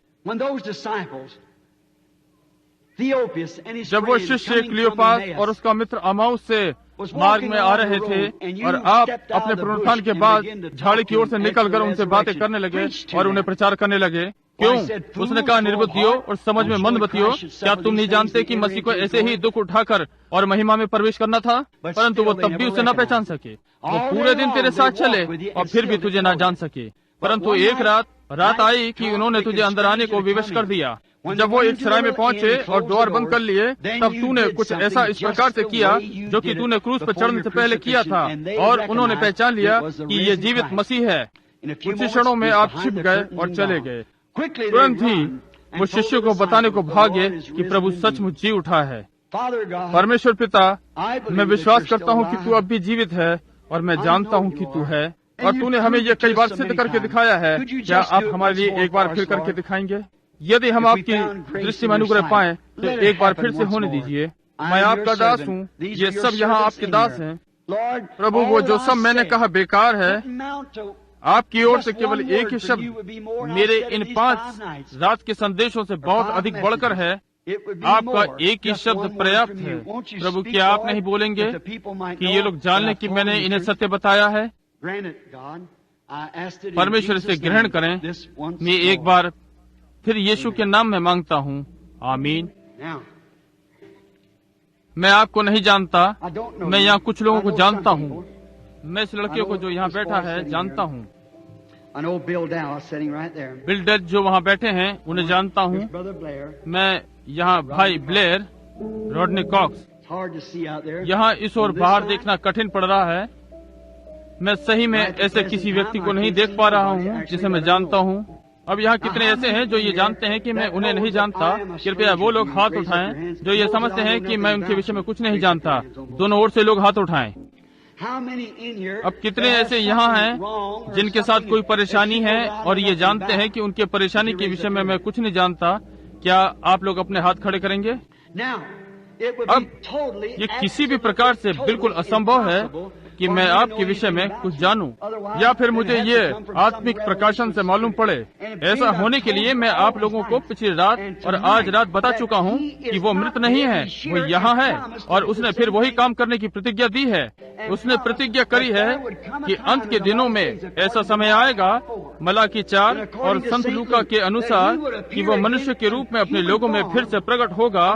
जब वो शिष्य क्लियोपास और उसका मित्र अमाउस से मार्ग में आ रहे थे और आप अपने पुनरुत्थान के बाद झाड़ी की ओर से निकलकर उनसे बातें करने लगे और उन्हें प्रचार करने लगे। क्यों? उसने कहा, निर्बुद्धियों और समझ में मंदबुद्धियों, क्या तुम नहीं जानते कि मसीह को ऐसे ही दुख उठाकर और महिमा में प्रवेश करना था? परंतु वो तब भी उसे न पहचान सके। वो पूरे दिन तेरे साथ चले और फिर भी तुझे न जान सके। परंतु एक रात आई कि उन्होंने तुझे अंदर आने को विवश कर दिया। जब वो एक सराय में पहुंचे और द्वार बंद कर लिए, तब तूने कुछ ऐसा इस प्रकार से किया जो कि तूने क्रूस पर चढ़ने से पहले किया था, और उन्होंने पहचान लिया कि ये जीवित मसीह है। कुछ क्षणों में आप छिप गए और चले गए। तुरंत ही वो शिष्यों को बताने को भागे कि प्रभु सचमुच जी उठा है। परमेश्वर पिता, मैं विश्वास करता हूँ कि तू अब भी जीवित है, और मैं जानता हूँ कि तू है, और तूने हमें ये कई बार सिद्ध करके दिखाया है। क्या आप हमारे लिए एक बार फिर करके दिखाएंगे? यदि हम आपकी दृष्टि में अनुग्रह पाएं तो एक बार फिर से होने दीजिए। मैं आपका दास हूँ, ये सब यहाँ आपके दास हैं। प्रभु, वो जो सब मैंने कहा बेकार है। आपकी ओर से केवल एक ही शब्द मेरे इन 5 रात के संदेशों से बहुत अधिक बढ़कर है। आपका एक ही शब्द पर्याप्त है। प्रभु, क्या आप नहीं बोलेंगे कि ये लोग जान लें कि मैंने इन्हें सत्य बताया है? परमेश्वर इसे ग्रहण करें। मैं एक बार फिर यीशु के नाम में मांगता हूँ, आमीन। मैं आपको नहीं जानता, मैं यहाँ कुछ लोगों को जानता हूँ। मैं इस लड़के को जो यहाँ बैठा है जानता हूँ। बिल डेल जो वहाँ बैठे हैं उन्हें जानता हूँ। मैं यहाँ भाई ब्लेयर, रॉडनी कॉक्स। यहाँ इस ओर बाहर देखना कठिन पड़ रहा है। मैं सही में ऐसे किसी व्यक्ति को नहीं देख पा रहा हूँ जिसे मैं जानता हूँ। अब यहाँ कितने ऐसे हैं जो ये जानते हैं कि मैं उन्हें नहीं जानता? कृपया वो लोग हाथ उठाएं जो ये समझते हैं कि मैं उनके विषय में कुछ नहीं जानता। दोनों ओर से लोग हाथ उठाएं। अब कितने ऐसे यहाँ हैं जिनके साथ कोई परेशानी है और ये जानते हैं कि उनके परेशानी के विषय में मैं कुछ नहीं जानता? क्या आप लोग अपने हाथ खड़े करेंगे? अब ये किसी भी प्रकार से बिल्कुल असंभव है कि मैं आपके विषय में कुछ जानूं, या फिर मुझे ये आत्मिक प्रकाशन से मालूम पड़े। ऐसा होने के लिए मैं आप लोगों को पिछली रात और आज रात बता चुका हूँ कि वो मृत नहीं है, वो यहाँ है और उसने फिर वही काम करने की प्रतिज्ञा दी है। उसने प्रतिज्ञा करी है कि अंत के दिनों में ऐसा समय आएगा, मलाकी 4 और संत लूका के अनुसार, कि वो मनुष्य के रूप में अपने लोगों में फिर से प्रकट होगा।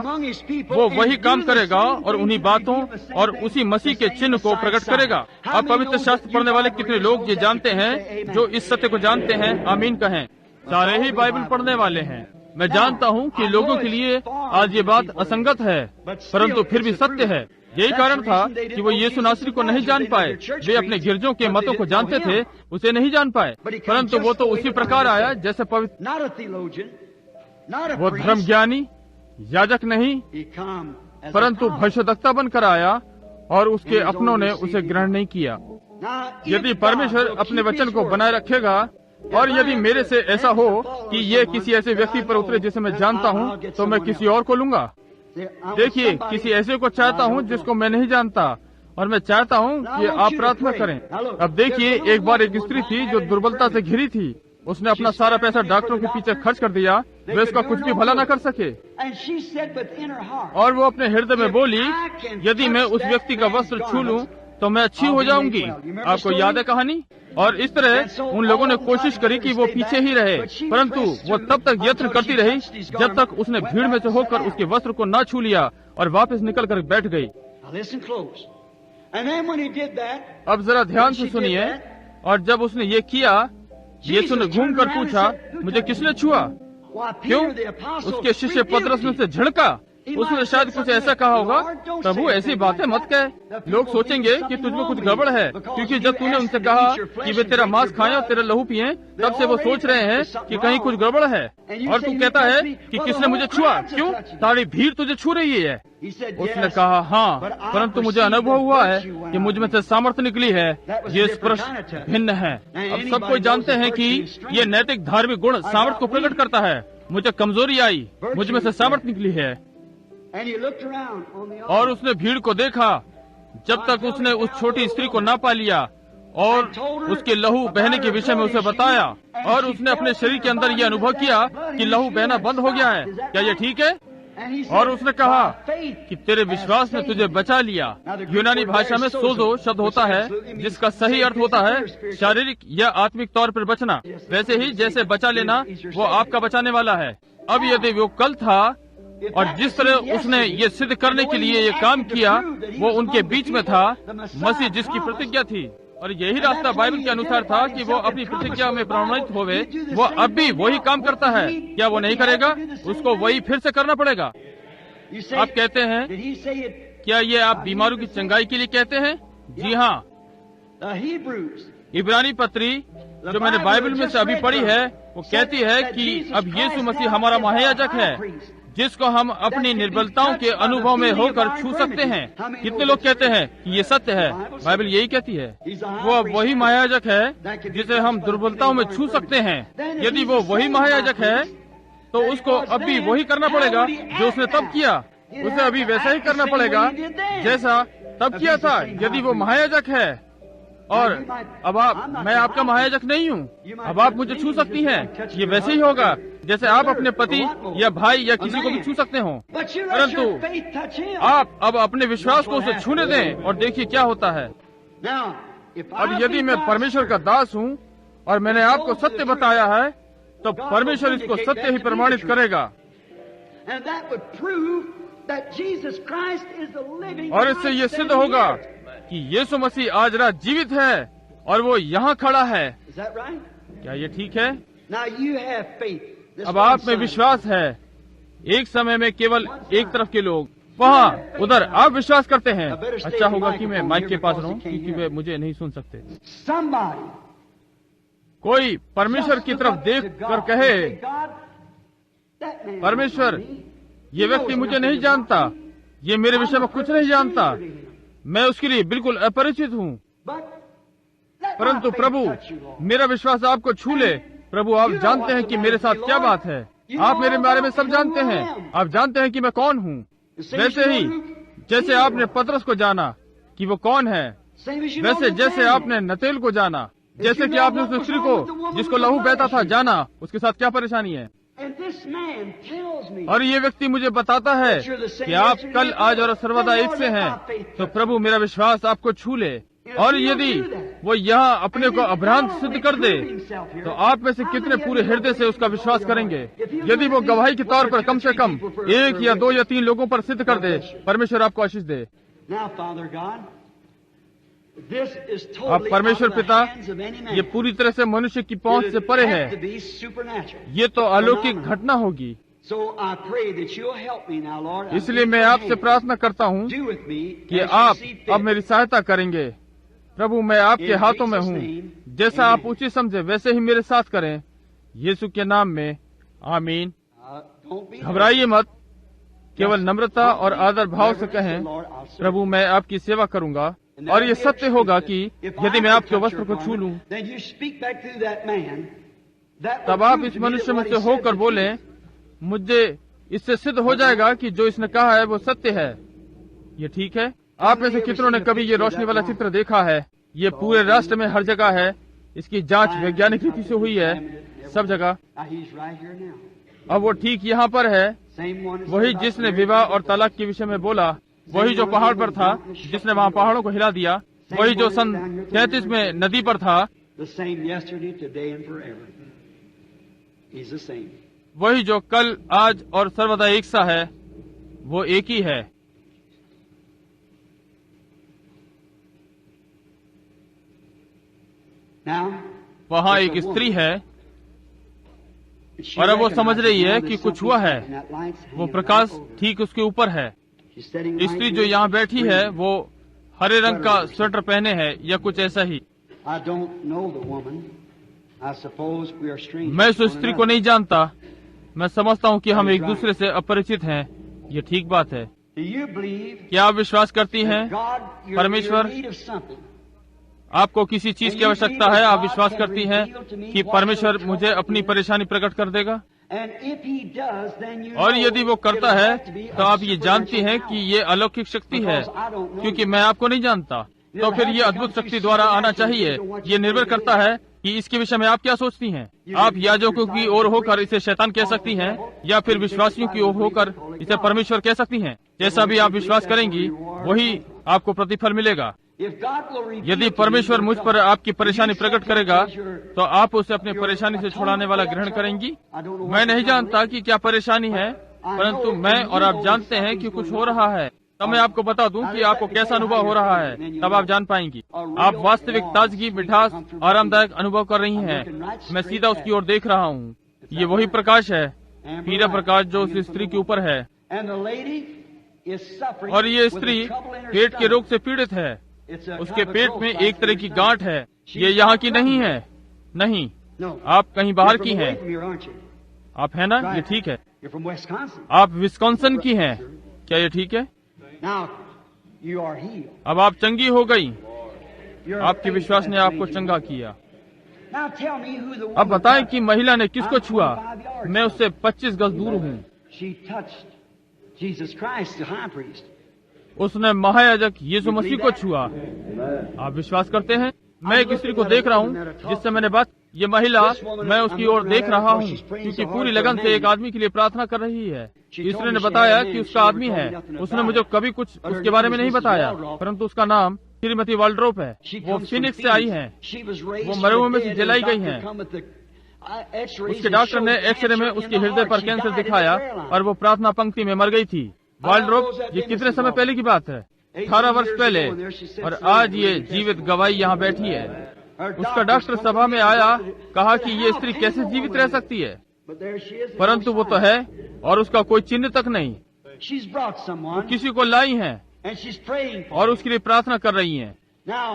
वो वही काम करेगा और उन्हीं बातों और उसी मसीह के चिन्ह को प्रकट करेगा। अब पवित्र शास्त्र पढ़ने वाले कितने लोग ये जानते हैं, जो इस सत्य को जानते हैं? आमीन कहें। सारे ही बाइबल पढ़ने वाले हैं। मैं जानता हूँ कि लोगों के लिए आज ये बात असंगत है, परंतु फिर भी सत्य है। यही कारण था कि वो यीशु नासरी को नहीं जान पाए। वे अपने गिरजों के मतों को जानते थे, उसे नहीं जान पाए, परंतु वो तो उसी प्रकार आया जैसे पवित्र। वो धर्म ज्ञानी याजक नहीं, परंतु भविष्यद्वक्ता बनकर आया और उसके अपनों ने उसे ग्रहण नहीं किया। यदि परमेश्वर अपने वचन को बनाए रखेगा और यदि मेरे से ऐसा हो कि ये किसी ऐसे व्यक्ति पर उतरे जिसे मैं जानता हूँ, तो मैं किसी और को लूंगा। देखिए, किसी ऐसे को चाहता हूँ जिसको मैं नहीं जानता, और मैं चाहता हूँ कि आप प्रार्थना करें। अब देखिए, एक बार एक स्त्री थी जो दुर्बलता से घिरी थी। उसने अपना सारा पैसा डॉक्टरों के पीछे खर्च कर दिया, वे उसका कुछ भी भला न कर सके। और वो अपने हृदय में बोली, यदि मैं उस व्यक्ति का वस्त्र छू लूं तो मैं अच्छी हो जाऊंगी। आपको याद है कहानी? और इस तरह उन लोगों ने कोशिश करी कि वो पीछे ही रहे, परंतु वो तब तक यत्न करती रही जब तक उसने भीड़ में से होकर उसके वस्त्र को न छू लिया और वापस निकल कर बैठ गई। अब जरा ध्यान से सुनिए। और जब उसने ये किया, यीशु ने घूम कर पूछा, मुझे किसने छुआ? क्यों? उसके शिष्य पतरस ने उसे झिड़का। उसने शायद कुछ ऐसा कहा होगा, प्रभु ऐसी बातें मत कह, लोग सोचेंगे कि तुझमें कुछ गड़बड़ है, क्योंकि जब तूने उनसे कहा कि वे तेरा मांस खाएं और तेरा लहू पिएं, तब से वो सोच रहे हैं कि कहीं कुछ गड़बड़ है। और तू कहता है कि किसने मुझे छुआ? क्यों? सारी भीड़ तुझे छू रही है। उसने कहा, हाँ, परंतु मुझे अनुभव हुआ है कि मुझ में से सामर्थ्य निकली है। ये स्पर्श भिन्न है। अब सब कोई जानते हैं कि ये नैतिक धार्मिक गुण सामर्थ्य को प्रकट करता है। मुझे कमजोरी आई, मुझ में से सामर्थ्य निकली है। और उसने भीड़ को देखा जब तक उसने उस छोटी स्त्री को ना पा लिया और उसके लहू बहने के विषय में उसे बताया, और उसने अपने शरीर के अंदर यह अनुभव किया कि लहू बहना बंद हो गया है। क्या ये ठीक है? और उसने कहा कि तेरे विश्वास ने तुझे बचा लिया। यूनानी भाषा में सोजो शब्द होता है जिसका सही अर्थ होता है शारीरिक या आत्मिक तौर पर बचना। वैसे ही जैसे बचा लेना वो आपका बचाने वाला है। अब यदि वो कल था और जिस तरह उसने ये सिद्ध करने के लिए ये काम किया, वो उनके बीच में था, मसीह जिसकी प्रतिज्ञा थी। और यही रास्ता बाइबल के अनुसार था कि वो अपनी प्रतिज्ञा में प्रमाणित होवे। वो अब भी वही काम करता है। क्या वो नहीं करेगा? उसको वही फिर से करना पड़ेगा। आप कहते हैं, क्या ये आप बीमारों की चंगाई के लिए कहते हैं? जी हाँ। इब्रानी पत्री जो मैंने बाइबल में से अभी पढ़ी है, वो कहती है कि अब यीशु मसीह हमारा महायाजक है, जिसको हम अपनी निर्बलताओं के अनुभव में होकर छू सकते हैं। कितने लोग कहते हैं कि ये सत्य है? बाइबल यही कहती है। वो अब वही महायाजक है जिसे हम दुर्बलताओं में छू सकते हैं। यदि वो वही महायाजक है तो उसको अब भी वही करना पड़ेगा जो उसने तब किया। उसे अभी वैसा ही करना पड़ेगा जैसा तब किया था। यदि वो महायाजक है, और अब मैं आपका महायाजक नहीं हूँ, अब आप मुझे छू सकती हैं। ये वैसे ही होगा जैसे आप अपने पति या भाई या किसी को भी छू सकते हो, परंतु आप अब अपने विश्वास को उसे छूने दें और देखिए क्या होता है। अब यदि मैं परमेश्वर का दास हूँ और मैंने आपको सत्य बताया है, तो परमेश्वर इसको सत्य ही प्रमाणित करेगा। और इससे ये सिद्ध होगा कि यीशु मसीह आज रात जीवित है और वो यहाँ खड़ा है। क्या ये ठीक है? अब आप में विश्वास है। एक समय में केवल एक तरफ के लोग वहाँ उधर आप विश्वास करते हैं। अच्छा होगा कि मैं माइक के पास रहूं, क्योंकि वे मुझे नहीं सुन सकते। कोई परमेश्वर की तरफ देख कर कहे, परमेश्वर, ये व्यक्ति मुझे नहीं जानता, ये मेरे विषय में कुछ नहीं जानता, मैं उसके लिए बिल्कुल अपरिचित हूँ, परंतु प्रभु मेरा विश्वास आपको छू ले। प्रभु आप जानते हैं कि मेरे साथ क्या बात है। आप मेरे बारे में सब जानते हैं। आप जानते हैं कि मैं कौन हूँ। वैसे ही जैसे आपने पतरस को जाना कि वो कौन है, Same as you know वैसे जैसे Nathaniel. आपने नतेल को जाना, जैसे कि आपने उस स्त्री को जिसको लहू बहता था जाना, उसके साथ क्या परेशानी है। And this man tells me और ये व्यक्ति मुझे बताता है कि आप कल, आज और सर्वदा एक से हैं, तो प्रभु मेरा विश्वास आपको छू ले। और यदि वो यहाँ अपने को अभ्रांत सिद्ध कर दे, तो आप में से कितने पूरे हृदय से उसका विश्वास करेंगे। यदि वो गवाही के तौर पर कम से कम 1 या 2 या 3 लोगों पर सिद्ध कर दे, परमेश्वर आपको आशीष दे। Now, Father God, this is अब totally परमेश्वर out of the पिता, hands of any man. ये पूरी तरह से मनुष्य की पहुंच से परे It है। has to be supernatural. ये तो अलौकिक घटना होगी। So I pray that you'll help me now, Lord. इसलिए मैं आपसे प्रार्थना करता हूँ Do with me कि as you आप see अब fit. मेरी सहायता करेंगे। प्रभु, मैं आपके In हाथों में Jesus' हूँ। name, जैसा amen. आप उचित समझे वैसे ही मेरे साथ करें, यीशु के नाम में, आमीन। Don't be घबराइए मत, केवल नम्रता और आदर भाव से कहें, Lord, I'll serve. प्रभु मैं आपकी सेवा करूंगा। और ये सत्य होगा कि यदि मैं आपके वस्त्र को छू लूं, Then you speak back through that man. That will तब आप prove इस to me that मनुष्य में what he से said होकर is बोलें, true. मुझे इससे सिद्ध हो जाएगा कि जो इसने कहा है वो सत्य है। ये ठीक है। आप में से कितनों ने कभी ये रोशनी वाला चित्र देखा है? ये पूरे राष्ट्र में हर जगह है। इसकी जांच वैज्ञानिक रीति से हुई है, सब जगह। Now he's right here now. अब वो ठीक यहाँ पर है, Same one as वही about जिसने the विवाह और तलाक के विषय में बोला, वही जो पहाड़ पर था, जिसने वहाँ पहाड़ों को हिला दिया, वही जो सन 33 में नदी पर था, The same yesterday, today, and forever. He's the same. वही जो कल, आज और सर्वदा एक सा है, वो एक ही है। Now, वहाँ there's एक a स्त्री woman. है She और अब वो समझ recognizes रही है now कि there's कुछ something हुआ है। and that light's वो hanging प्रकाश right over. ठीक उसके ऊपर है। She's sitting right स्त्री जो here. यहाँ बैठी है वो हरे रंग का स्वेटर पहने है या कुछ ऐसा ही। I don't know the woman. I suppose we are strangers. मैं to उस one स्त्री को another. नहीं जानता। मैं समझता हूँ कि हम एक दूसरे से अपरिचित हैं। ये ठीक बात है। Do you believe क्या आप विश्वास करती हैं? that God, you're परमेश्वर, in need of something? आपको किसी चीज की आवश्यकता है। आप विश्वास करती हैं कि परमेश्वर मुझे अपनी परेशानी प्रकट कर देगा। And if he does, then you और know यदि वो करता it'll है have to be तो a आप ये जानती हैं supernatural कि power. ये अलौकिक शक्ति है, Because I don't know क्योंकि you. मैं आपको नहीं जानता। तो फिर ये अद्भुत शक्ति द्वारा आना चाहिए। ये निर्भर करता है कि इसके विषय में आप क्या सोचती हैं। आप याजकों की ओर होकर इसे शैतान कह सकती हैं या फिर विश्वासियों की ओर होकर इसे परमेश्वर कह सकती हैं। जैसा भी आप विश्वास करेंगी वही आपको प्रतिफल मिलेगा। If God will reveal यदि to परमेश्वर you मुझ your पर trouble, आपकी परेशानी you प्रकट accept करेगा it as your- तो आप उसे अपनी परेशानी से छुड़ाने वाला ग्रहण करेंगी। मैं नहीं जानता कि क्या परेशानी है, परंतु मैं और आप जानते हैं कि कुछ हो रहा है। तब मैं आपको बता दूं कि आपको कैसा अनुभव हो रहा है, तब आप जान पाएंगी। आप वास्तविक ताजगी, मिठास, आरामदायक अनुभव कर रही हैं। मैं सीधा उसकी ओर देख रहा हूँ। ये वही प्रकाश है, पीला प्रकाश जो उस स्त्री के ऊपर है। And the lady is suffering और ये with स्त्री a trouble in her पेट के stomach. रोग से पीड़ित है। It's a उसके kind of a pet growth में size एक तरह in her की stomach. गांठ है। She's ये यहाँ not की from नहीं here. है। नहीं, No. आप कहीं बाहर You're की from हैं। away from here, aren't you? आप है ना? ये Right. ठीक है। You're from Wisconsin. आप विस्कॉन्सन की हैं। क्या ये ठीक है? Now, you are healed. अब आप चंगी हो गई। Your आपके faith विश्वास has ने आपको made you चंगा well. किया। Now tell me who the अब woman बताएं touched. कि महिला ने किसको I'm छुआ। 25 yards मैं from उससे 25 गज दूर हूँ। She touched Jesus Christ, the high priest. उसने महायाजक यीशु मसीह को छुआ। आप विश्वास करते हैं? मैं एक स्त्री को देख रहा हूँ जिससे मैंने बात, ये महिला, मैं उसकी ओर देख रहा हूँ क्योंकि पूरी लगन से एक आदमी के लिए प्रार्थना कर रही है। स्त्री ने बताया कि उसका आदमी है। उसने मुझे कभी कुछ उसके बारे में नहीं बताया, परंतु उसका नाम श्रीमती वाल्ड्रोप है। She वो comes फिनिक्स from से आई Phoenix. हैं। She was raised वो from मरे में the से dead, जलाई and गई doctor हैं। come with the, X-rays उसके and डॉक्टर ने showed एक्सरे में cancer उसके in the हृदय heart. पर She cancer died in the दिखाया prayer line. और वो प्रार्थना पंक्ति में मर गई थी। वाल्ड्रोप, ये कितने समय पहले की बात है? 18 वर्ष पहले। और आज ये जीवित गवाही यहाँ बैठी है। उसका डॉक्टर सभा में आया, कहा कि ये स्त्री कैसे जीवित रह सकती है, But there she is. परंतु वो तो है और उसका कोई चिन्ह तक नहीं। She's brought someone किसी को लाई हैं and she's praying for और उसके लिए प्रार्थना कर रही हैं। Now,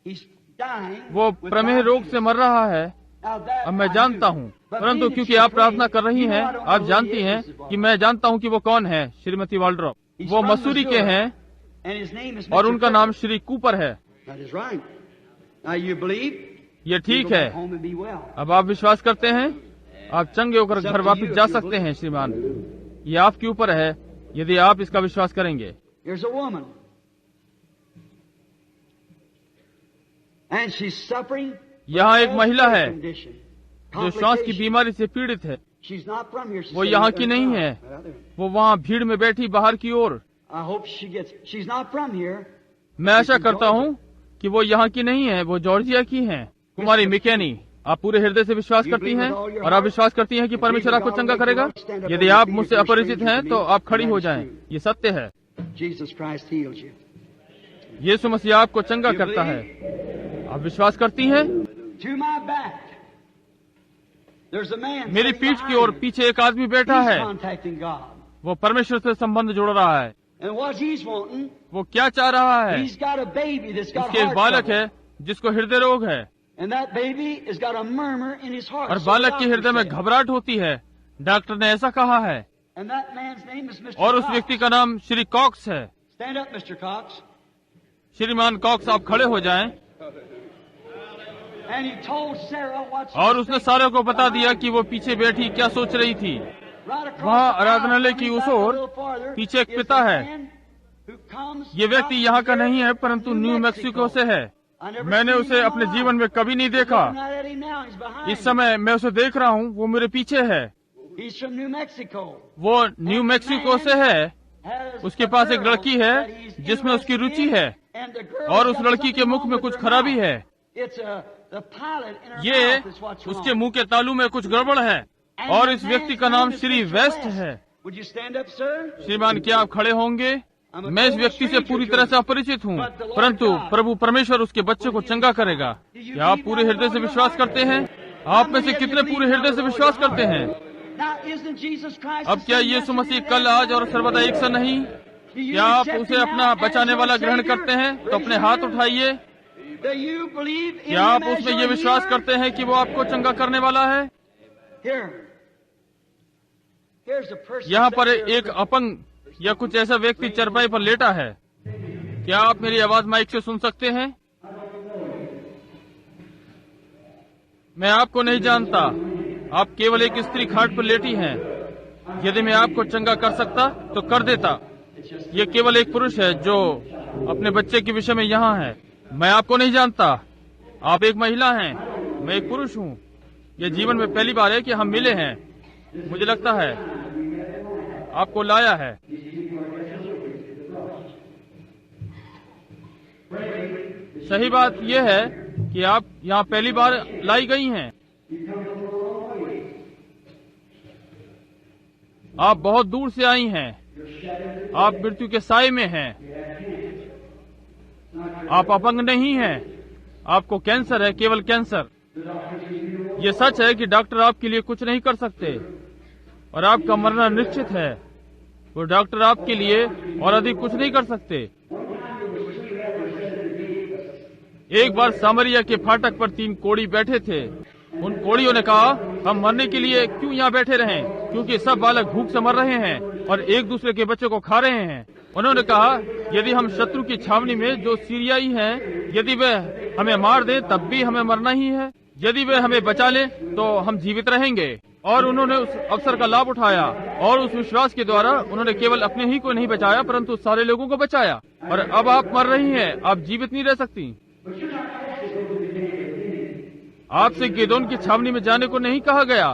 he's dying. वो with प्रमेह रोग diabetes. से मर रहा है। Now that अब मैं I जानता knew. हूँ, But परंतु being that क्योंकि she's आप प्रार्थना praying, कर रही you know हैं, I don't know आप who he जानती is, हैं Mrs. Ball. कि मैं जानता हूँ कि वो कौन है, श्रीमती वाल्ड्रोप। He's वो from मसूरी के Missouri. हैं And his name is और Mr. उनका नाम Cooper. श्री कूपर है। That is right. Now you believe? ये You ठीक go है। back home and be well. अब आप विश्वास करते हैं? आप चंगे होकर घर वापस जा सकते हैं श्रीमान। ये आपके ऊपर है यदि आप इसका विश्वास करेंगे। Here's a woman. And she's suffering. यहाँ एक महिला है Condition. जो श्वास की बीमारी से पीड़ित है। She's not from here. She's वो sitting यहाँ there की in नहीं front. है, वो वहाँ भीड़ में बैठी बाहर की ओर। I hope she gets. She's not from here. मैं आशा करता हूँ कि वो यहाँ की नहीं है, वो जॉर्जिया की हैं। कुमारी मिकेनी, आप पूरे हृदय से विश्वास करती हैं और आप विश्वास करती हैं कि परमेश्वर आपको चंगा करेगा। यदि आप मुझसे अपरिचित हैं तो आप खड़ी हो जाएं, ये सत्य है। Jesus Christ heals you. यीशु मसीह आपको चंगा करता है। आप विश्वास करती हैं? To my back. There's a man. मेरी sitting पीठ की behind ओर me. पीछे एक आदमी बैठा He's है, contacting God. वो परमेश्वर से संबंध जोड़ रहा है। And what he's wanting, वो क्या चाह रहा है? he's got a baby that's got उसके एक heart बालक trouble. है जिसको हृदय रोग है And that baby has got a murmur in his heart. और So बालक the के doctor हृदय में said. घबराहट होती है, डॉक्टर ने ऐसा कहा है। And that man's name is Mr. और उस Cox. व्यक्ति का नाम श्री कॉक्स है। Stand up, Mr. Cox. श्रीमान कॉक्स, आप खड़े हो जाएं। And he told Sarah what she और was उसने thinking. सारे को बता दिया कि वो पीछे बैठी क्या सोच रही थी। Right across वहाँ the आराधनालय aisle, की coming उस back a ore little farther, पीछे एक is पिता the है। man who comes ये व्यक्ति from यहाँ का there, नहीं है परंतु New न्यू Mexico. मैक्सिको से है। I never मैंने seen उसे him अपने alive. जीवन में कभी नहीं देखा। Looking right at him now, he's behind इस me. समय मैं उसे देख रहा हूँ, वो मेरे पीछे है। He's from New Mexico. वो न्यू मैक्सिको से है। Has उसके a पास एक girl लड़की है that he's जिसमें उसकी interested रुचि in, है and the girl और has उस got लड़की के something मुख में wrong कुछ with her खराबी mouth. है। It's the pilot in her ये mouth is what's उसके wrong. मुंह के तालू में कुछ गड़बड़ है And और the इस व्यक्ति man's का नाम name is Shri Mr. West West. है। Would you stand up, sir? श्रीमान, क्या आप खड़े होंगे? मैं इस व्यक्ति से पूरी तरह से अपरिचित हूँ, परंतु प्रभु परमेश्वर उसके बच्चे को चंगा करेगा। क्या आप पूरे हृदय से विश्वास करते हैं? आप में से कितने पूरे हृदय से विश्वास करते हैं? Now, isn't Jesus Christ अब the क्या same यीशु मसीह yesterday, कल, today, आज और सर्वदा एक सा नहीं? Do you क्या आप accept उसे him अपना now as बचाने your वाला ग्रहण Savior? करते हैं? तो Raise अपने your हाथ hand. उठाइए। Do you believe in क्या आप him as उसमें your ये विश्वास healer? करते हैं कि वो आपको चंगा करने वाला है? Here. Here's a person यहाँ पर sitting there. एक अपंग या कुछ ऐसा व्यक्ति चरपाई पर लेटा है। क्या आप मेरी आवाज माइक से सुन सकते हैं? मैं आपको नहीं जानता, आप केवल एक स्त्री खाट पर लेटी हैं। यदि मैं आपको चंगा कर सकता तो कर देता। ये केवल एक पुरुष है जो अपने बच्चे के विषय में यहाँ है। मैं आपको नहीं जानता, आप एक महिला हैं, मैं एक पुरुष हूँ। ये जीवन में पहली बार है कि हम मिले हैं। मुझे लगता है आपको लाया है। सही बात यह है कि आप यहाँ पहली बार लाई गई हैं। आप बहुत दूर से आई हैं। आप मृत्यु के साए में हैं। आप अपंग नहीं हैं। आपको कैंसर है, केवल कैंसर। ये सच है कि डॉक्टर आपके लिए कुछ नहीं कर सकते और आपका मरना निश्चित है। वो डॉक्टर आपके लिए और अधिक कुछ नहीं कर सकते। एक बार सामरिया के फाटक पर 3 कोढ़ी बैठे थे। उन कोढ़ियों ने कहा, हम मरने के लिए क्यों यहाँ बैठे रहें, क्योंकि सब बालक भूख से मर रहे हैं और एक दूसरे के बच्चे को खा रहे हैं। उन्होंने कहा, यदि हम शत्रु की छावनी में जो सीरियाई हैं, यदि वे हमें मार दे तब भी हमें मरना ही है। यदि वे हमें बचा लें तो हम जीवित रहेंगे। और उन्होंने उस अवसर का लाभ उठाया और उस विश्वास के द्वारा उन्होंने केवल अपने ही को नहीं बचाया परंतु सारे लोगों को बचाया। और अब आप मर रही हैं, आप जीवित नहीं रह सकती। आपसे गिदोन की छावनी में जाने को नहीं कहा गया,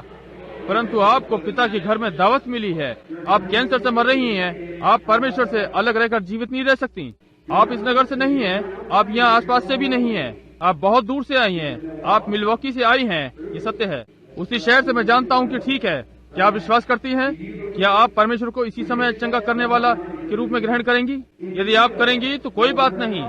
परंतु आपको पिता के घर में दावत मिली है। आप कैंसर से मर रही हैं। आप परमेश्वर से अलग रहकर जीवित नहीं रह सकती। आप इस नगर से नहीं हैं। आप यहाँ आसपास से भी नहीं हैं। आप बहुत दूर से आई हैं। आप मिल्वॉकी से आई हैं। ये सत्य है। उसी शहर से मैं जानता हूँ कि ठीक है। क्या आप विश्वास करती हैं? क्या आप परमेश्वर को इसी समय चंगा करने वाला के रूप में ग्रहण करेंगी? यदि आप करेंगी तो कोई बात नहीं।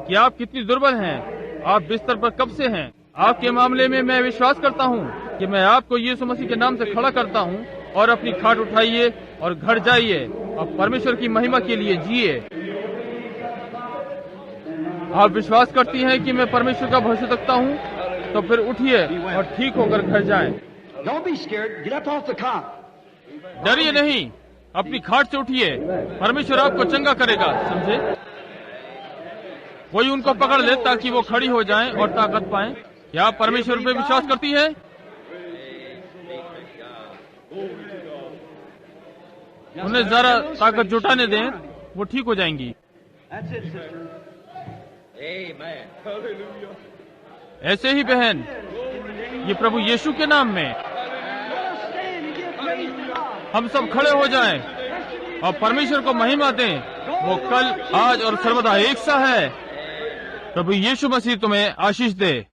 कि आप कितनी दुर्बल हैं। आप बिस्तर पर कब से हैं। आपके मामले में मैं विश्वास करता हूँ कि मैं आपको यीशु मसीह के नाम से खड़ा करता हूँ और अपनी खाट उठाइए और घर जाइए और परमेश्वर की महिमा के लिए जिए। आप विश्वास करती हैं कि मैं परमेश्वर का भरोसा रखता हूँ? तो फिर उठिए और ठीक होकर घर जाएं। Don't be scared. Get up off the cot. डरिए नहीं, अपनी खाट से उठिए। परमेश्वर आपको चंगा करेगा, समझे? कोई उनको पकड़ ले ताकि वो खड़ी हो जाएं और ताकत पाएं। क्या आप परमेश्वर पे विश्वास करती हैं? उन्हें जरा ताकत जुटाने दें, वो ठीक हो जाएंगी। That's it, sister. Amen. Hallelujah. ऐसे ही बहन, ये प्रभु यीशु के नाम में Stand and give praise to God. हम सब खड़े हो जाएं और परमेश्वर को महिमा दें। वो कल, आज और सर्वदा एक सा है। प्रभु यीशु मसीह तुम्हें आशीष दे।